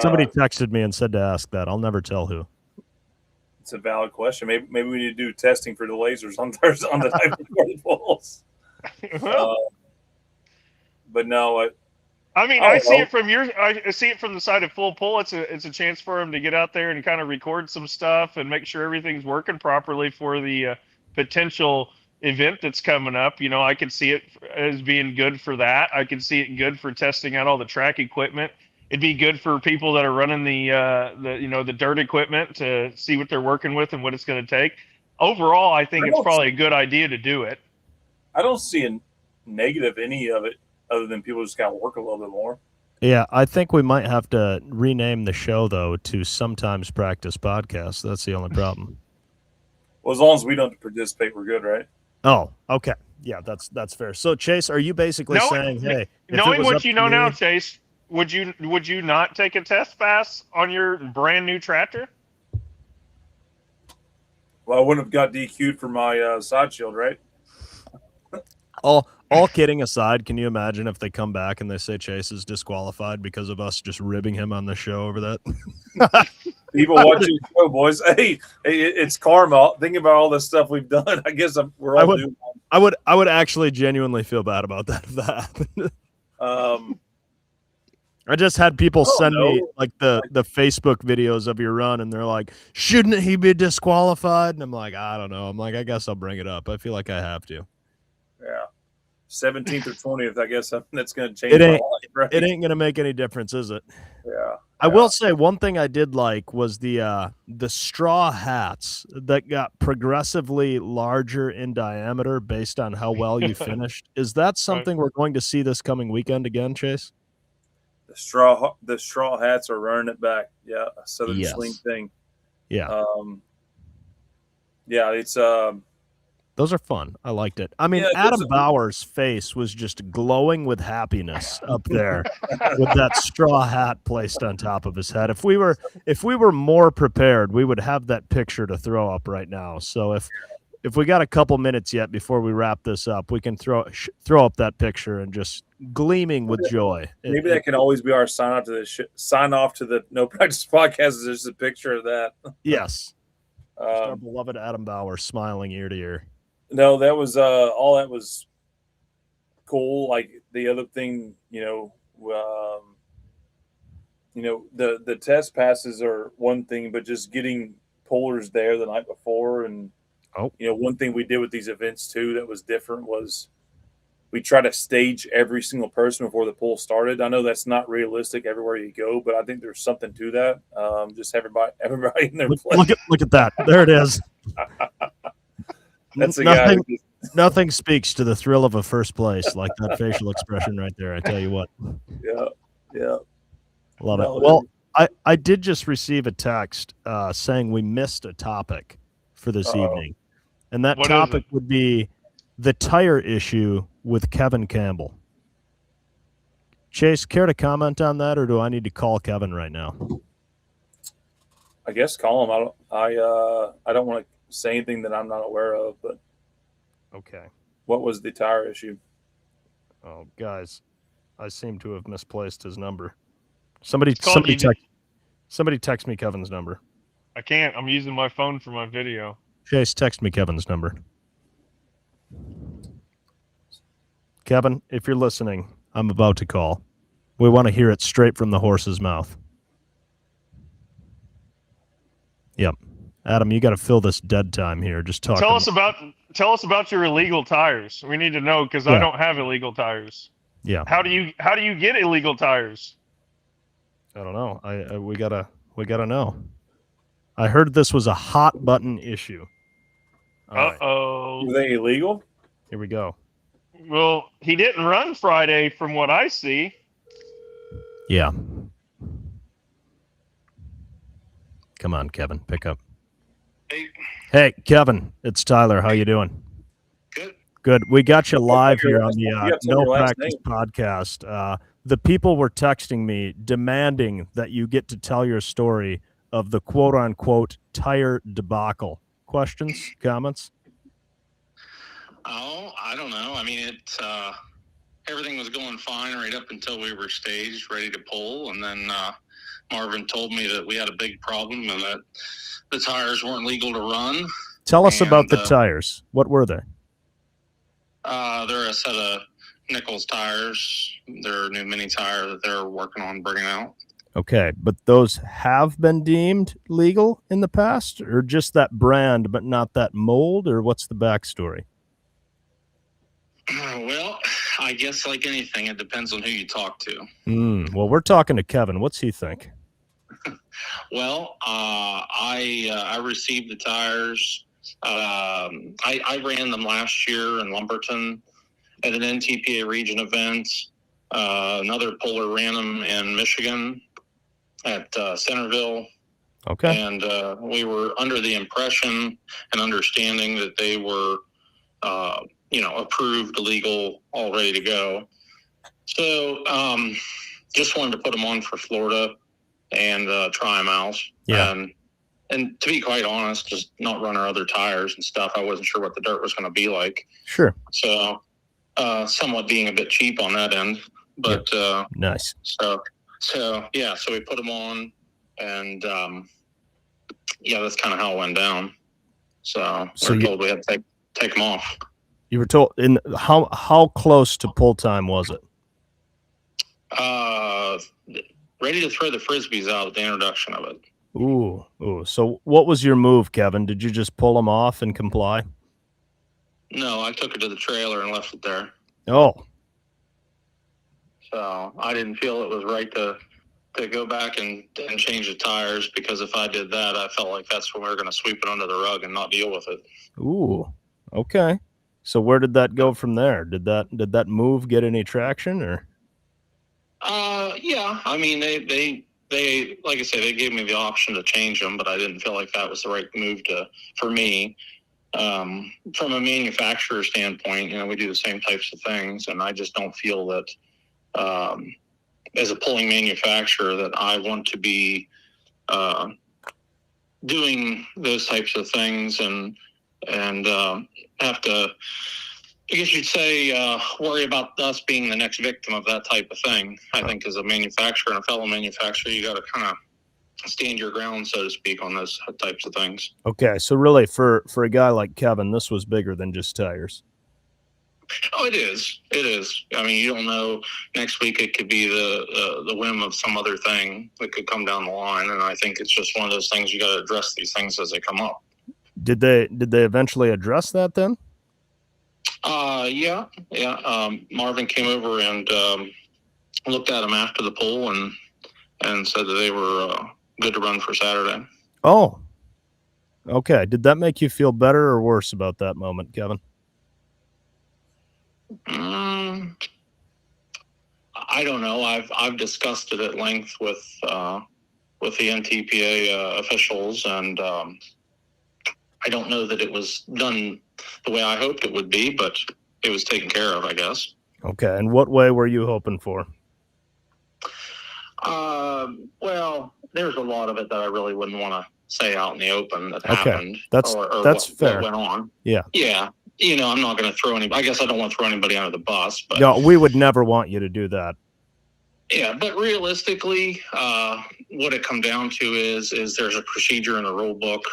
Somebody texted me and said to ask that. I'll never tell who. It's a valid question. Maybe we need to do testing for the lasers on Thursday on the night before the pulls. But no, I see it from the side of full pull. It's a chance for him to get out there and kind of record some stuff and make sure everything's working properly for the potential event that's coming up. I could see it as being good for that. I could see it good for testing out all the track equipment. It'd be good for people that are running the dirt equipment to see what they're working with and what it's going to take. Overall, I think it's probably a good idea to do it. I don't see a negative any of it other than people just got to work a little bit more. Yeah, I think we might have to rename the show, though, to Sometimes Practice Podcast. That's the only problem. Well, as long as we don't participate, we're good, right? Oh, okay. Yeah, that's fair. So, Chase, are you basically saying, hey, knowing what you know now, Chase, would you not take a test pass on your brand new tractor? Well, I wouldn't have got DQ'd for my side shield, right? All kidding aside, can you imagine if they come back and they say Chase is disqualified because of us just ribbing him on the show over that? People watching the show, boys. Hey, it's karma. Think about all the stuff we've done. I guess we're all doing. I would actually genuinely feel bad about that if that happened. I just had people send me like the Facebook videos of your run, and they're like, "Shouldn't he be disqualified?" And I'm like, I don't know. I'm like, I guess I'll bring it up. I feel like I have to. Yeah. 17th or 20th, I guess that's going to change It my ain't. life, right? It ain't gonna make any difference, is it? Yeah. I will say one thing I did like was the straw hats that got progressively larger in diameter based on how well you finished. Is that something we're going to see this coming weekend again, Chase? The straw hats are running it back. Yeah, a Southern Swing thing. Yeah. Yeah, it's those are fun. I liked it. I mean, Adam Bauer's face was just glowing with happiness up there with that straw hat placed on top of his head. If we were more prepared, we would have that picture to throw up right now. So if we got a couple minutes yet before we wrap this up, we can throw up that picture and just gleaming with joy. Maybe that can always be our sign off to the No Practice Podcast. Is just a picture of that. Yes. Our beloved Adam Bauer smiling ear to ear. No, that was all that was cool. Like the other thing, the test passes are one thing, but just getting pullers there the night before, and one thing we did with these events too that was different was we try to stage every single person before the pull started. I know that's not realistic everywhere you go, but I think there's something to that. Just everybody in their place. Look at that. There it is. That's nothing speaks to the thrill of a first place like that facial expression right there. I tell you what. Yeah. Love it. Well, I did just receive a text saying we missed a topic for this evening. And that topic would be the tire issue with Kevin Campbell. Chase, care to comment on that, or do I need to call Kevin right now? I guess call him. I don't want to say anything that I'm not aware of, but okay. What was the tire issue? Oh, guys, I seem to have misplaced his number. Somebody text me Kevin's number. I can't. I'm using my phone for my video. Chase, text me Kevin's number. Kevin, if you're listening, I'm about to call. We want to hear it straight from the horse's mouth. Yep. Adam, you got to fill this dead time here. Just talk. Tell us about your illegal tires. We need to know because I don't have illegal tires. Yeah. How do you get illegal tires? I don't know. We gotta know. I heard this was a hot button issue. Uh-oh. Were they illegal? Here we go. Well, he didn't run Friday from what I see. Yeah. Come on, Kevin, pick up. Hey, Kevin, it's Tyler. How you doing? Good. We got you live here on the No Practice podcast. The people were texting me demanding that you get to tell your story of the quote-unquote tire debacle. Questions, comments? Oh, I don't know. I mean, everything was going fine right up until we were staged, ready to pull, and then Marvin told me that we had a big problem and that the tires weren't legal to run. Tell us about the tires. What were they? They're a set of Nichols tires. They're a new mini tire that they're working on bringing out. Okay, but those have been deemed legal in the past, or just that brand but not that mold, or what's the backstory? Well, I guess like anything, it depends on who you talk to. Well, we're talking to Kevin. What's he think? Well, I received the tires. I ran them last year in Lumberton at an NTPA region event. Another puller ran them in Michigan at Centerville. Okay. And we were under the impression and understanding that they were, approved, legal, all ready to go. So just wanted to put them on for Florida and try them out. Yeah. And to be quite honest, just not run our other tires and stuff. I wasn't sure what the dirt was going to be like. Sure. So somewhat being a bit cheap on that end. But nice. So we put them on, and that's kind of how it went down. So we were told we had to take them off. You were told. In how close to pull time was it? Ready to throw the frisbees out at the introduction of it. Ooh. So what was your move, Kevin? Did you just pull them off and comply? No, I took it to the trailer and left it there. Oh. So I didn't feel it was right to go back and change the tires, because if I did that, I felt like that's when we were going to sweep it under the rug and not deal with it. Ooh. Okay. So where did that go from there? Did that move get any traction, or? Yeah. I mean, they like I say, they gave me the option to change them, but I didn't feel like that was the right move for me. From a manufacturer standpoint, we do the same types of things, and I just don't feel that, as a pulling manufacturer, that I want to be doing those types of things and have to, I guess you'd say, worry about us being the next victim of that type of thing. I think as a manufacturer and a fellow manufacturer, you got to kind of stand your ground, so to speak, on those types of things. Okay, so really for a guy like Kevin, this was bigger than just tires. Oh, it is. It is. I mean, you don't know. Next week it could be the whim of some other thing that could come down the line, and I think it's just one of those things you got to address these things as they come up. Did they eventually address that then? Yeah. Marvin came over and looked at them after the pull and said that they were good to run for Saturday. Oh, okay. Did that make you feel better or worse about that moment, Kevin? I don't know. I've discussed it at length with the NTPA officials, and I don't know that it was done the way I hoped it would be, but it was taken care of, I guess. Okay. And what way were you hoping for? Well, there's a lot of it that I really wouldn't want to say out in the open that happened. That's fair. What went on. Yeah. Yeah. I'm not going to throw anybody. I guess I don't want to throw anybody under the bus. But no, we would never want you to do that. Yeah, but realistically, what it comes down to is there's a procedure in the rule book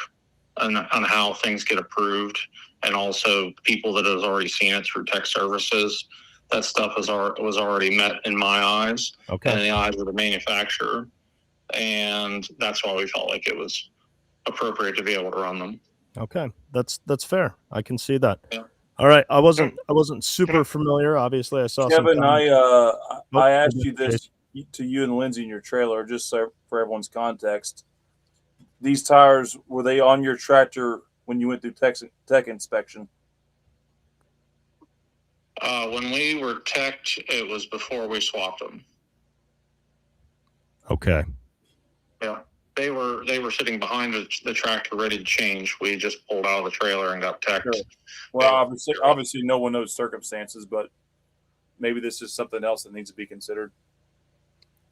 on how things get approved, and also people that have already seen it through tech services. That stuff was already met in my eyes, okay, and in the eyes of the manufacturer, and that's why we felt like it was appropriate to be able to run them. Okay, that's fair. I can see that. Yeah. All right, I wasn't super familiar. Obviously, I saw Kevin. some I asked you this to you and Lindsay in your trailer, just so for everyone's context. These tires, were they on your tractor when you went through tech inspection? When we were teched, it was before we swapped them. Okay. Yeah. They were sitting behind the tractor ready to change. We just pulled out of the trailer and got teched. Sure. Well, obviously no one knows circumstances, but maybe this is something else that needs to be considered.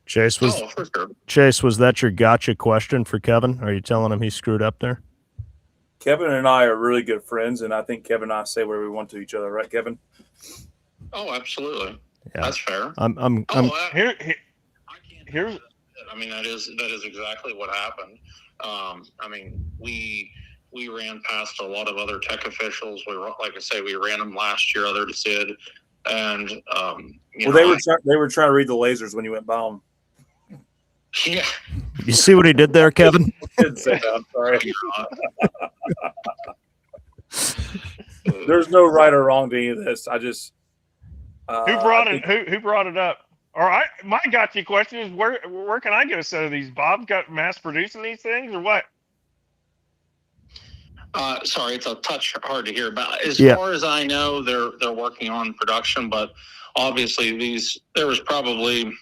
Chase, for sure. Chase, was that your gotcha question for Kevin? Are you telling him he screwed up there? Kevin and I are really good friends, and I think Kevin and I say whatever we want to each other, right, Kevin? Oh, absolutely. Yeah. That's fair. Here's. I mean, that is exactly what happened. I mean, we ran past a lot of other tech officials. Like I say, we ran them last year. Others did, and they were trying to read the lasers when you went by them. Yeah. You see what he did there, Kevin? Didn't say that. Sorry. There's no right or wrong to any of this. I just who brought it up? All right, my gotcha question is where can I get a set of these? Bob got mass producing these things or what? Sorry, it's a touch hard to hear. But as far as I know, they're working on production. But obviously, there was probably,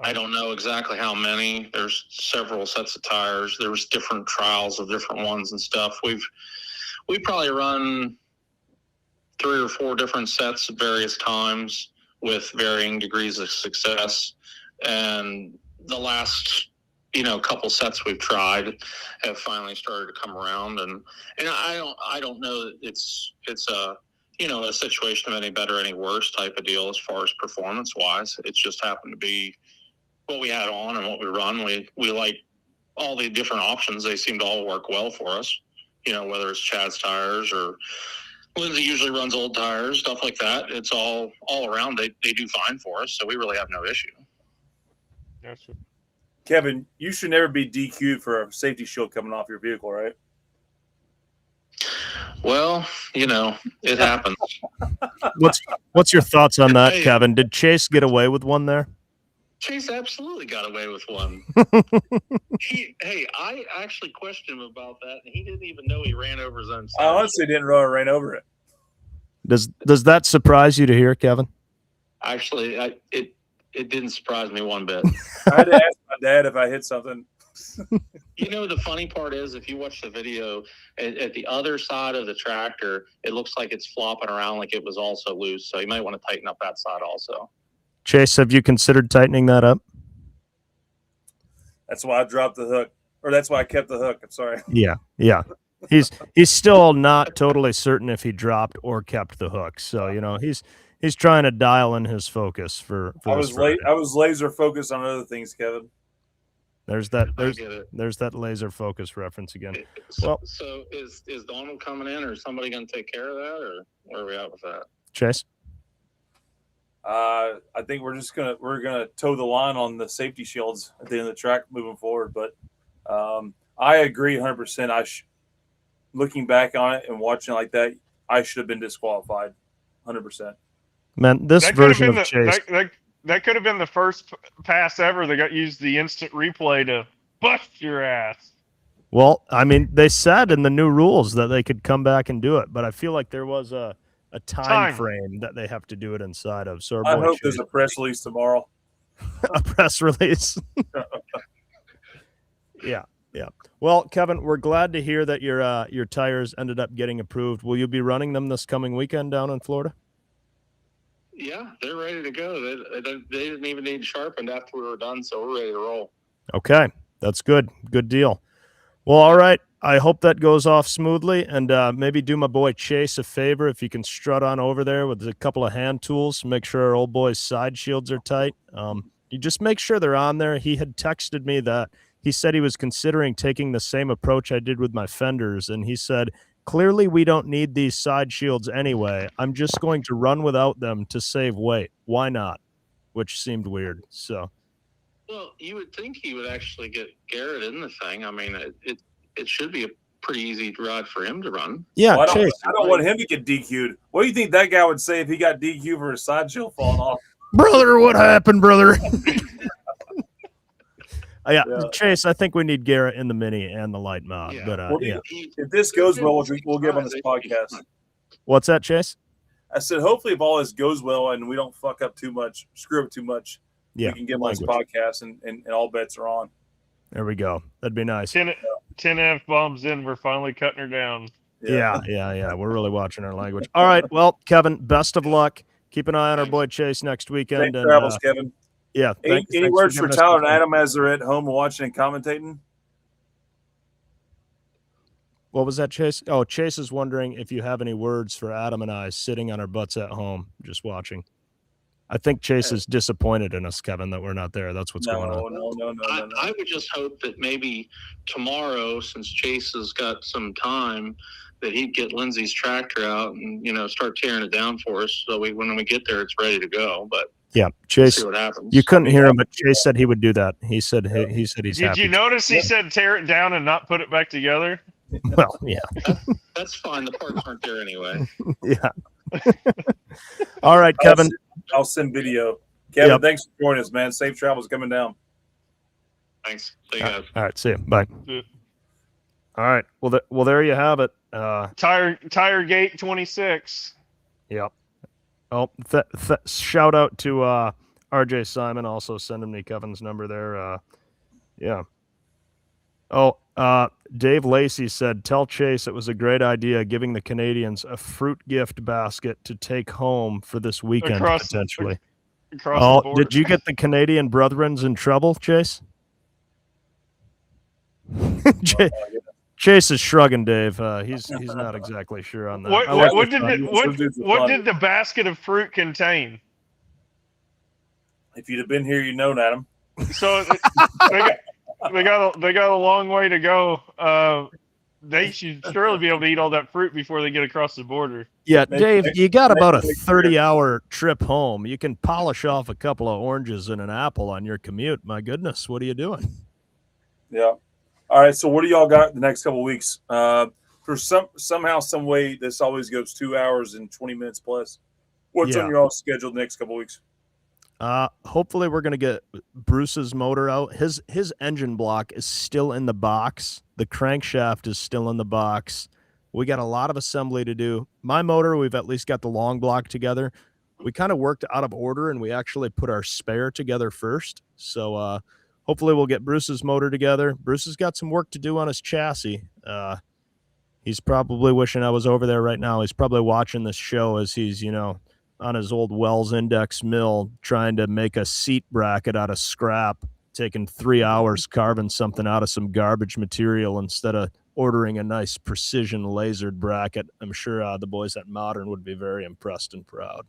I don't know exactly how many. There's several sets of tires. There was different trials of different ones and stuff. We probably run 3 or 4 different sets at various times with varying degrees of success. And the last, couple sets we've tried have finally started to come around. And I don't know that it's a, a situation of any better, any worse type of deal as far as performance wise. It's just happened to be what we had on and what we run. We like all the different options. They seem to all work well for us, whether it's Chad's tires or Lindsay usually runs old tires, stuff like that. It's all around. They do fine for us, so we really have no issue. That's it. Kevin, you should never be DQ'd for a safety shield coming off your vehicle, right? Well, it happens. What's your thoughts on that, Hey. Kevin? Did Chase get away with one there? Chase absolutely got away with one. I actually questioned him about that, and he didn't even know he ran over his own side. I honestly didn't run over it. Does that surprise you to hear, Kevin? Actually, it didn't surprise me one bit. I had to ask my dad if I hit something. The funny part is, if you watch the video, at the other side of the tractor, it looks like it's flopping around like it was also loose. So you might want to tighten up that side also. Chase, have you considered tightening that up? That's why I dropped the hook, or that's why I kept the hook. I'm sorry. Yeah. He's still not totally certain if he dropped or kept the hook. So he's trying to dial in his focus for I was laser focused on other things, Kevin. There's that laser focus reference again. So is Donald coming in, or is somebody going to take care of that, or where are we at with that? Chase? I think we're gonna toe the line on the safety shields at the end of the track moving forward. But I agree 100%. Looking back on it and watching it like that, I should have been disqualified 100%. Man, this version of Chase. That could have been the first pass ever that got used the instant replay to bust your ass. Well, I mean, they said in the new rules that they could come back and do it, but I feel like there was a time frame that they have to do it inside of. So I hope there's a press release tomorrow. A press release. Yeah. Well, Kevin, we're glad to hear that your tires ended up getting approved. Will you be running them this coming weekend down in Florida? Yeah, they're ready to go. They didn't even need sharpened after we were done, so we're ready to roll. Okay, that's good. Good deal. Well, all right. I hope that goes off smoothly, and maybe do my boy Chase a favor if you can strut on over there with a couple of hand tools, make sure our old boy's side shields are tight. You just make sure they're on there. He had texted me that he said he was considering taking the same approach I did with my fenders, and he said, clearly we don't need these side shields anyway. I'm just going to run without them to save weight. Why not? Which seemed weird. So, well, you would think he would actually get Garrett in the thing. I mean, it should be a pretty easy ride for him to run. Yeah, well, I don't want him to get DQ'd. What do you think that guy would say if he got DQ'd for his side shield falling off? Brother, what happened, brother? Yeah, Chase, I think we need Garrett in the mini and the light mod. Yeah. But if this goes well, we'll get him on this podcast. What's that, Chase? I said, hopefully, if all this goes well and we don't screw up too much, we can get him on this podcast and all bets are on. There we go. That'd be nice. 10 F-bombs in. We're finally cutting her down. Yeah. We're really watching our language. All right. Well, Kevin, best of luck. Keep an eye on our boy Chase next weekend. Safe travels, Kevin. Yeah. Any words for Tyler and Adam as they're at home watching and commentating? What was that, Chase? Oh, Chase is wondering if you have any words for Adam and I sitting on our butts at home just watching. I think Chase is disappointed in us, Kevin, that we're not there. That's what's going on. No. I would just hope that maybe tomorrow, since Chase has got some time, that he'd get Lindsay's tractor out and start tearing it down for us, so when we get there, it's ready to go. But yeah, Chase, see what happens. You couldn't hear him, but Chase said he would do that. He said he's Did happy. You notice he said tear it down and not put it back together? Well, yeah. That's fine. The parts aren't there anyway. Yeah. All right, Kevin. I'll send video. Kevin, thanks for joining us, man. Safe travels coming down. Thanks. See you guys. All right, see you. Bye. All right. Well, there you have it. Tire Gate 26. Yep. Oh, shout out to RJ Simon. Also sending me Kevin's number there. Yeah. Oh, Dave Lacey said, tell Chase it was a great idea giving the Canadians a fruit gift basket to take home for this weekend, potentially. Across the board. Did you get the Canadian brethrens in trouble, Chase? Chase is shrugging, Dave. He's not exactly sure on that. What did the basket of fruit contain? If you'd have been here, you'd know, Adam. So they got a long way to go. They should surely be able to eat all that fruit before they get across the border. Yeah, Dave, you got about a 30-hour trip home. You can polish off a couple of oranges and an apple on your commute. My goodness, what are you doing? Yeah. All right, so what do y'all got the next couple of weeks? for somehow, some way, this always goes 2 hours and 20 minutes plus. What's on your all schedule the next couple of weeks? Hopefully we're going to get Bruce's motor out. His engine block is still in the box. The crankshaft is still in the box. We got a lot of assembly to do. My motor, we've at least got the long block together. We kind of worked out of order, and we actually put our spare together first. So hopefully we'll get Bruce's motor together. Bruce has got some work to do on his chassis. He's probably wishing I was over there right now. He's probably watching this show as he's, on his old Wells Index mill trying to make a seat bracket out of scrap, taking 3 hours carving something out of some garbage material instead of ordering a nice precision lasered bracket. I'm sure the boys at Modern would be very impressed and proud.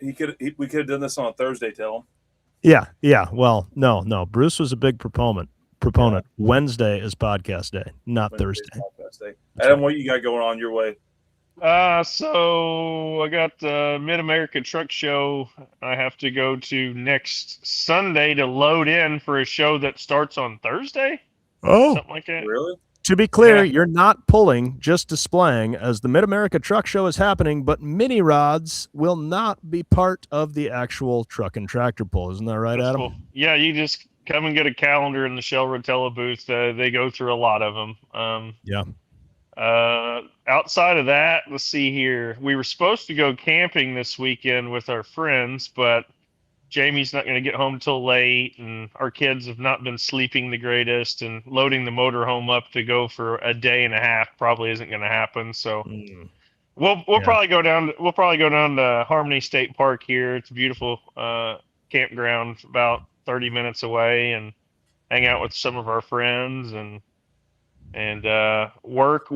We could have done this on a Thursday, tell him. Yeah. Well, no. Bruce was a big proponent. Yeah. Wednesday is podcast day, not Thursday. Podcast day. Adam, what you got going on your way? So I got the Mid-America Truck Show I have to go to next Sunday to load in for a show that starts on Thursday. Oh, something like that. Really? To be clear, You're not pulling, just displaying, as the Mid-America Truck Show is happening, but mini rods will not be part of the actual truck and tractor pull. Isn't that right, That's Adam? cool. Yeah, you just come and get a calendar in the Shell Rotella booth. They go through a lot of them. Yeah. Outside of that, let's see here. We were supposed to go camping this weekend with our friends, but Jamie's not going to get home until late, and our kids have not been sleeping the greatest, and loading the motorhome up to go for a day and a half probably isn't going to happen. So we'll probably go down. We'll probably go down to Harmony State Park here. It's a beautiful campground, about 30 minutes away, and hang out with some of our friends and work,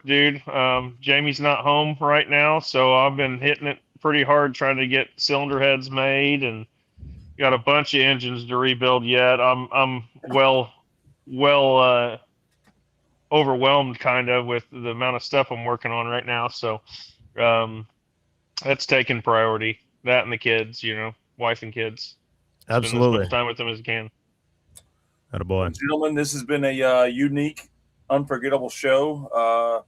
dude. Jamie's not home right now, so I've been hitting it pretty hard trying to get cylinder heads made, and got a bunch of engines to rebuild yet. I'm well overwhelmed kind of with the amount of stuff I'm working on right now. So that's taking priority. That and the kids, wife and kids. Absolutely. Spend as much time with them as I can. Attaboy. Gentlemen, this has been a unique, unforgettable show.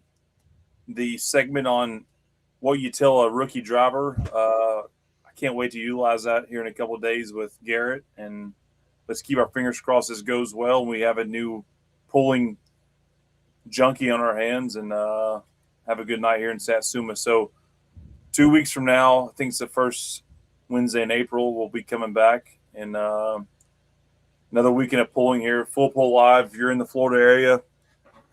The segment on what you tell a rookie driver, I can't wait to utilize that here in a couple of days with Garrett, and let's keep our fingers crossed this goes well. We have a new pulling junkie on our hands, and have a good night here in Satsuma. So 2 weeks from now, I think it's the first Wednesday in April, we'll be coming back, and another weekend of pulling here, full pull live. If you're in the Florida area,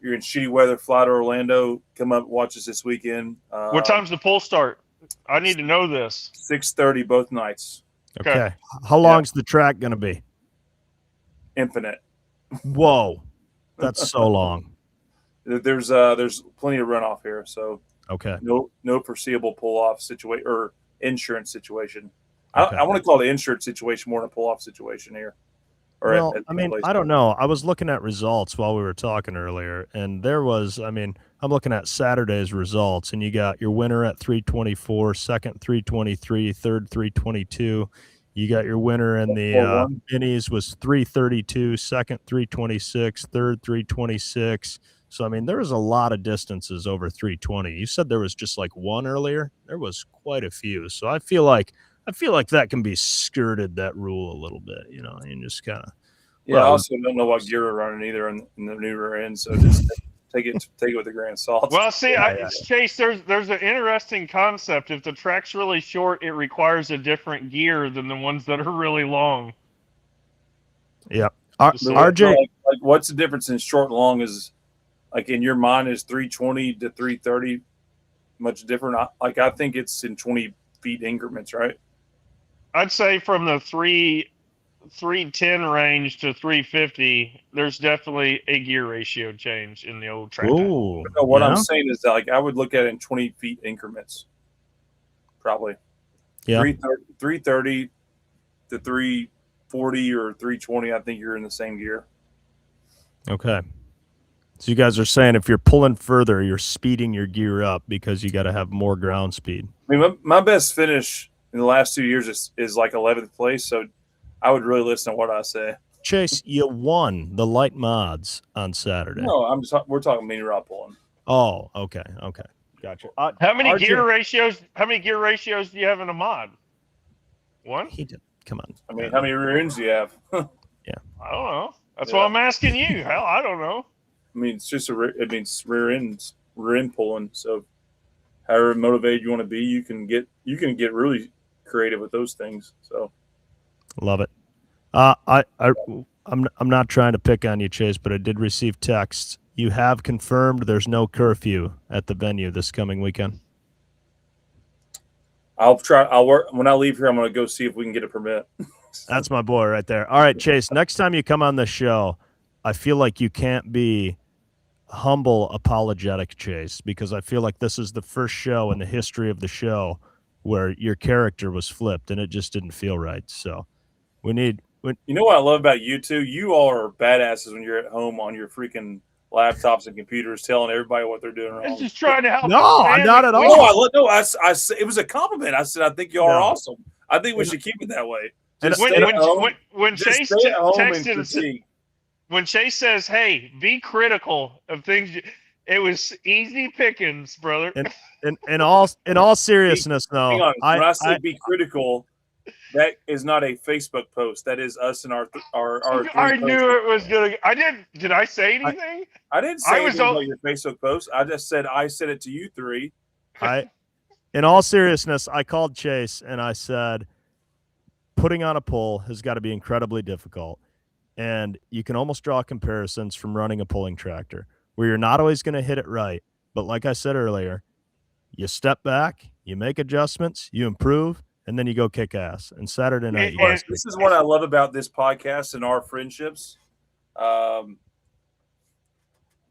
you're in shitty weather, fly to Orlando, come up, watch us this weekend. What time's the pull start? I need to know this. 6:30 both nights. Okay. How long's the track going to be? Infinite. Whoa. That's so long. There's plenty of runoff here, so okay. No foreseeable pull-off situation or insurance situation. Okay. I want to call the insurance situation more than a pull-off situation here. Well, I don't know. I was looking at results while we were talking earlier, and I'm looking at Saturday's results, and you got your winner at 324, second 323, third 322. You got your winner in the minis was 332, second 326, third 326. So, there was a lot of distances over 320. You said there was just like one earlier. There was quite a few. So I feel like that can be skirted, that rule, a little bit, and just kind of. Yeah, I also don't know what gear we're running either in the new rear end, so just take it with a grain of salt. Well, see, Chase, there's an interesting concept. If the track's really short, it requires a different gear than the ones that are really long. Yeah, RJ, like, what's the difference in short and long? Is like in your mind is 320 to 330 much different? I think it's in 20 feet increments, right? I'd say from the 310 range to 350, there's definitely a gear ratio change in the old track. Ooh, what I'm saying is that I would look at it in 20 feet increments, probably. Yeah, 330 to 340 or 320. I think you're in the same gear. Okay. So you guys are saying if you're pulling further, you're speeding your gear up because you got to have more ground speed. My best finish in the last 2 years is like 11th place, so I would really listen to what I say. Chase, you won the light mods on Saturday. No, we're talking mini rod pulling. Oh, okay. Gotcha. How many RJ gear ratios? How many gear ratios do you have in a mod? One? He did. Come on. I mean, how many rear ends do you have? I don't know. That's why I'm asking you. Hell, I don't know. I mean, it's just rear end pulling. So, however motivated you want to be, you can get really creative with those things. So, love it. I'm not trying to pick on you, Chase, but I did receive texts. You have confirmed there's no curfew at the venue this coming weekend. I'll work when I leave here. I'm going to go see if we can get a permit. That's my boy right there. All right, Chase, next time you come on the show, I feel like you can't be humble apologetic, Chase, because I feel like this is the first show in the history of the show where your character was flipped and it just didn't feel right. So you know what I love about you two? You all are badasses when you're at home on your freaking laptops and computers telling everybody what they're doing wrong. I'm just trying to help. No, not at all. I it was a compliment. I said, I think y'all are awesome. I think we should keep it that way. When Chase texted, when Chase says, "Hey, be critical of things," it was easy pickings, brother. In all seriousness, though, hang on. When I say be critical, that is not a Facebook post. That is us and our. I knew it was gonna. I didn't. Did I say anything? I didn't say anything about your Facebook post. I just said I said it to you three. In all seriousness, I called Chase and I said, putting on a pull has got to be incredibly difficult. And you can almost draw comparisons from running a pulling tractor where you're not always going to hit it right. But like I said earlier, you step back, you make adjustments, you improve, and then you go kick ass. And Saturday night, this is what I love about this podcast and our friendships.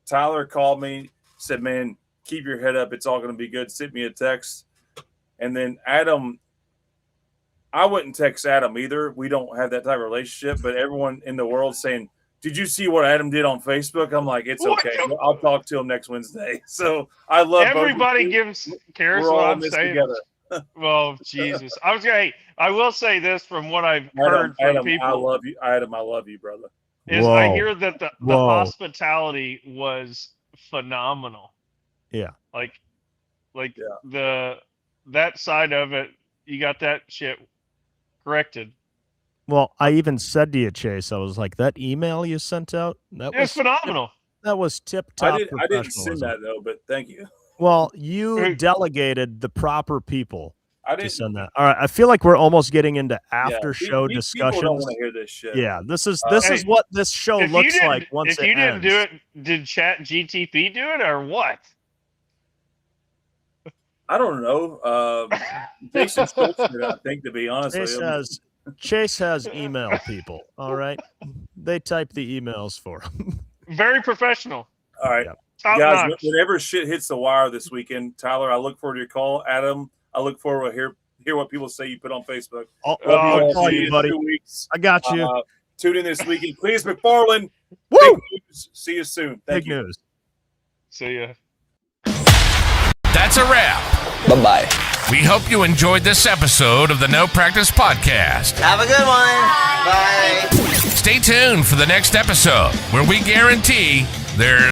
Tyler called me, said, "Man, keep your head up. It's all going to be good." Sent me a text. And then Adam, I wouldn't text Adam either. We don't have that type of relationship, but everyone in the world saying, "Did you see what Adam did on Facebook?" I'm like, it's okay. I'll talk to him next Wednesday. So I love everybody cares what I'm saying. Together. Well, Jesus. I will say this from what I've heard from people. I love you, Adam. I love you, brother. I hear that the hospitality was phenomenal. Yeah. That side of it, you got that shit corrected. Well, I even said to you, Chase, I was like, that email you sent out, that was phenomenal. That was tip-top. I didn't send that, though, but thank you. Well, you delegated the proper people to send that. All right, I feel like we're almost getting into after-show discussions. People don't want to hear this shit. Yeah, this is what this show looks like once it ends. If you didn't do it, did Chat GTP do it or what? I don't know. Jason Schultz did, I think, to be honest with you. Chase has email people, all right? They type the emails for him. Very professional. All right. Top guys, notch. Whenever shit hits the wire this weekend, Tyler, I look forward to your call. Adam, I look forward to hear what people say you put on Facebook. I'll call you, buddy. 2 weeks. I got you. Tune in this weekend. Cletus McFarland. Woo! Big news. See you soon. Thank you. Big news. See ya. That's a wrap. Bye-bye. We hope you enjoyed this episode of the No Practice Podcast. Have a good one. Bye. Stay tuned for the next episode where we guarantee there's